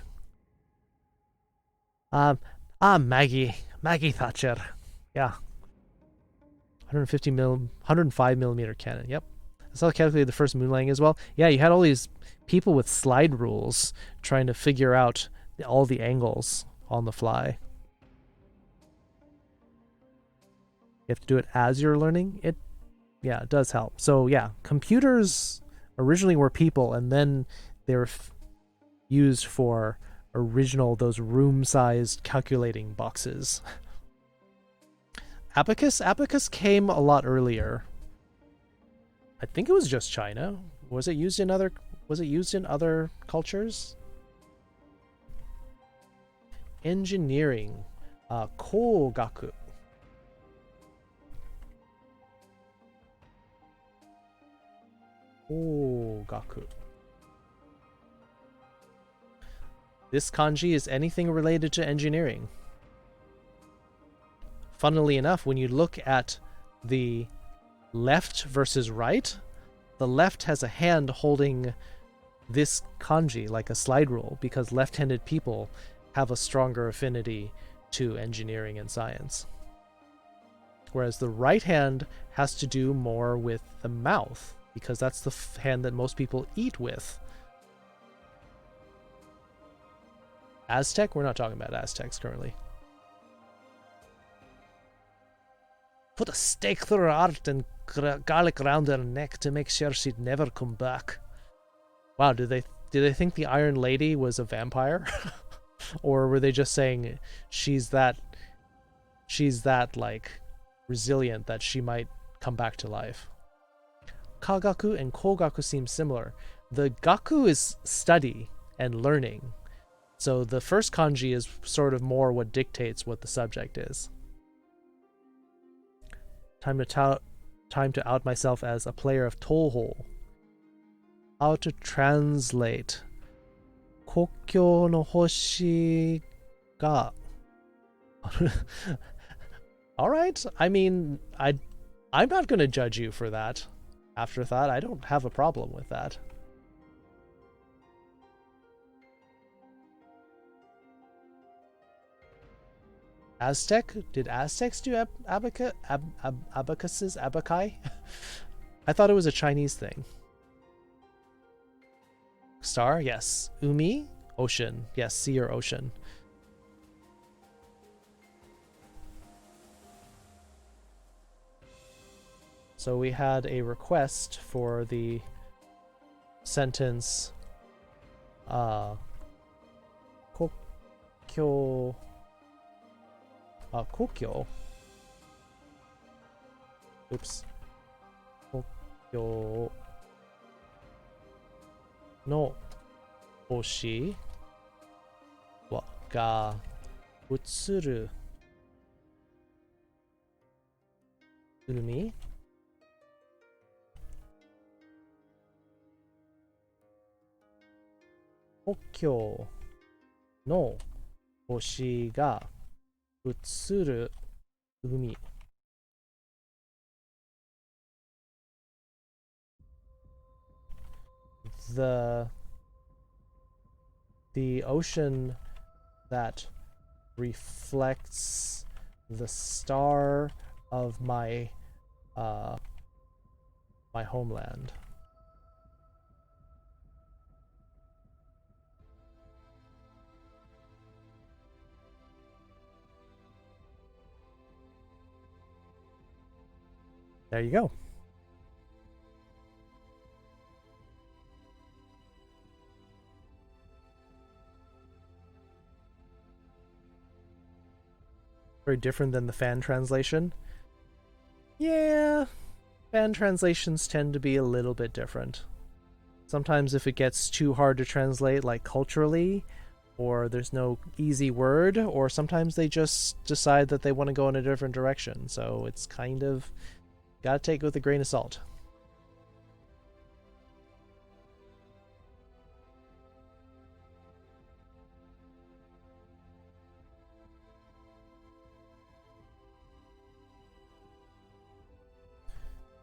Maggie Thatcher. Yeah. 105 millimeter cannon. Yep. That's how I calculated the first moon landing as well. Yeah, you had all these people with slide rules trying to figure out all the angles on the fly. You have to do it as you're learning. It does help. So yeah, computers originally were people, and then they were used for those room-sized calculating boxes. Abacus came a lot earlier. I think it was just China. Was it used in other cultures? Engineering. Kogaku. Kogaku. This kanji is anything related to engineering. Funnily enough, when you look at the left versus right, the left has a hand holding this kanji like a slide rule, because left-handed people have a stronger affinity to engineering and science. Whereas the right hand has to do more with the mouth, because that's the hand that most people eat with. Aztec? We're not talking about Aztecs currently. Put a stake through her heart and garlic around her neck to make sure she'd never come back. Wow, did they think the Iron Lady was a vampire? Or were they just saying she's that like resilient that she might come back to life? Kagaku and Kogaku seem similar. The gaku is study and learning. So the first kanji is sort of more what dictates what the subject is. Time to out myself as a player of Toho. How to translate Kokyo no Hoshi ga. Alright, I mean, I'm not gonna judge you for that. Afterthought, I don't have a problem with that. Aztec? Did Aztecs do abacuses? Abaci? I thought it was a Chinese thing. Star? Yes. Umi? Ocean. Yes, sea or ocean. So we had a request for the sentence Kokyo Kokyo. Oops. Kokyo no hoshi wa ga utsuru umi Kokyo no hoshi ga utsuru umi. The ocean that reflects the star of my my homeland. There you go. Very different than the fan translation. Yeah, fan translations tend to be a little bit different. Sometimes if it gets too hard to translate, like culturally, or there's no easy word, or sometimes they just decide that they want to go in a different direction. So it's kind of gotta take it with a grain of salt.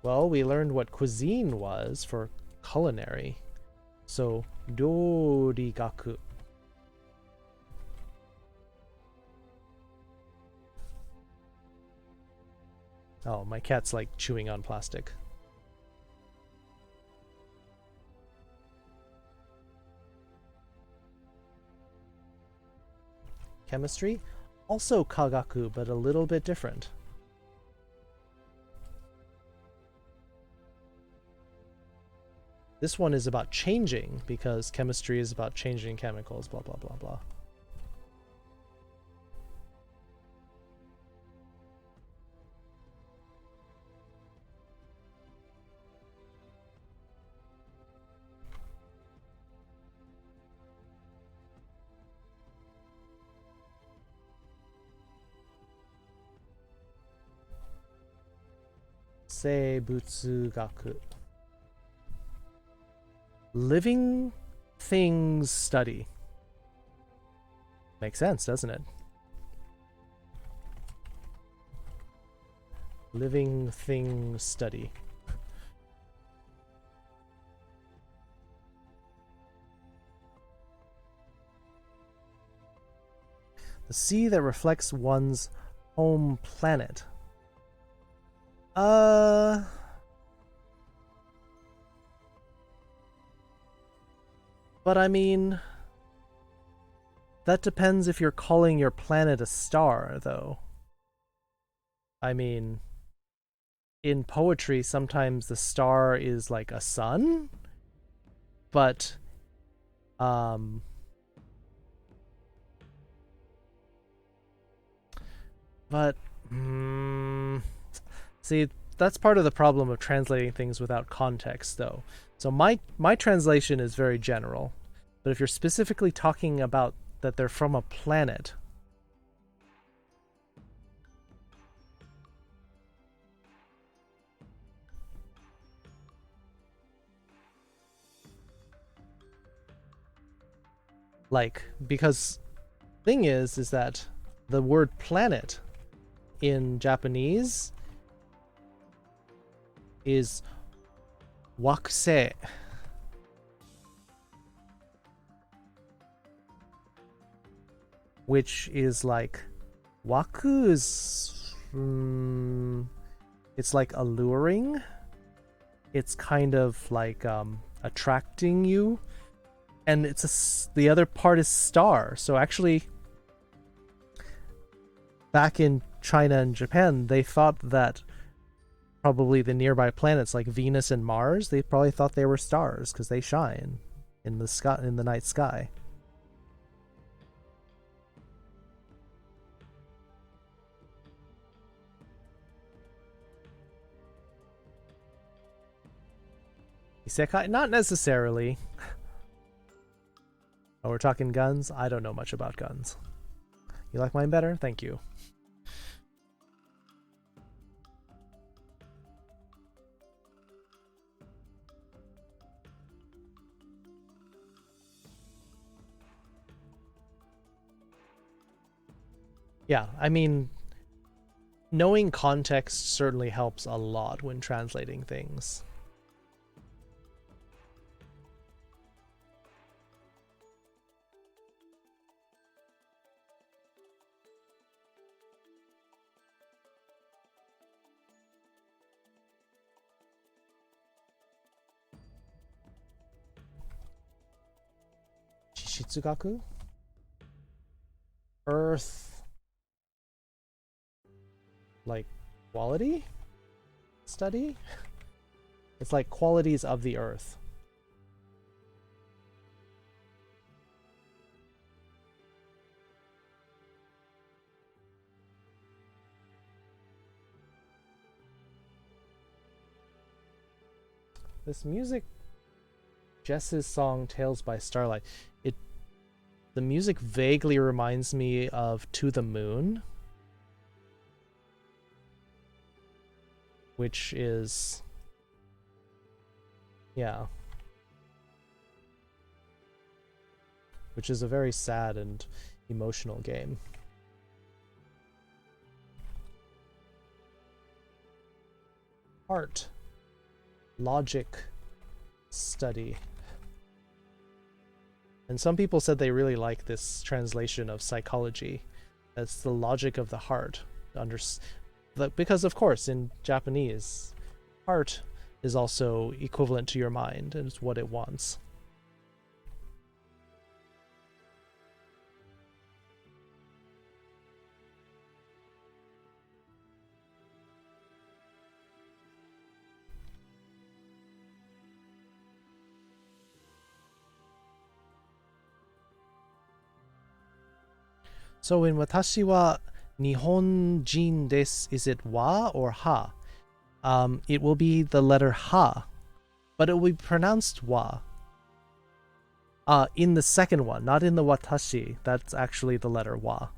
Well, we learned what cuisine was for culinary. So, ryorigaku. Oh, my cat's like chewing on plastic. Chemistry? Also kagaku, but a little bit different. This one is about changing, because chemistry is about changing chemicals, blah, blah, blah, blah. Seibutsugaku. Living things study. Makes sense, doesn't it? Living things study. The sea that reflects one's home planet. But I mean, that depends if you're calling your planet a star, though. I mean, in poetry, sometimes the star is like a sun, but, see, that's part of the problem of translating things without context, though. So my translation is very general, but if you're specifically talking about that they're from a planet, like, because thing is that the word planet in Japanese is wakusei. Which is like, waku is, it's like alluring. It's kind of like attracting you. And the other part is star. So actually, back in China and Japan, they thought that probably the nearby planets like Venus and Mars, they probably thought they were stars because they shine in the sky, in the night sky. Isekai? Not necessarily. Oh, we're talking guns? I don't know much about guns. You like mine better? Thank you. Yeah, I mean, knowing context certainly helps a lot when translating things. Shitsugaku? Earth. Like, quality? Study? It's like qualities of the earth. This music, Jess's song Tales by Starlight, the music vaguely reminds me of To the Moon, which is, yeah, which is a very sad and emotional game. Art. logic study. And some people said they really like this translation of psychology. That's the logic of the heart. Because of course in Japanese, heart is also equivalent to your mind and it's what it wants. So in watashi wa Nihonjin desu, is it wa or ha? It will be the letter ha, but it will be pronounced wa. In the second one, not in the watashi. That's actually the letter wa.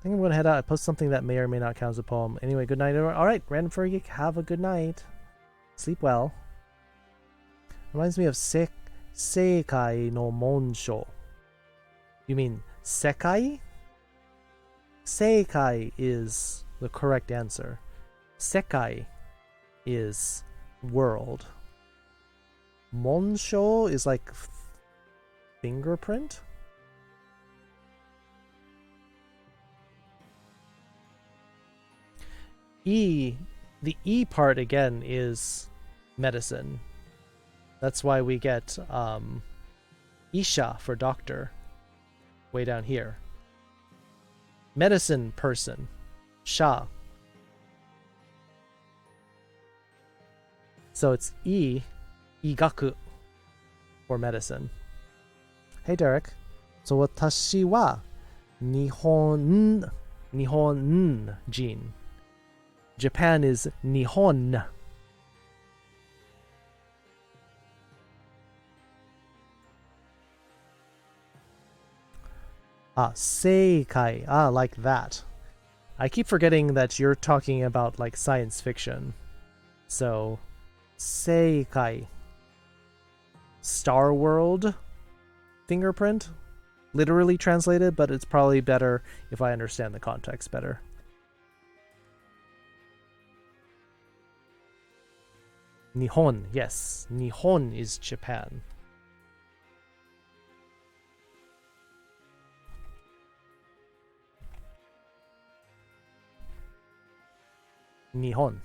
I think I'm going to head out. I post something that may or may not count as a poem. Anyway, good night. Alright, Random Furry Geek, have a good night. Sleep well. Reminds me of Seikai no Monsho. You mean Sekai? Seikai is the correct answer. Sekai is world. Monsho is like fingerprint? The E part again is medicine. That's why we get Isha for doctor way down here. Medicine person, Sha. So it's Igaku for medicine. Hey Derek. So watashi wa Nihon jin. Japan is Nihon. Seikai. Like that. I keep forgetting that you're talking about like science fiction. So, Seikai. Star World fingerprint? Literally translated, but it's probably better if I understand the context better. Nihon, yes. Nihon is Japan. Nihon.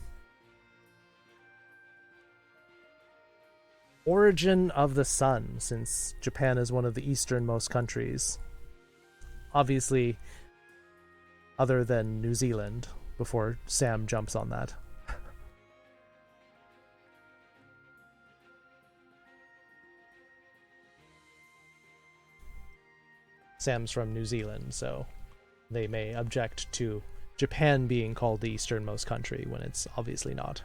Origin of the sun, since Japan is one of the easternmost countries. Obviously, other than New Zealand, before Sam jumps on that. Sam's from New Zealand, so they may object to Japan being called the easternmost country when it's obviously not.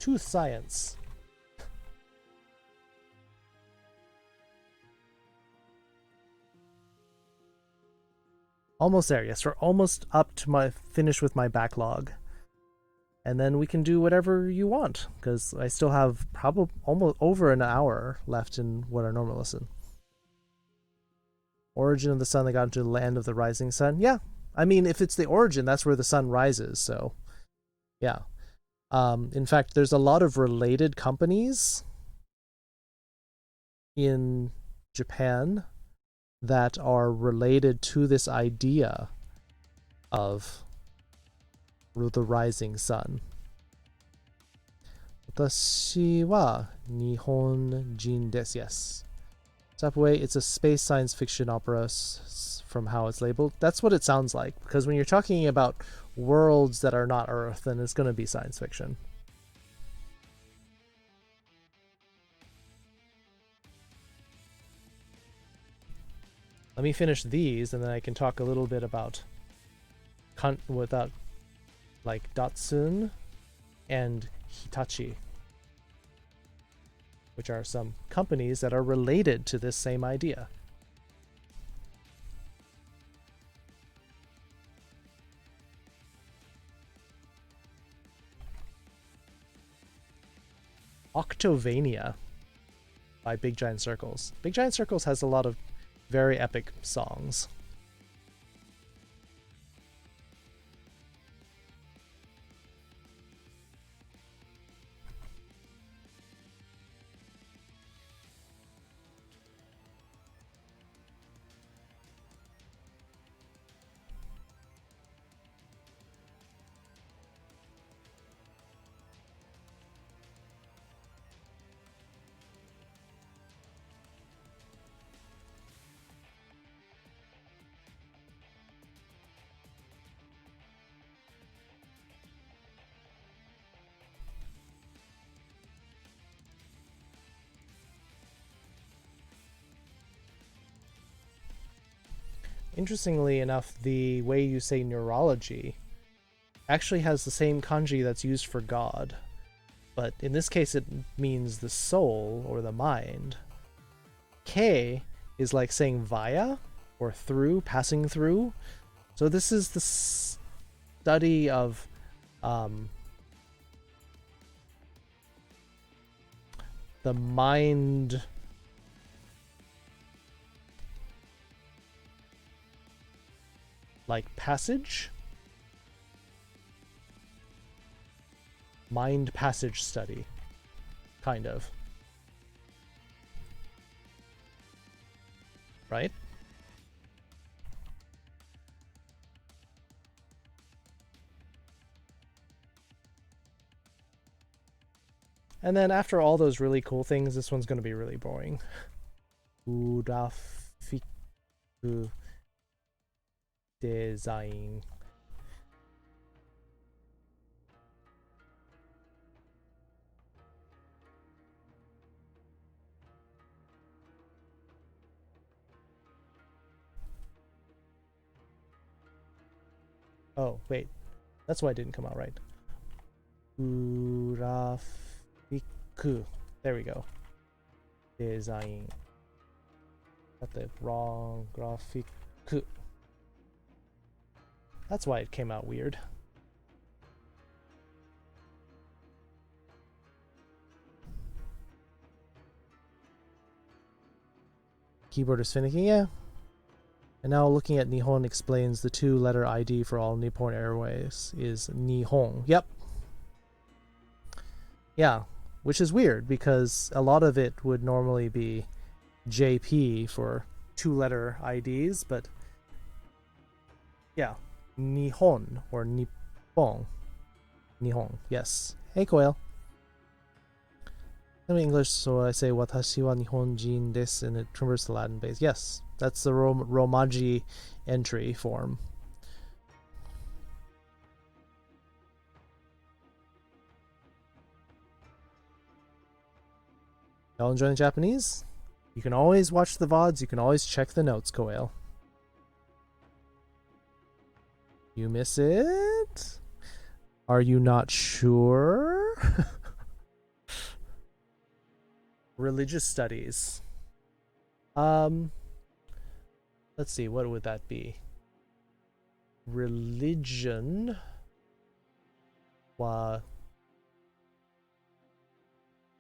Tooth science. Almost there. Yes, we're almost up to finish with my backlog. And then we can do whatever you want, because I still have probably almost over an hour left in what our normal listen. Origin of the sun, they got into the land of the rising sun. Yeah, I mean, if it's the origin, that's where the sun rises, so yeah. In fact, there's a lot of related companies in Japan that are related to this idea of the rising sun. Watashi wa Nihonjin desu. Yes. Step away. It's a space science fiction opera from how it's labeled. That's what it sounds like, because when you're talking about worlds that are not Earth, then it's going to be science fiction. Let me finish these, and then I can talk a little bit about without like Datsun and Hitachi, which are some companies that are related to this same idea. Octovania by Big Giant Circles. Big Giant Circles has a lot of very epic songs. Interestingly enough, the way you say neurology actually has the same kanji that's used for God, but in this case it means the soul or the mind. K is like saying via or through, passing through. So this is the study of the mind like passage, mind passage study, kind of, right? And then after all those really cool things, this one's going to be really boring. Urafiku design. Oh, wait. That's why it didn't come out right. Urafiku. There we go. Design. Got the wrong grafiku. That's why it came out weird. Keyboard is finicky, yeah. And now looking at Nihon explains the 2-letter ID for all Nippon Airways is Nihon. Yep. Yeah, which is weird because a lot of it would normally be JP for 2-letter IDs, but yeah, Nihon or Nippon. Nihon, yes. Hey, Koel. In English, so I say watashi wa Nihonjin desu, and it converts to Latin base. Yes, that's the Romaji entry form. Y'all enjoying the Japanese? You can always watch the VODs, you can always check the notes, Koel. You miss it? Are you not sure? Religious studies. Let's see, what would that be? Religion wa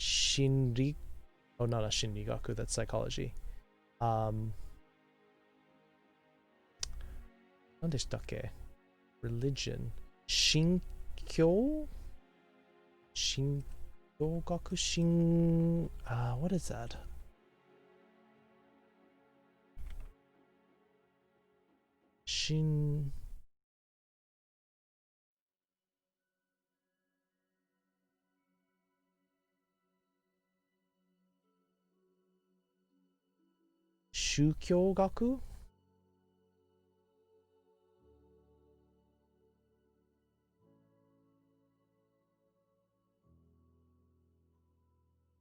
shinri. Oh, not a shinrigaku, that's psychology. 何でしたっけ? Religion. 神教? 神教学? What is that? Shin. Shugyou gaku?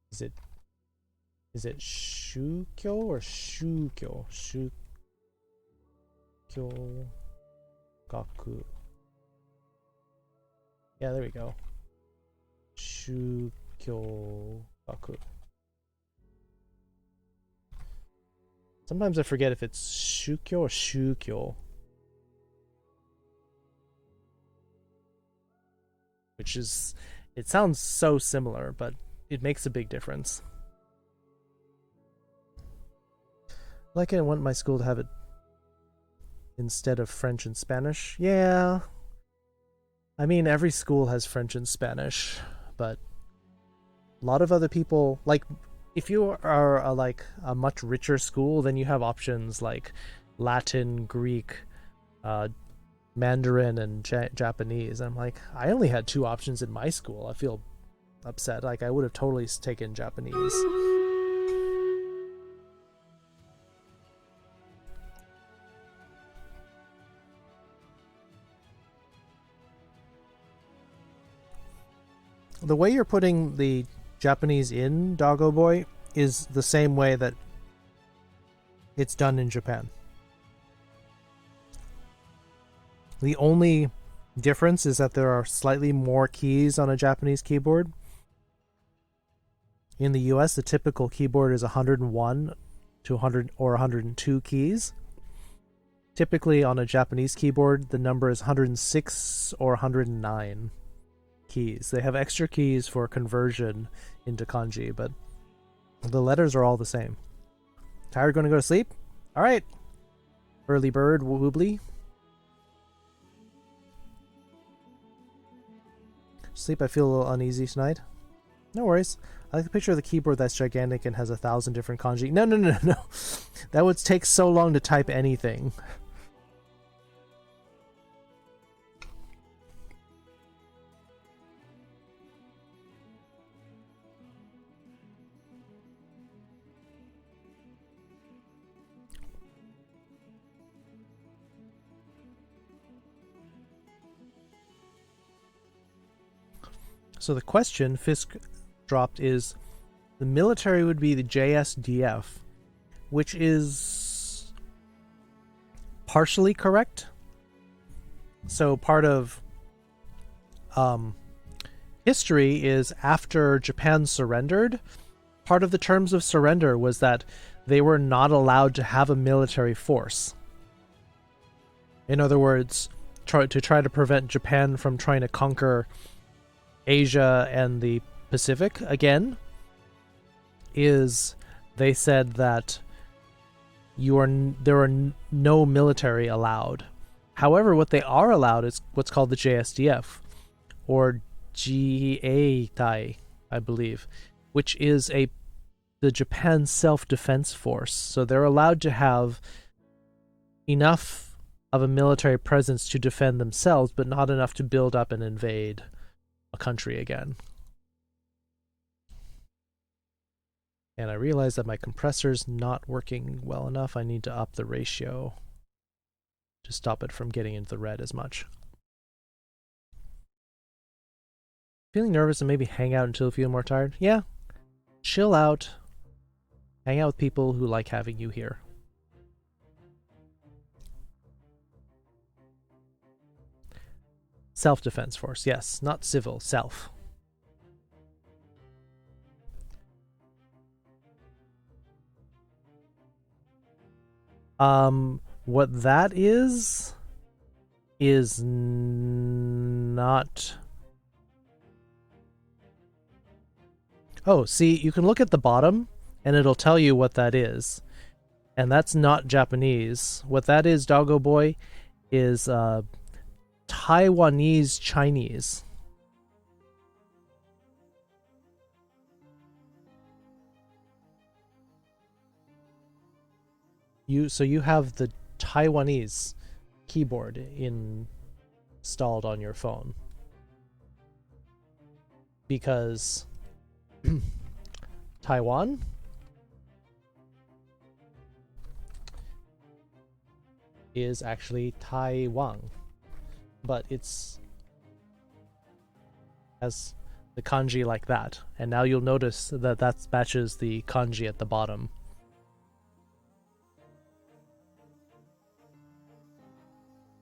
Is it Shukyo or Shugyo? Shukyo gaku. Yeah, there we go. Shukyo gaku. Sometimes I forget if it's Shukyo or Shukyo. Which is, it sounds so similar, but it makes a big difference. Like I want my school to have it instead of French and Spanish. Yeah. I mean, every school has French and Spanish, but a lot of other people, like, if you are like a much richer school, then you have options like Latin, Greek, Mandarin, and Japanese. I'm like, I only had 2 options in my school. I feel upset. Like, I would have totally taken Japanese. The way you're putting the Japanese in Doggo Boy is the same way that it's done in Japan. The only difference is that there are slightly more keys on a Japanese keyboard. In the US, the typical keyboard is 101 to 100 or 102 keys. Typically on a Japanese keyboard, the number is 106 or 109 keys. They have extra keys for conversion into kanji, but the letters are all the same. Tired, going to go to sleep? All right. Early bird, woobly. Sleep, I feel a little uneasy tonight. No worries. I like the picture of the keyboard that's gigantic and has 1,000 different kanji. No. That would take so long to type anything. So the question Fisk dropped is, the military would be the JSDF, which is partially correct. So part of history is after Japan surrendered, part of the terms of surrender was that they were not allowed to have a military force. In other words, to try to prevent Japan from trying to conquer Asia and the Pacific again, is they said that there are no military allowed. However, what they are allowed is what's called the JSDF, or GA-Tai, I believe, which is the Japan Self-Defense Force. So they're allowed to have enough of a military presence to defend themselves, but not enough to build up and invade a country again. And I realize that my compressor's not working well enough. I need to up the ratio to stop it from getting into the red as much. Feeling nervous and maybe hang out until you feel more tired? Yeah. Chill out. Hang out with people who like having you here. Self-defense force, yes. Not civil, self. What that is not... Oh, see, you can look at the bottom, and it'll tell you what that is. And that's not Japanese. What that is, Doggo Boy, is Taiwanese Chinese. So you have the Taiwanese keyboard installed on your phone. Because Taiwan is actually Taiwan, but it's has the kanji like that, and now you'll notice that that matches the kanji at the bottom.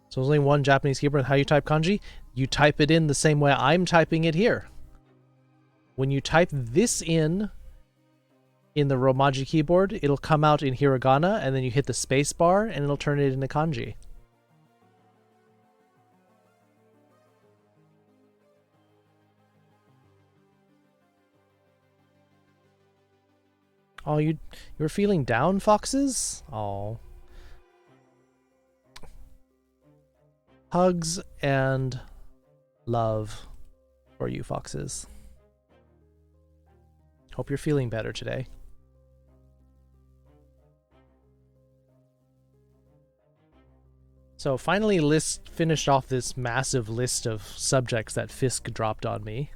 So there's only one Japanese keyboard. How you type kanji? You type it in the same way I'm typing it here. When you type this in the Romaji keyboard, it'll come out in hiragana, and then you hit the space bar, and it'll turn it into kanji. Oh, you were feeling down, foxes? Oh. Hugs and love for you, foxes. Hope you're feeling better today. So finally finished off this massive list of subjects that Fisk dropped on me.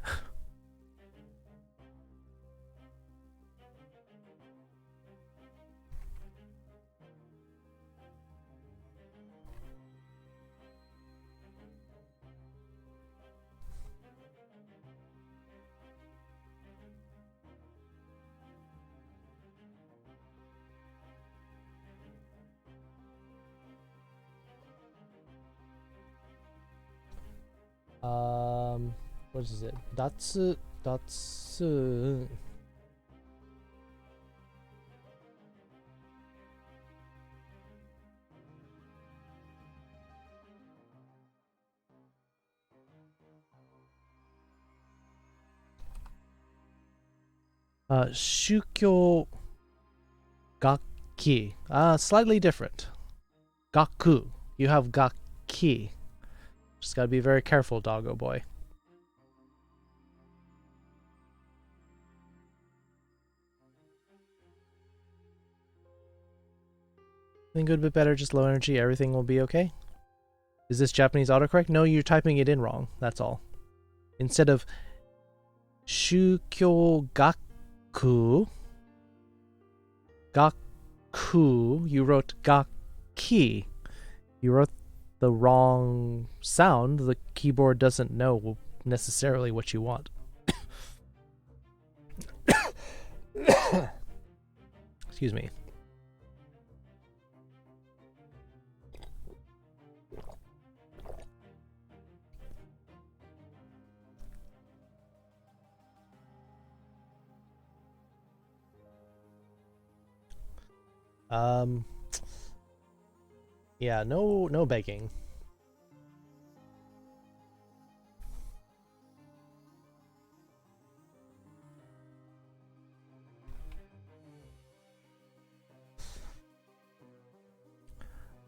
What is it? Datsu. Shugyou Gakki. Slightly different. Gaku. You have Gakki. Just gotta be very careful, doggo boy. Feeling good, bit better, just low energy, everything will be okay? Is this Japanese autocorrect? No, you're typing it in wrong, that's all. Instead of Shugyou Gaku, you wrote Gakki. You wrote the wrong sound. The keyboard doesn't know necessarily what you want. Excuse me. Yeah, no begging.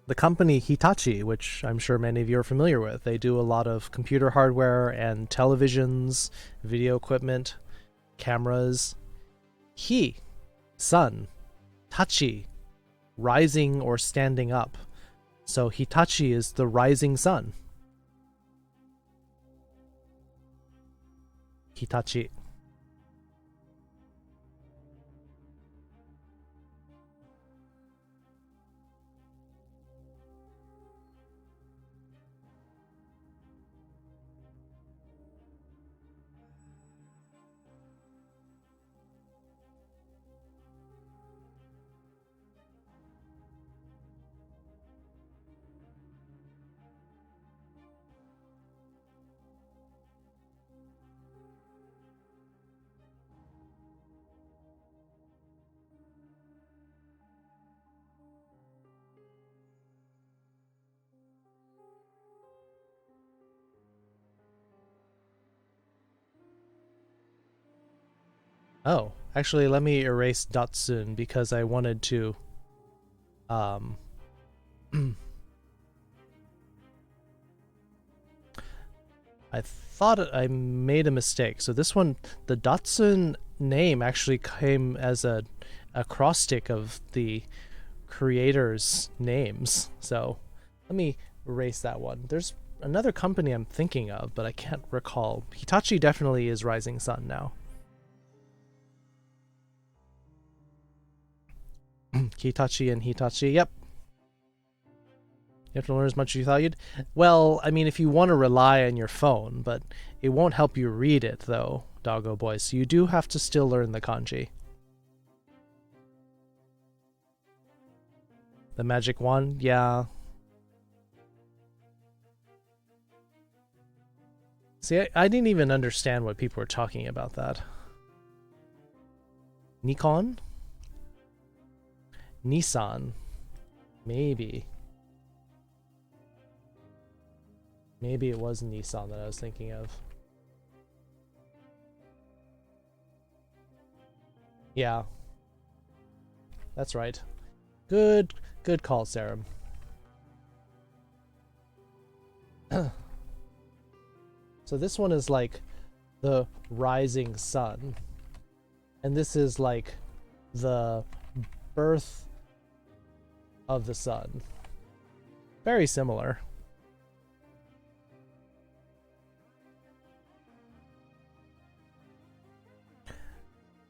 The company Hitachi, which I'm sure many of you are familiar with, they do a lot of computer hardware and televisions, video equipment, cameras. Sun, Tachi, rising or standing up. So Hitachi is the rising sun. Hitachi. Oh, actually, let me erase Datsun because I wanted to. I thought I made a mistake. So this one, the Datsun name actually came as a acrostic of the creators' names. So let me erase that one. There's another company I'm thinking of, but I can't recall. Hitachi definitely is Rising Sun now. Hitachi and Hitachi, yep. You have to learn as much as you thought you'd. Well, I mean, if you want to rely on your phone, but it won't help you read it, though, Doggo Boy. So you do have to still learn the kanji. The magic wand? Yeah. See, I didn't even understand what people were talking about that. Nikon? Nissan? Maybe. Maybe it was Nissan that I was thinking of. Yeah. That's right. Good call, Sarum. So this one is like the rising sun. And this is like the birth of the sun. Very similar.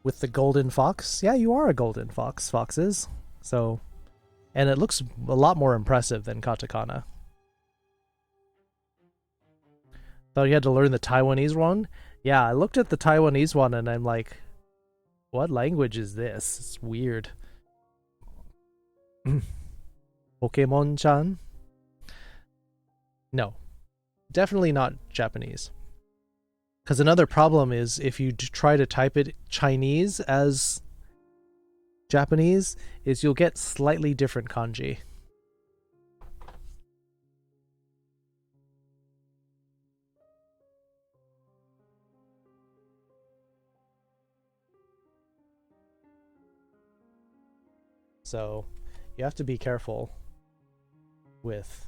With the golden fox? Yeah, you are a golden fox, foxes. So, and it looks a lot more impressive than katakana. Thought you had to learn the Taiwanese one? Yeah, I looked at the Taiwanese one and I'm like, what language is this? It's weird. Pokemon-chan? No. Definitely not Japanese. Because another problem is if you try to type it Chinese as Japanese, is you'll get slightly different kanji. So you have to be careful with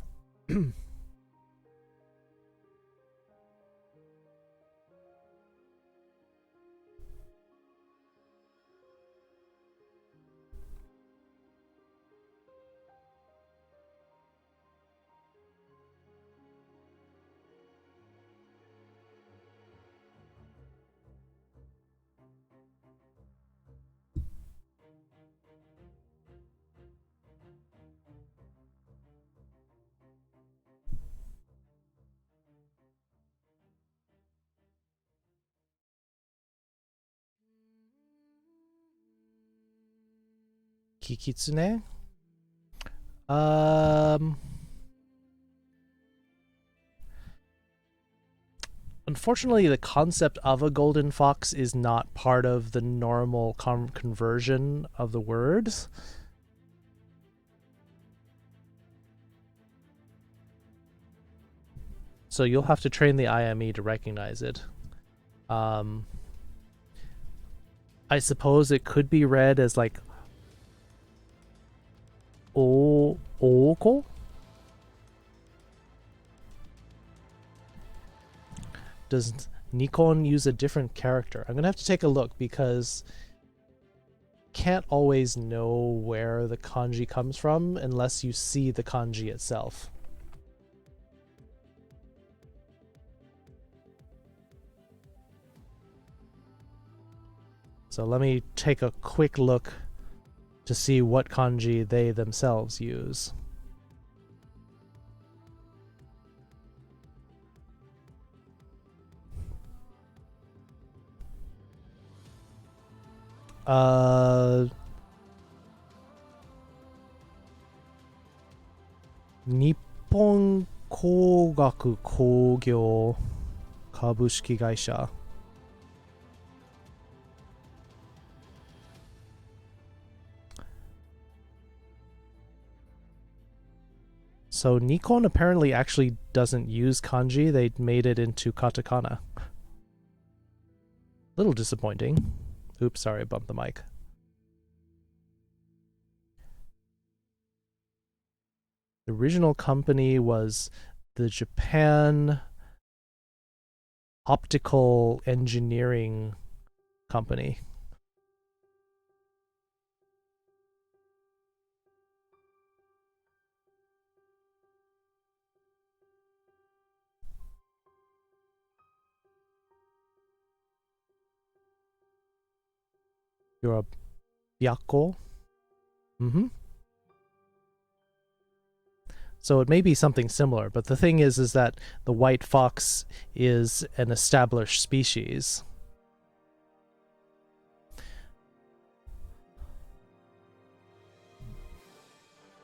Kikitsune? Unfortunately, the concept of a golden fox is not part of the normal conversion of the words. So you'll have to train the IME to recognize it. I suppose it could be read as like Oko? Does Nikon use a different character? I'm gonna have to take a look because can't always know where the kanji comes from unless you see the kanji itself. So let me take a quick look to see what kanji they themselves use. Nippon Kogaku Kogyo Kabushiki Gaisha. So Nikon apparently actually doesn't use kanji, they made it into katakana. Little disappointing. Oops, sorry, I bumped the mic. The original company was the Japan Optical Engineering Company. You're a byakko? Mm-hmm. So it may be something similar, but the thing is that the white fox is an established species.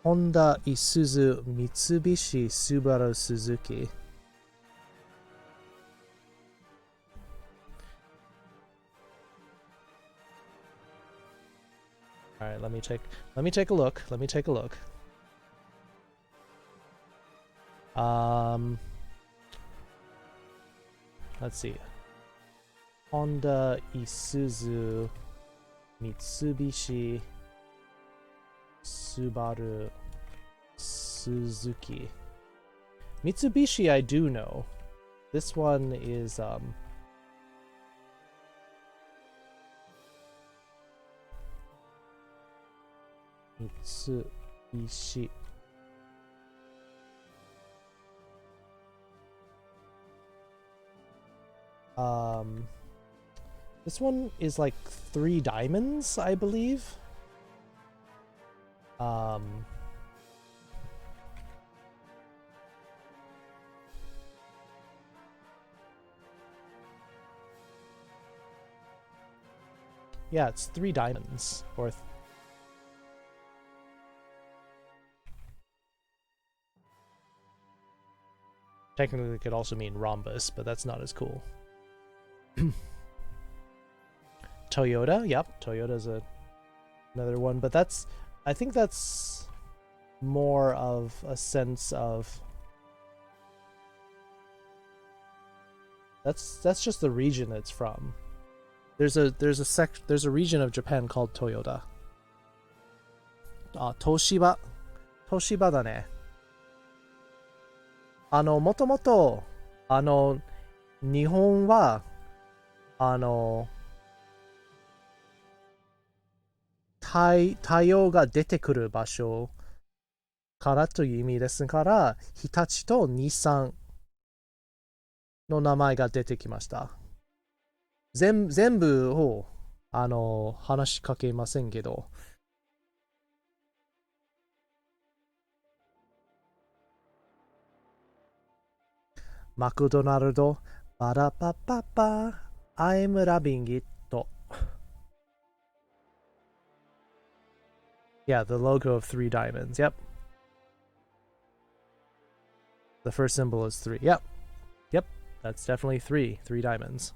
Honda, Isuzu, Mitsubishi, Subaru, Suzuki. All right, let me take a look. Let me take a look. Let's see. Honda, Isuzu, Mitsubishi, Subaru, Suzuki. Mitsubishi I do know. This one is Mitsubishi. This one is like 3 diamonds, I believe. Yeah, it's 3 diamonds, or technically it could also mean rhombus, but that's not as cool. Toyota, yep, Toyota's another one, but I think that's more of a sense of that's just the region it's from. There's a region of Japan called Toyota. Toshiba だね。もともと日本は太陽が出てくる場所からという意味ですから、日立と日産の名前が出てきました。全部を話しかけませんけど。マクドナルド、パラパパパ、I'm loving it. Yeah, the logo of 3 diamonds. Yep. The first symbol is 3. Yep. Yep. That's definitely 3 diamonds.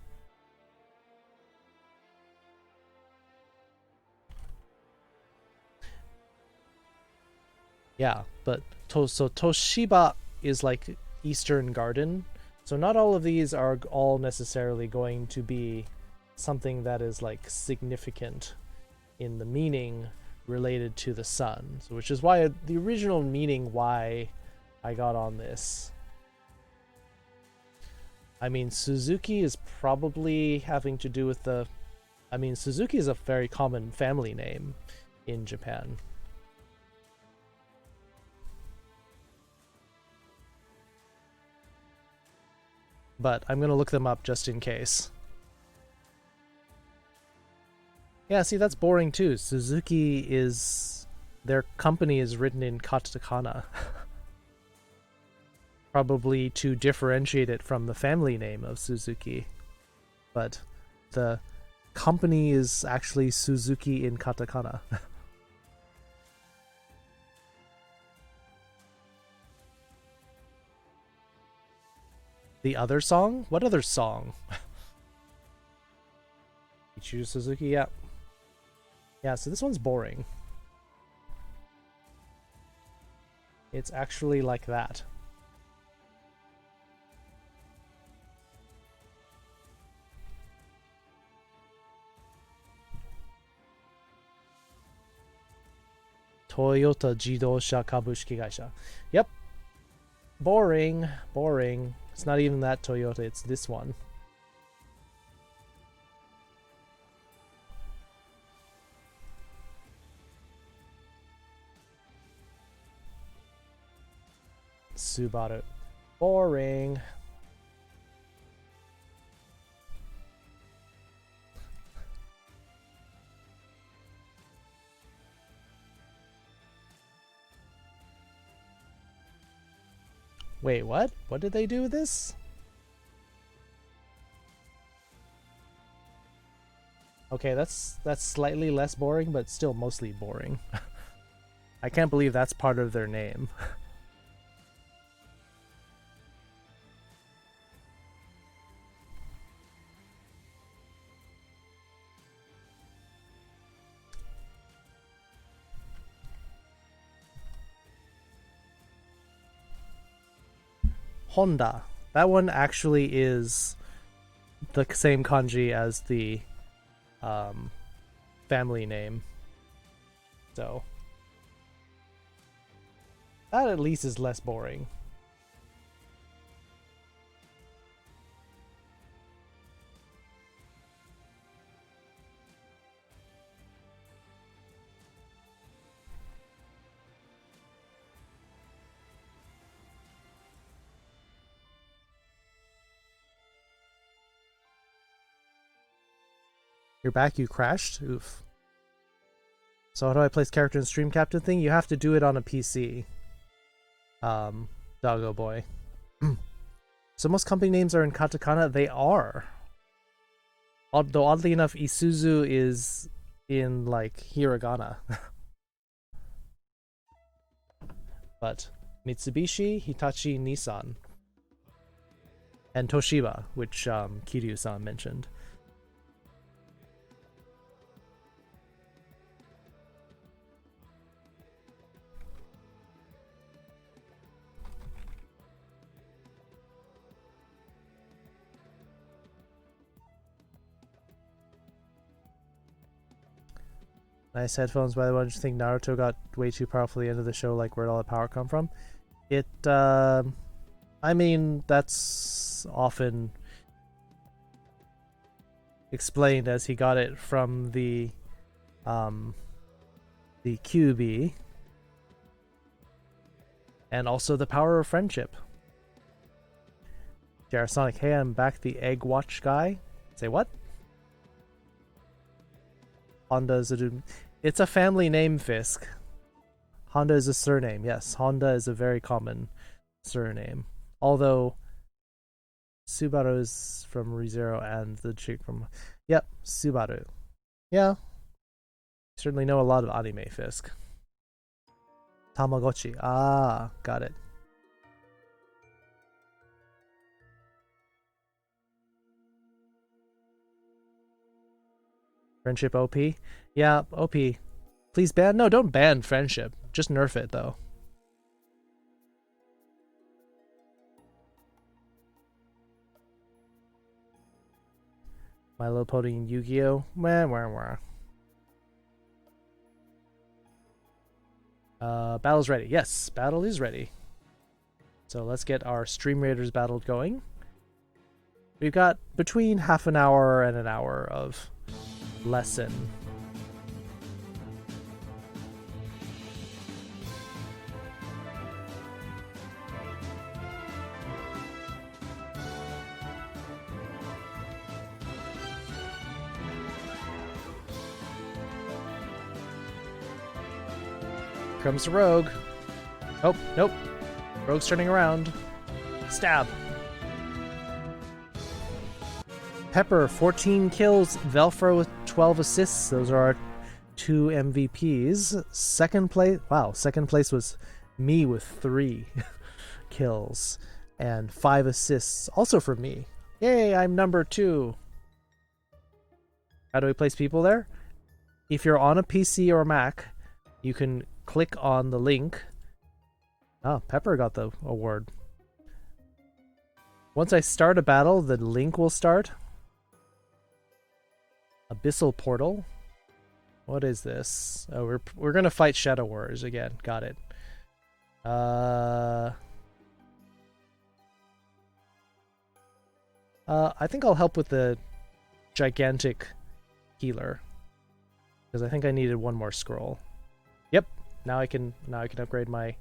Yeah, but so Toshiba is like Eastern Garden. So not all of these are all necessarily going to be something that is like significant in the meaning related to the sun. So which is why the original meaning why I got on this. I mean, Suzuki is probably having to do with the... I mean, Suzuki is a very common family name in Japan. But I'm going to look them up just in case. Yeah, see, that's boring too. Suzuki is... Their company is written in katakana. Probably to differentiate it from the family name of Suzuki. But the company is actually Suzuki in katakana. The other song? What other song? Shugyou Suzuki, yeah. Yeah, so this one's boring. It's actually like that. Toyota Jidosha Kabushiki Gaisha. Yep. Boring. Boring. It's not even that Toyota, it's this one. Subaru. Boring. Wait, what? What did they do with this? Okay, that's slightly less boring, but still mostly boring. I can't believe that's part of their name. Honda. That one actually is the same kanji as the family name. So that at least is less boring. You're back, you crashed? Oof. So how do I place character in stream captain thing? You have to do it on a PC. Doggo boy. So most company names are in katakana? They are. Though oddly enough, Isuzu is in like hiragana. But Mitsubishi, Hitachi, Nissan. And Toshiba, which Kiryu-san mentioned. Nice headphones, by the way. I just think Naruto got way too powerful at the end of the show. Like, where'd all the power come from? I mean, that's often explained as he got it from the QB, and also the power of friendship. Jarasonic, hey, I'm back, the Egg Watch guy. Say what? Honda is it's a family name, Fisk. Honda is a surname, yes. Honda is a very common surname. Although Subaru is from ReZero and the chick from... Yep, Subaru. Yeah. Certainly know a lot of anime, Fisk. Tamagotchi. Ah, got it. Friendship OP? Yeah, OP. Please ban? No, don't ban friendship. Just nerf it, though. My Little Pony and Yu-Gi-Oh! Battle's ready. Yes, battle is ready. So let's get our Stream Raiders battle going. We've got between half an hour and an hour of lesson. Comes the rogue. Oh, nope. Rogue's turning around. Stab. Pepper, 14 kills. Velfro with 12 assists. Those are our 2 MVPs. Second place, wow, second place was me with 3 kills and 5 assists, also for me. Yay, I'm number 2. How do we place people there? If you're on a PC or Mac, you can click on the link. Oh, Pepper got the award. Once I start a battle, the link will start. Abyssal Portal. What is this? Oh, we're gonna fight Shadow Warriors again. Got it. I think I'll help with the gigantic healer, because I think I needed one more scroll. Yep. Now I can upgrade my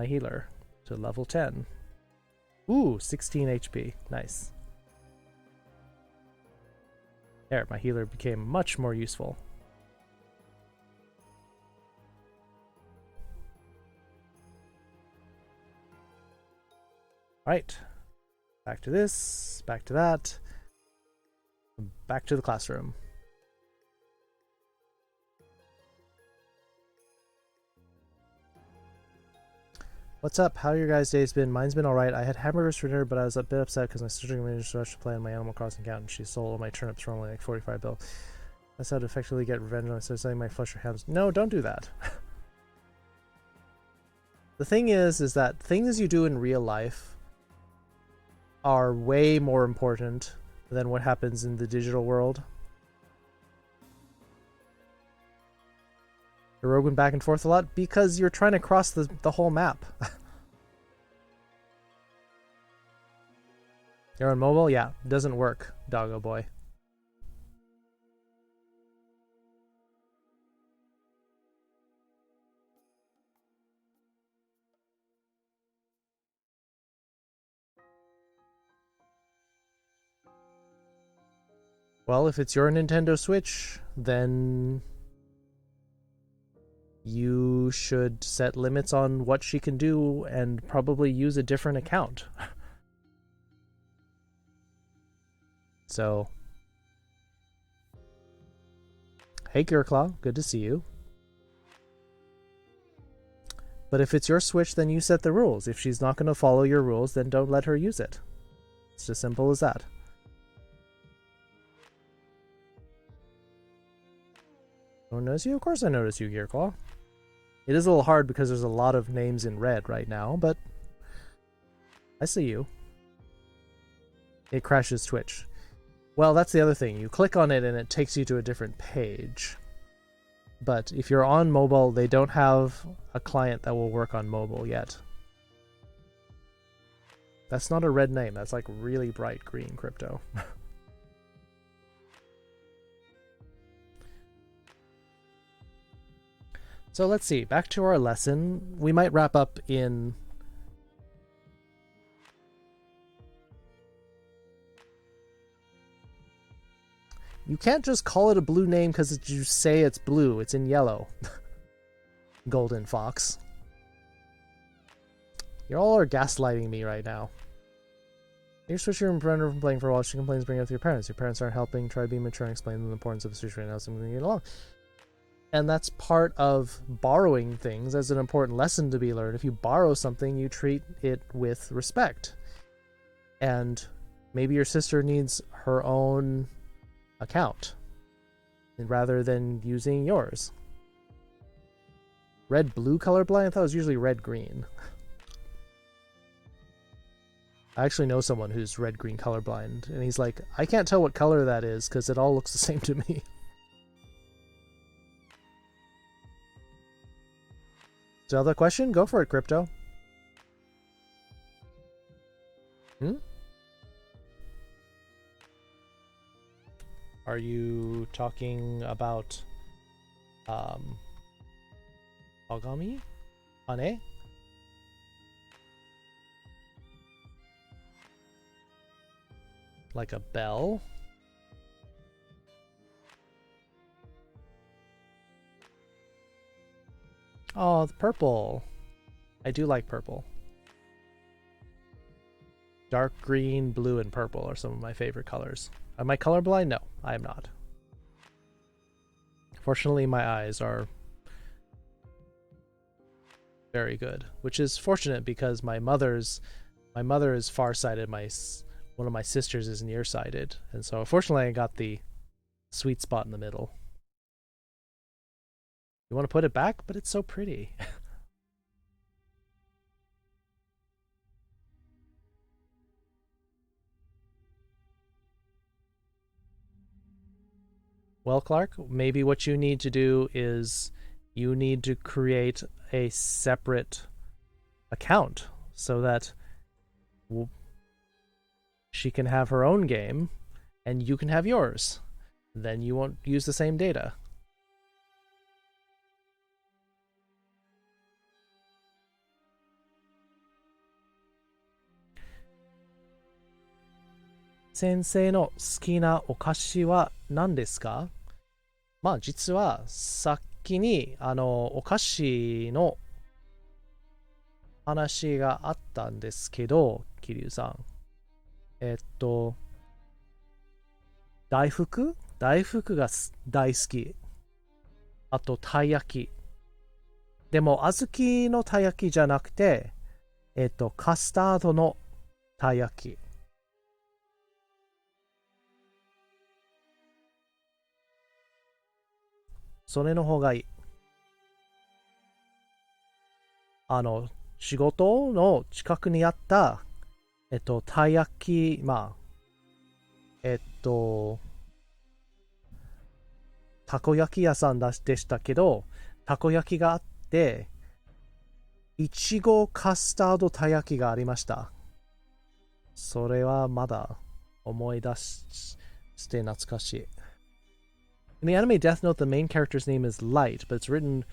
healer to level 10. Ooh, 16 HP. Nice. There, my healer became much more useful. Alright. Back to this, back to that. Back to the classroom. What's up? How your guys' days been? Mine's been alright. I had hamburgers for dinner, but I was a bit upset because my sister managed to rush to play on my Animal Crossing account and she sold all my turnips for only like 45 bill. That's how to effectively get revenge on myself, selling my flesh or hams. No, don't do that. The thing is that things you do in real life are way more important than what happens in the digital world. You're roguing back and forth a lot because you're trying to cross the whole map. You're on mobile? Yeah, doesn't work, doggo boy. Well, if it's your Nintendo Switch, then you should set limits on what she can do and probably use a different account. So, hey Gearclaw, good to see you. But if it's your Switch, then you set the rules. If she's not going to follow your rules, then don't let her use it. It's as simple as that. Don't notice you? Of course I notice you, Gearclaw. It is a little hard because there's a lot of names in red right now, but I see you. It crashes Twitch. Well, that's the other thing. You click on it and it takes you to a different page. But if you're on mobile, they don't have a client that will work on mobile yet. That's not a red name. That's like really bright green crypto. So let's see, back to our lesson. We might wrap up in... You can't just call it a blue name because you say it's blue. It's in yellow. Golden Fox. You all are gaslighting me right now. You're switching your friend from playing for a while. She complains bring it up to your parents. Your parents aren't helping. Try to be mature and explain the importance of the Switch right now so I'm going to get along. And that's part of borrowing things as an important lesson to be learned. If you borrow something, you treat it with respect. And maybe your sister needs her own account rather than using yours. Red-blue colorblind? I thought it was usually red-green. I actually know someone who's red-green colorblind, and he's like, I can't tell what color that is because it all looks the same to me. So other question? Go for it, Crypto. Are you talking about Ogami? Hane? Like a bell? Oh, the purple. I do like purple. Dark green, blue, and purple are some of my favorite colors. Am I colorblind? No, I am not. Fortunately, my eyes are very good, which is fortunate because my mother is farsighted. One of my sisters is nearsighted, and so fortunately I got the sweet spot in the middle. You want to put it back, but it's so pretty. Well, Clark, maybe what you need to do is you need to create a separate account so that she can have her own game and you can have yours. Then you won't use the same data. Sensei no 好きなお菓子は何ですか？まあ実はさっきにお菓子の話があったんですけど、キリュウさん。大福大福が大好き。あと、たい焼き。でも、小豆のたい焼きじゃなくて、カスタードのたい焼き。それの方がいい。仕事の近くにあった、たい焼き、まあ、たこ焼き屋さんでしたけど、たこ焼きがあって、いちごカスタードたい焼きがありました。それはまだ思い出して懐かしい。In the anime Death Note, the main character's name is Light, but it's written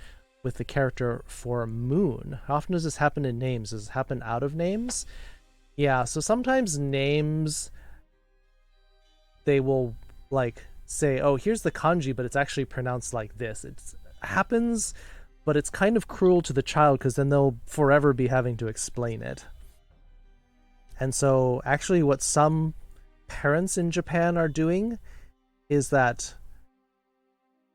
with the character for Moon. How often does this happen in names? Does it happen out of names? Yeah, so sometimes names, they will like say, oh, here's the kanji, but it's actually pronounced like this. It happens, but it's kind of cruel to the child because then they'll forever be having to explain it. And so actually what some parents in Japan are doing is that,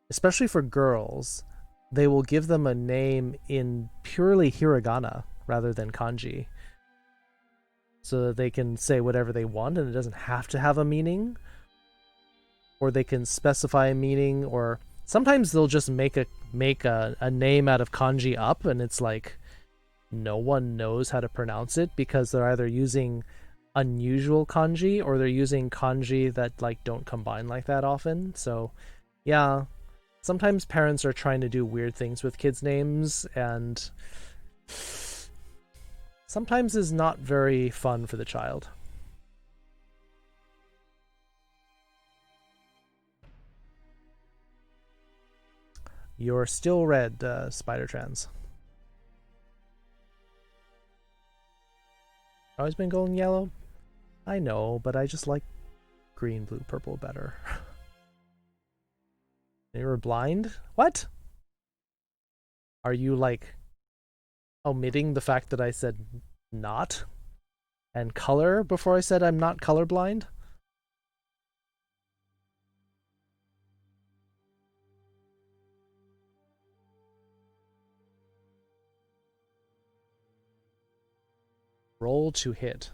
especially for girls, they will give them a name in purely hiragana rather than kanji, so that they can say whatever they want and it doesn't have to have a meaning, or they can specify a meaning, or sometimes they'll just make a name out of kanji up, and it's like no one knows how to pronounce it because they're either using unusual kanji or they're using kanji that like don't combine like that often. So yeah, sometimes parents are trying to do weird things with kids' names, and sometimes is not very fun for the child. You're still red, Spider Trans. Always been golden yellow? I know, but I just like green, blue, purple better. You were blind? What? Are you like omitting the fact that I said not and color before I said I'm not colorblind? Roll to hit.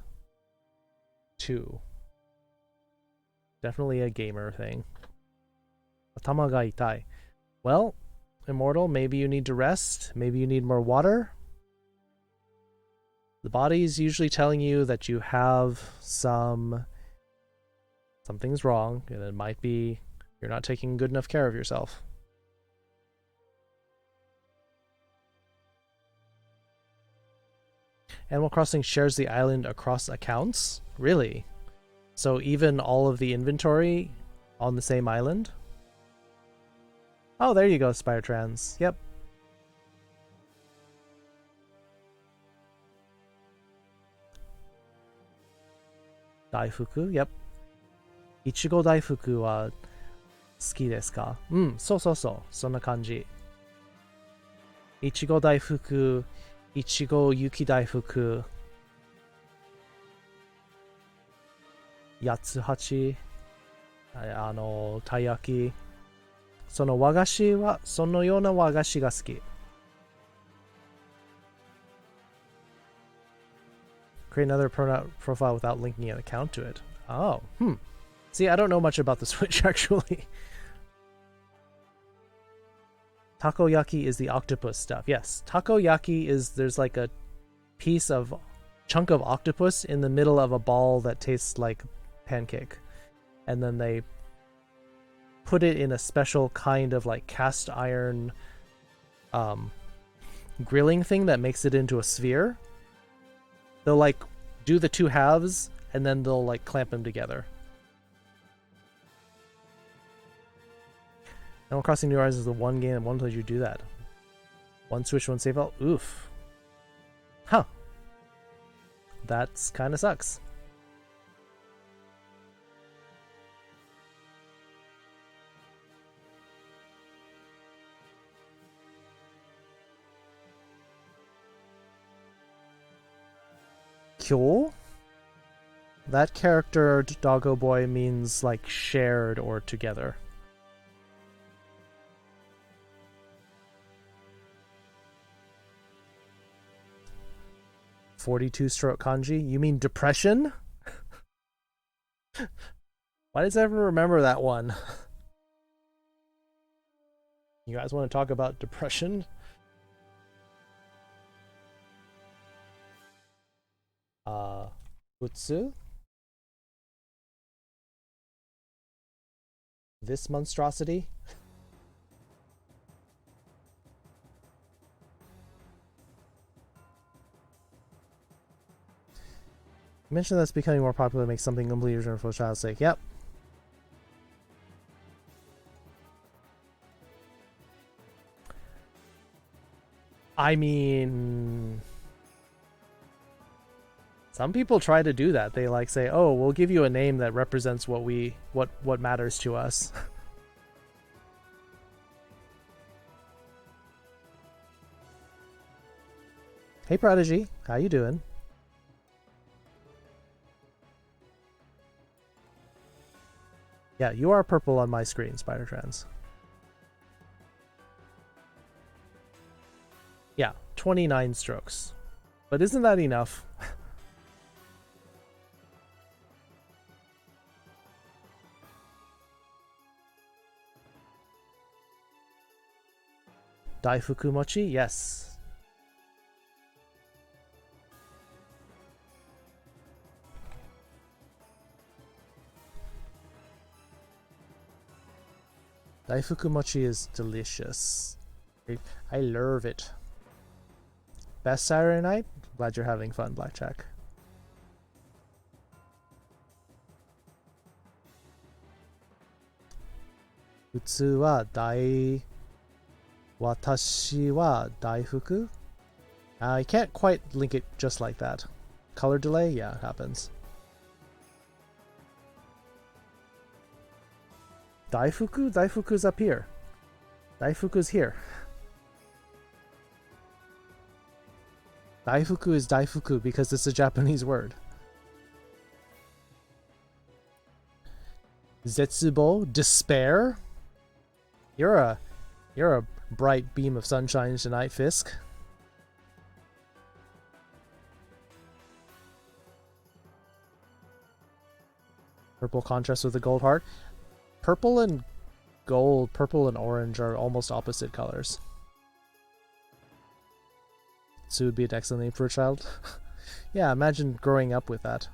2. Definitely a gamer thing. Atama ga itai. Well, Immortal, maybe you need to rest. Maybe you need more water. The body's usually telling you that you have something's wrong, and it might be you're not taking good enough care of yourself. Animal Crossing shares the island across accounts? Really? So even all of the inventory on the same island? Oh, there you go, Spire Trans. Yep. Daifuku? Yep. Ichigo Daifuku wa suki desu ka? So. Sonna kanji. Ichigo Daifuku, Ichigo Yuki Daifuku, Yatsuhachi, taiyaki. その和菓子はそのような和菓子が好き。Create another profile without linking an account to it. Oh, See, I don't know much about the Switch actually. Takoyaki is the octopus stuff. Yes, takoyaki is there's like a chunk of octopus in the middle of a ball that tastes like pancake, and then they put it in a special kind of like cast iron grilling thing that makes it into a sphere. They'll like do the two halves and then they'll like clamp them together. Animal Crossing New Horizons is the one game that won't let you do that. One Switch, one save file. Oof. Huh. That's kind of sucks. Kyo? That character, Doggo Boy, means like shared or together. "42-stroke kanji? You mean depression?" Why does everyone remember that one? You guys want to talk about depression? Utsu? This monstrosity? You mentioned that's becoming more popular makes something completely different for a child's sake. Yep. I mean, some people try to do that. They like say, "Oh, we'll give you a name that represents what matters to us." Hey Prodigy, how you doing? Yeah, you are purple on my screen, Spider Trans. Yeah, 29 strokes. But isn't that enough? Daifuku mochi? Yes. Daifuku mochi is delicious. I love it. Best Saturday night? Glad you're having fun, Blackjack. Utsu wa dai... Watashi wa daifuku? I can't quite link it just like that. Color delay? Yeah, it happens. Daifuku? Daifuku's up here. Daifuku's here. Daifuku is daifuku because it's a Japanese word. Zetsubo? Despair? You're a bright beam of sunshine tonight, Fisk. Purple contrast with the gold heart. Purple and gold, purple and orange are almost opposite colors. So it would be an excellent name for a child. Yeah, imagine growing up with that.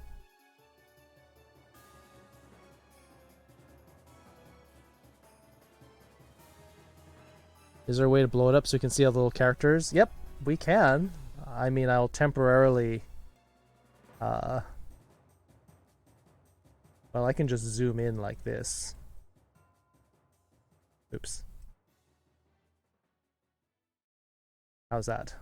Is there a way to blow it up so we can see all the little characters? Yep, we can. I mean, I'll temporarily... well, I can just zoom in like this. Oops. How's that?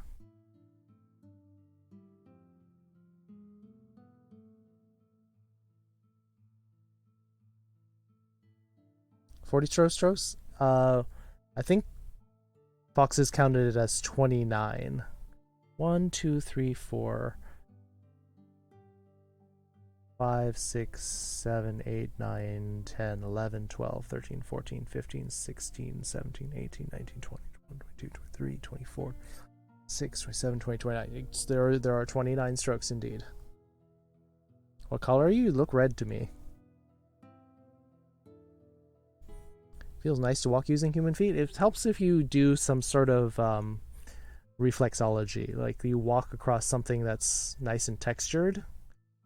$40 strokes? I think foxes counted it as 29. 1, 2, 3, 4, 5, 6, 7, 8, 9, 10, 11, 12, 13, 14, 15, 16, 17, 18, 19, 20, 21, 22, 23, 24, 26, 27, 28, 29. There are 29 strokes indeed. What color are you? You look red to me. Feels nice to walk using human feet. It helps if you do some sort of reflexology, like you walk across something that's nice and textured,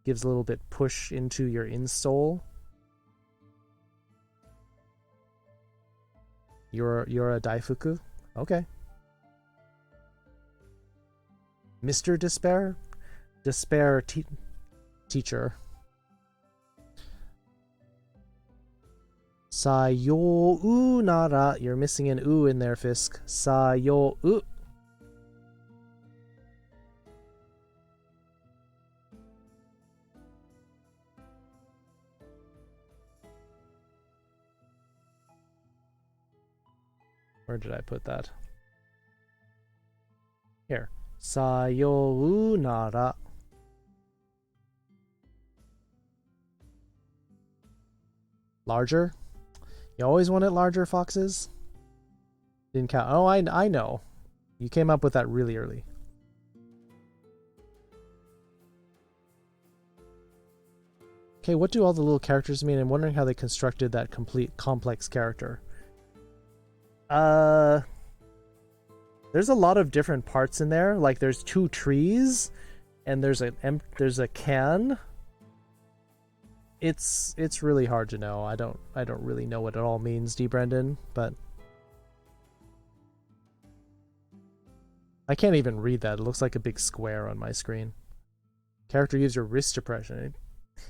gives a little bit push into your insole. You're a daifuku? Okay. Mr. Despair? Despair teacher. Sayonara. You're missing an U in there, Fisk. Sayo. Where did I put that? Here. Sayonara. Larger? You always want it larger, foxes? Didn't count. Oh, I know. You came up with that really early. Okay, what do all the little characters mean? I'm wondering how they constructed that complete complex character. There's a lot of different parts in there. Like there's 2 trees, and there's a can. It's really hard to know. I don't really know what it all means, D. Brendan, but I can't even read that. It looks like a big square on my screen. Character user wrist depression.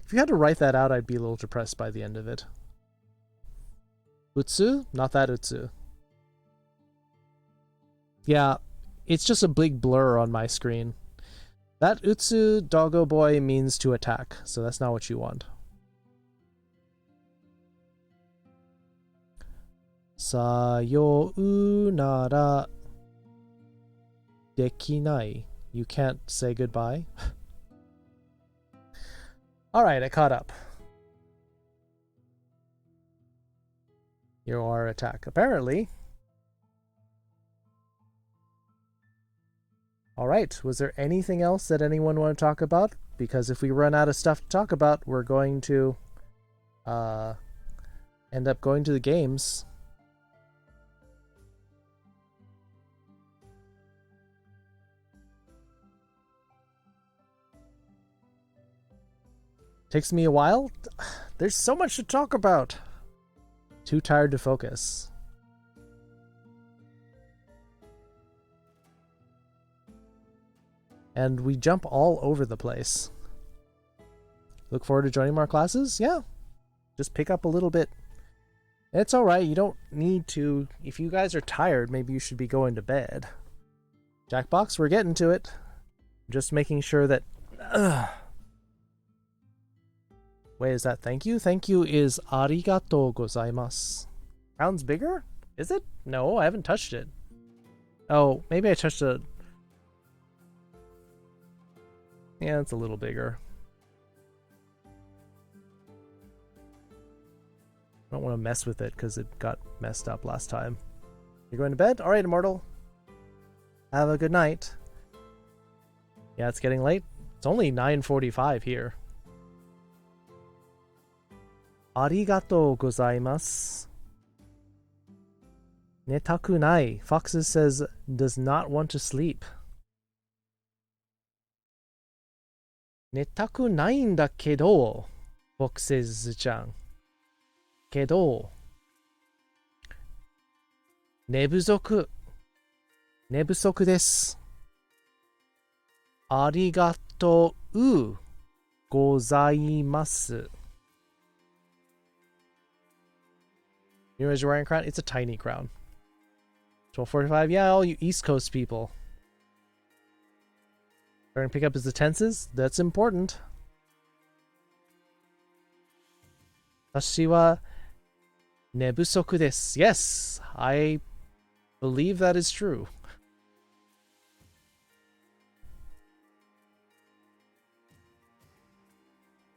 If you had to write that out, I'd be a little depressed by the end of it. Utsu? Not that Utsu. Yeah, it's just a big blur on my screen. That Utsu doggo boy means to attack, so that's not what you want. Sayonara dekinai. You can't say goodbye. Alright, I caught up. Your attack. Apparently. Alright, was there anything else that anyone want to talk about? Because if we run out of stuff to talk about, we're going to end up going to the games. Takes me a while. There's so much to talk about. Too tired to focus. And we jump all over the place. Look forward to joining more classes? Yeah. Just pick up a little bit. It's alright, you don't need to. If you guys are tired, maybe you should be going to bed. Jackbox, we're getting to it. Just making sure that... Wait, is that thank you? Thank you is arigatou gozaimasu. Crown's bigger? Is it? No, I haven't touched it. Oh, maybe I touched it. Yeah, it's a little bigger. I don't want to mess with it because it got messed up last time. You're going to bed? Alright, Immortal. Have a good night. Yeah, it's getting late. It's only 9:45 here. Arigatou gozaimasu. Netaku nai. Foxes says does not want to sleep. Netaku naiんだけど Foxes-chan. けど寝不足です。ありがとうございます。You know what you're wearing a crown? It's a tiny crown. 12:45. Yeah, all you East Coast people. Starting to pick up is the tenses. That's important. 私は寝不足です。Yes, I believe that is true.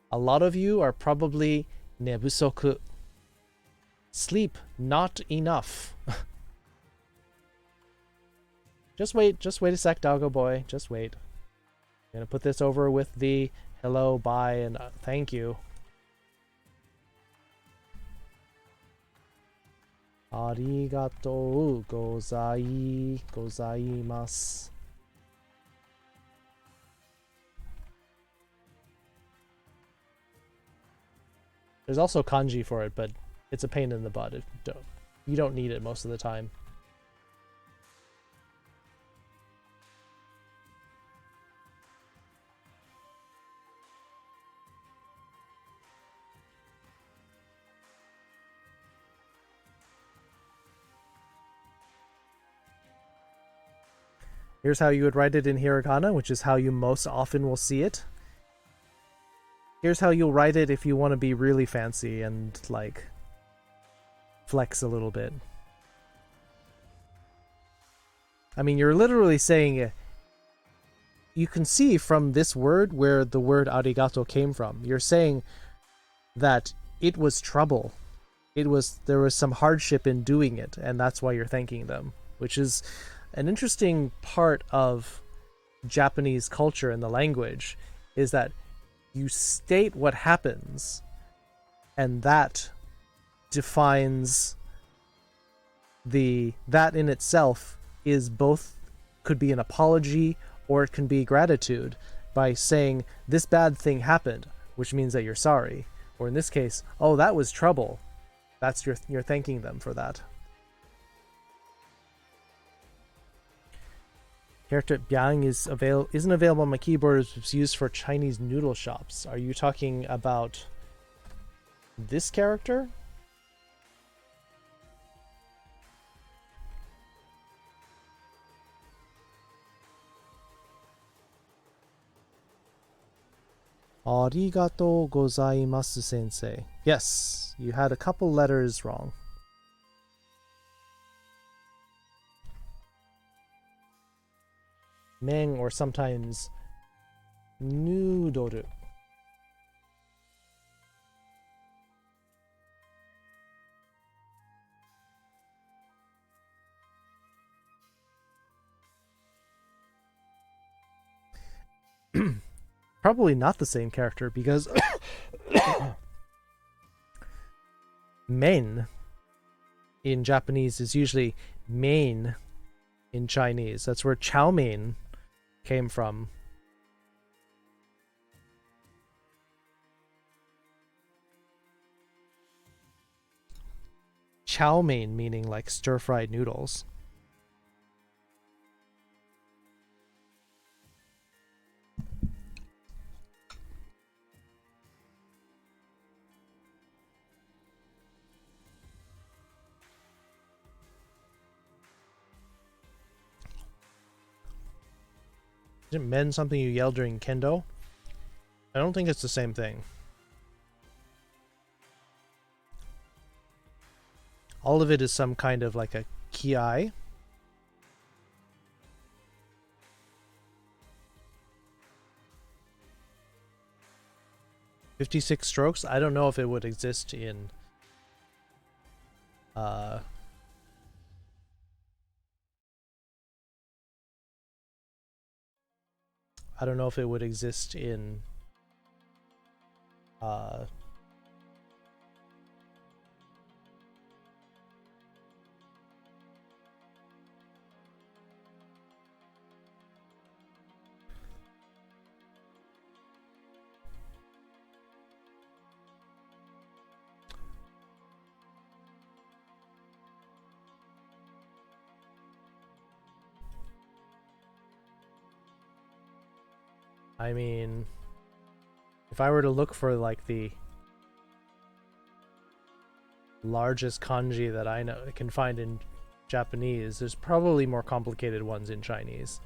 A lot of you are probably 寝不足. Sleep not enough. Just wait a sec, doggo boy. Just wait. I'm gonna put this over with the hello, bye, and thank you. Arigatou gozaimasu. There's also kanji for it, but it's a pain in the butt. You don't need it most of the time. Here's how you would write it in hiragana, which is how you most often will see it. Here's how you'll write it if you want to be really fancy and, like, flex a little bit. I mean, you're literally saying... You can see from this word where the word arigato came from. You're saying that it was trouble. there was some hardship in doing it, and that's why you're thanking them, which is an interesting part of Japanese culture and the language, is that you state what happens, and that defines that in itself is both, could be an apology or it can be gratitude, by saying this bad thing happened, which means that you're sorry, or in this case, oh, that was trouble. That's you're thanking them for that. Character Biang isn't available on my keyboard. It's used for Chinese noodle shops. Are you talking about this character? Arigatou gozaimasu, sensei. Yes, you had a couple letters wrong. Men, or sometimes noodle. Probably not the same character, because men in Japanese is usually main in Chinese. That's where chow mein came from. Chow mein meaning like stir-fried noodles. Isn't men something you yell during kendo? I don't think it's the same thing. All of it is some kind of like a kiai. "56 strokes? I don't know if it would exist in I don't know if it would exist in I mean, if I were to look for like the largest kanji that I can find in Japanese, there's probably more complicated ones in Chinese.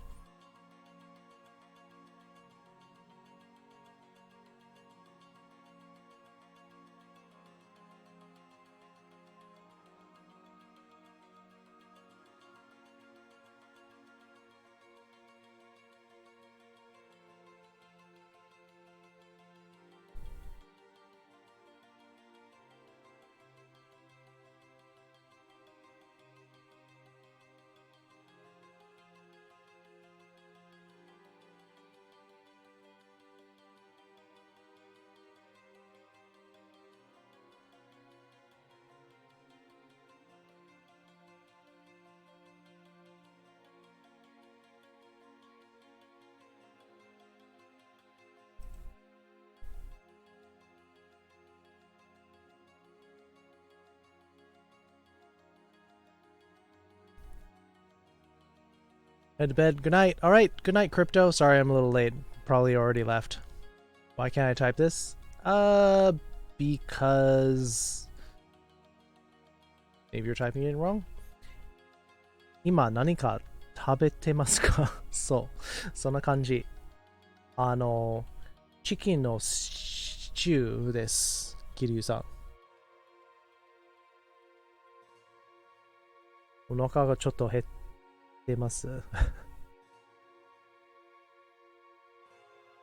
Head to bed. Good night. All right. Good night, Crypto. Sorry I'm a little late. Probably already left. Why can't I type this? Because maybe you're typing it wrong. 今何か食べてますか？そう。そんな感じ。チキンのシチューです。キリュウさん。お腹がちょっと減ってます。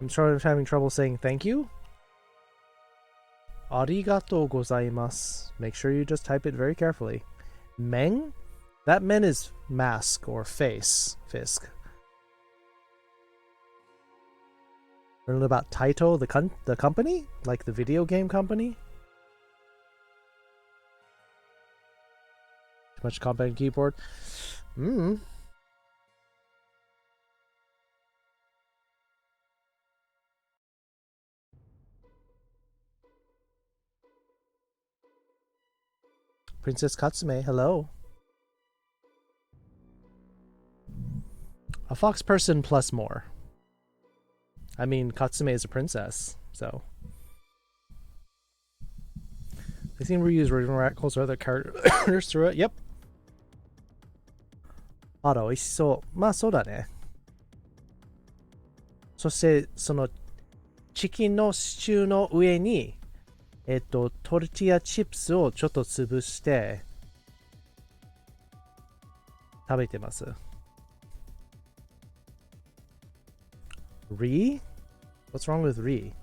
I'm sort of having trouble saying thank you. Arigatou gozaimasu. Make sure you just type it very carefully. Men? That men is mask or face. Fisk. Learn about Taito, the company? Like the video game company? Too much combat keyboard? Princess Katsume, hello. A fox person plus more. I mean, Katsume is a princess, so. They seem to reuse original radicals or other characters through it. Yep. あら、美味しそう。まあ、そうだね。そして、その、チキンのシチューの上に、トルティアチップスをちょっと潰して、食べてます。Re? What's wrong with Re?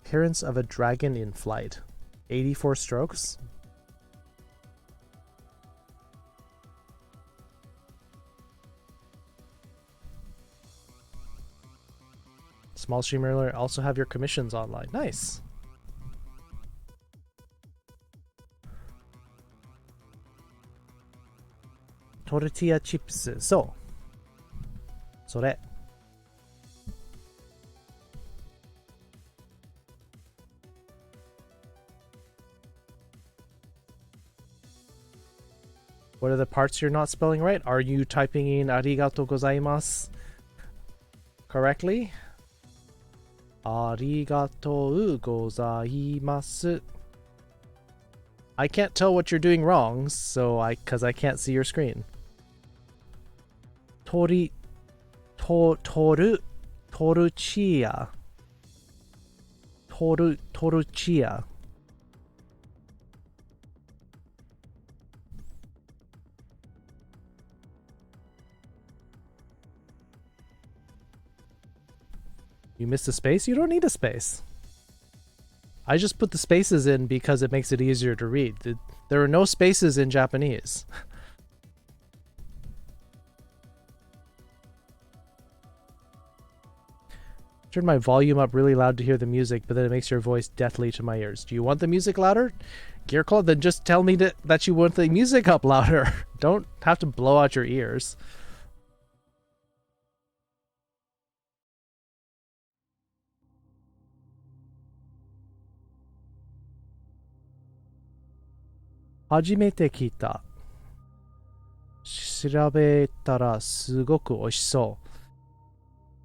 Appearance of a dragon in flight. 84 strokes? Small streamer alert. Also have your commissions online. Nice. Tortilla chips. So. それ。What are the parts you're not spelling right? Are you typing in arigatou gozaimasu correctly? Arigatou gozaimasu. I can't tell what you're doing wrong, so because I can't see your screen. Toruchia. Toruchia. You missed a space? You don't need a space. I just put the spaces in because it makes it easier to read. There are no spaces in Japanese. Turn my volume up really loud to hear the music, but then it makes your voice deathly to my ears. Do you want the music louder? Gear Claw, then just tell me that you want the music up louder. Don't have to blow out your ears. Hajimete kita. 調べたらすごく美味しそう。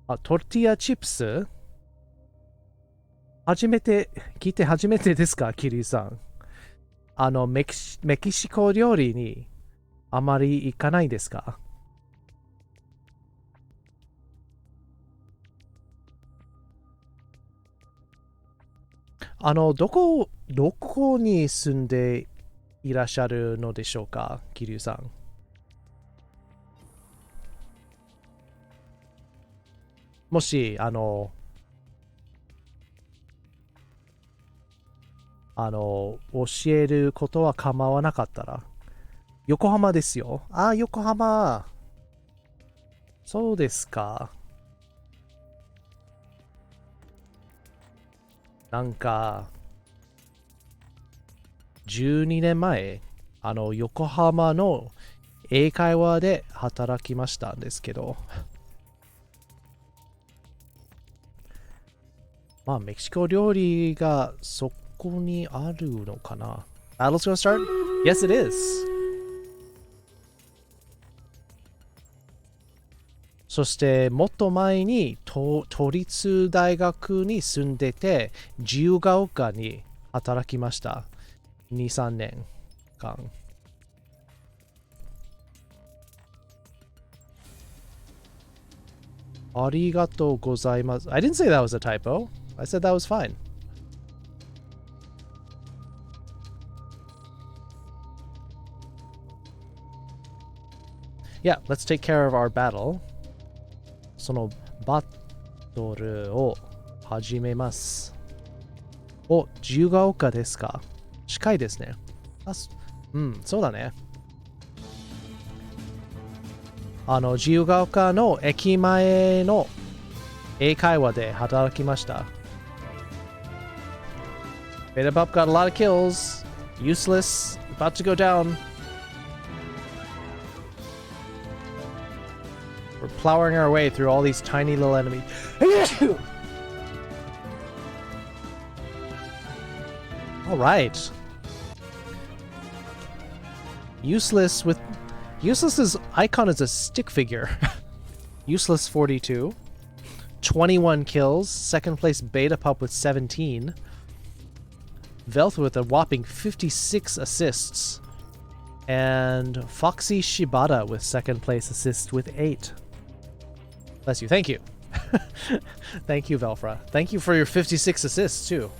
あ、トルティアチップス？聞いて初めてですか、キリさん。メキシコ料理にあまり行かないですか？どこに住んでいらっしゃるのでしょうか、キリさん。もし、教えることは構わなかったら。横浜ですよ。あ、横浜。そうですか。なんか、12年前、横浜の英会話で働きましたんですけど、まあ、メキシコ料理がそこにあるのかな。Battle's gonna start? Yes, it is. そして、もっと前に都立大学に住んでて、自由が丘に働きました。2、3年間。ありがとうございます。I didn't say that was a typo. I said that was fine. Yeah, let's take care of our battle. そのバトルを始めます。お、自由が丘ですか。近いですね。そうだね。自由が丘の駅前の英会話で働きました。Beta Bup got a lot of kills. Useless. About to go down. We're plowing our way through all these tiny little enemies. Alright. Useless's icon is a stick figure. Useless 42. 21 kills. Second place Beta Pup with 17. Velth with a whopping 56 assists. And Foxy Shibata with second place assist with 8. Bless you. Thank you. Thank you, Velfra. Thank you for your 56 assists, too.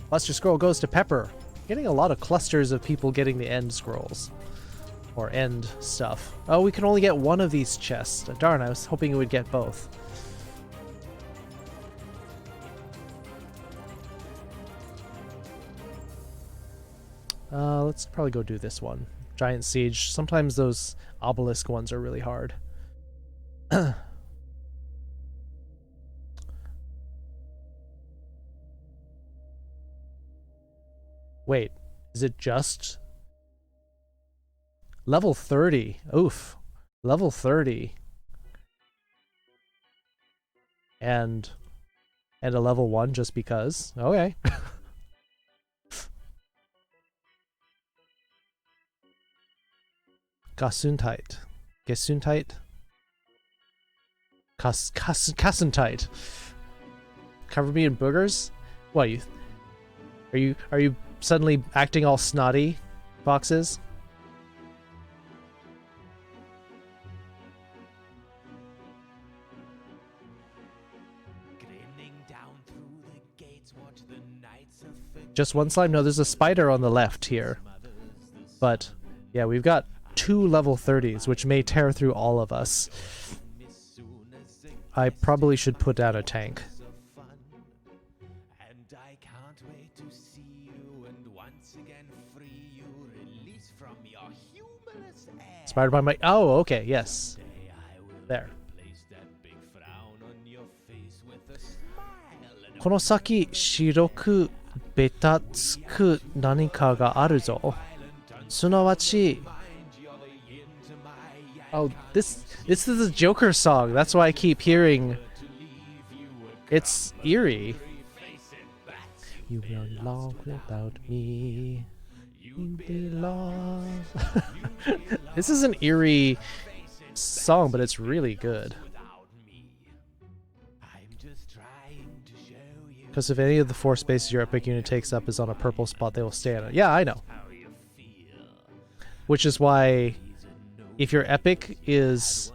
Cluster scroll goes to Pepper. Getting a lot of clusters of people getting the end scrolls. Or end stuff. Oh, we can only get one of these chests. Darn, I was hoping it would get both. Let's probably go do this one. Giant Siege. Sometimes those obelisk ones are really hard. Wait, is it just level 30? Oof. Level 30. And a level 1 just because? Okay. Gesundheit. Gesundheit? Gesundheit. Cover me in boogers? What, are you suddenly acting all snotty, Foxes? Just one slime? No, there's a spider on the left here. But, yeah, we've got 2 level 30s, which may tear through all of us. I probably should put down a tank. Inspired by my... Oh, okay, yes. There. この先、白くベタつく何かがあるぞ。すなわち... Oh, this is a Joker song. That's why I keep hearing... It's eerie. You will long without me. You'll be lost. This is an eerie song, but it's really good. Because if any of the 4 spaces your epic unit takes up is on a purple spot, they will stay on it. Yeah, I know. Which is why... If your epic is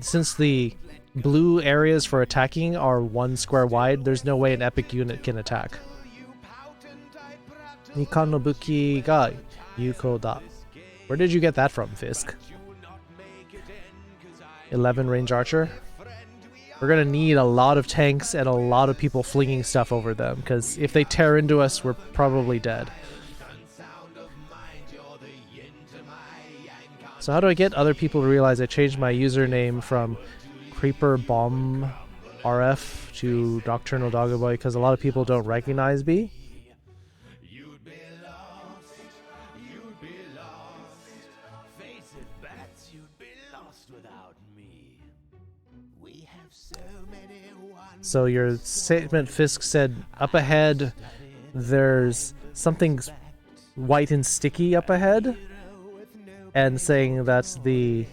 since the blue areas for attacking are 1 square wide, there's no way an epic unit can attack. Nikan no buki ga yuko da. Where did you get that from, Fisk? 11 range archer? We're gonna need a lot of tanks and a lot of people flinging stuff over them, because if they tear into us, we're probably dead. So how do I get other people to realize I changed my username from Creeper Bomb RF to Nocturnal Doggoboy? Because a lot of people don't recognize me. So your statement, Fisk, said up ahead there's something white and sticky up ahead? And saying that the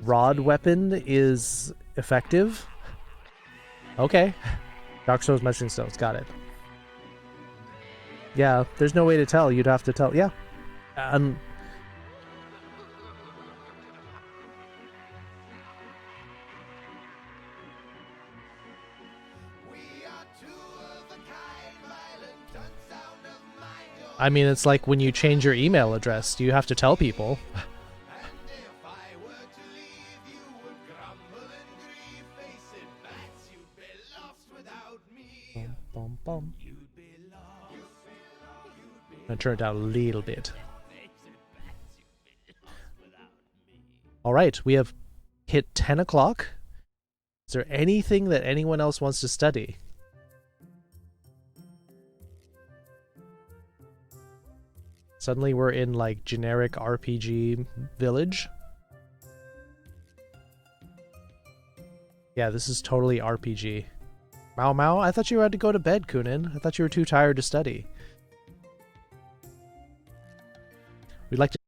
rod weapon is effective? Okay. Dark Souls Messing Stones, got it. Yeah, there's no way to tell. You'd have to tell. Yeah. I mean, it's like when you change your email address, you have to tell people. bum. I'm gonna turn it down a little bit. All right, we have hit 10 o'clock. Is there anything that anyone else wants to study? Suddenly we're in like generic RPG village. Yeah, this is totally RPG. Mao Mao, I thought you had to go to bed, Kunin. I thought you were too tired to study. We'd like to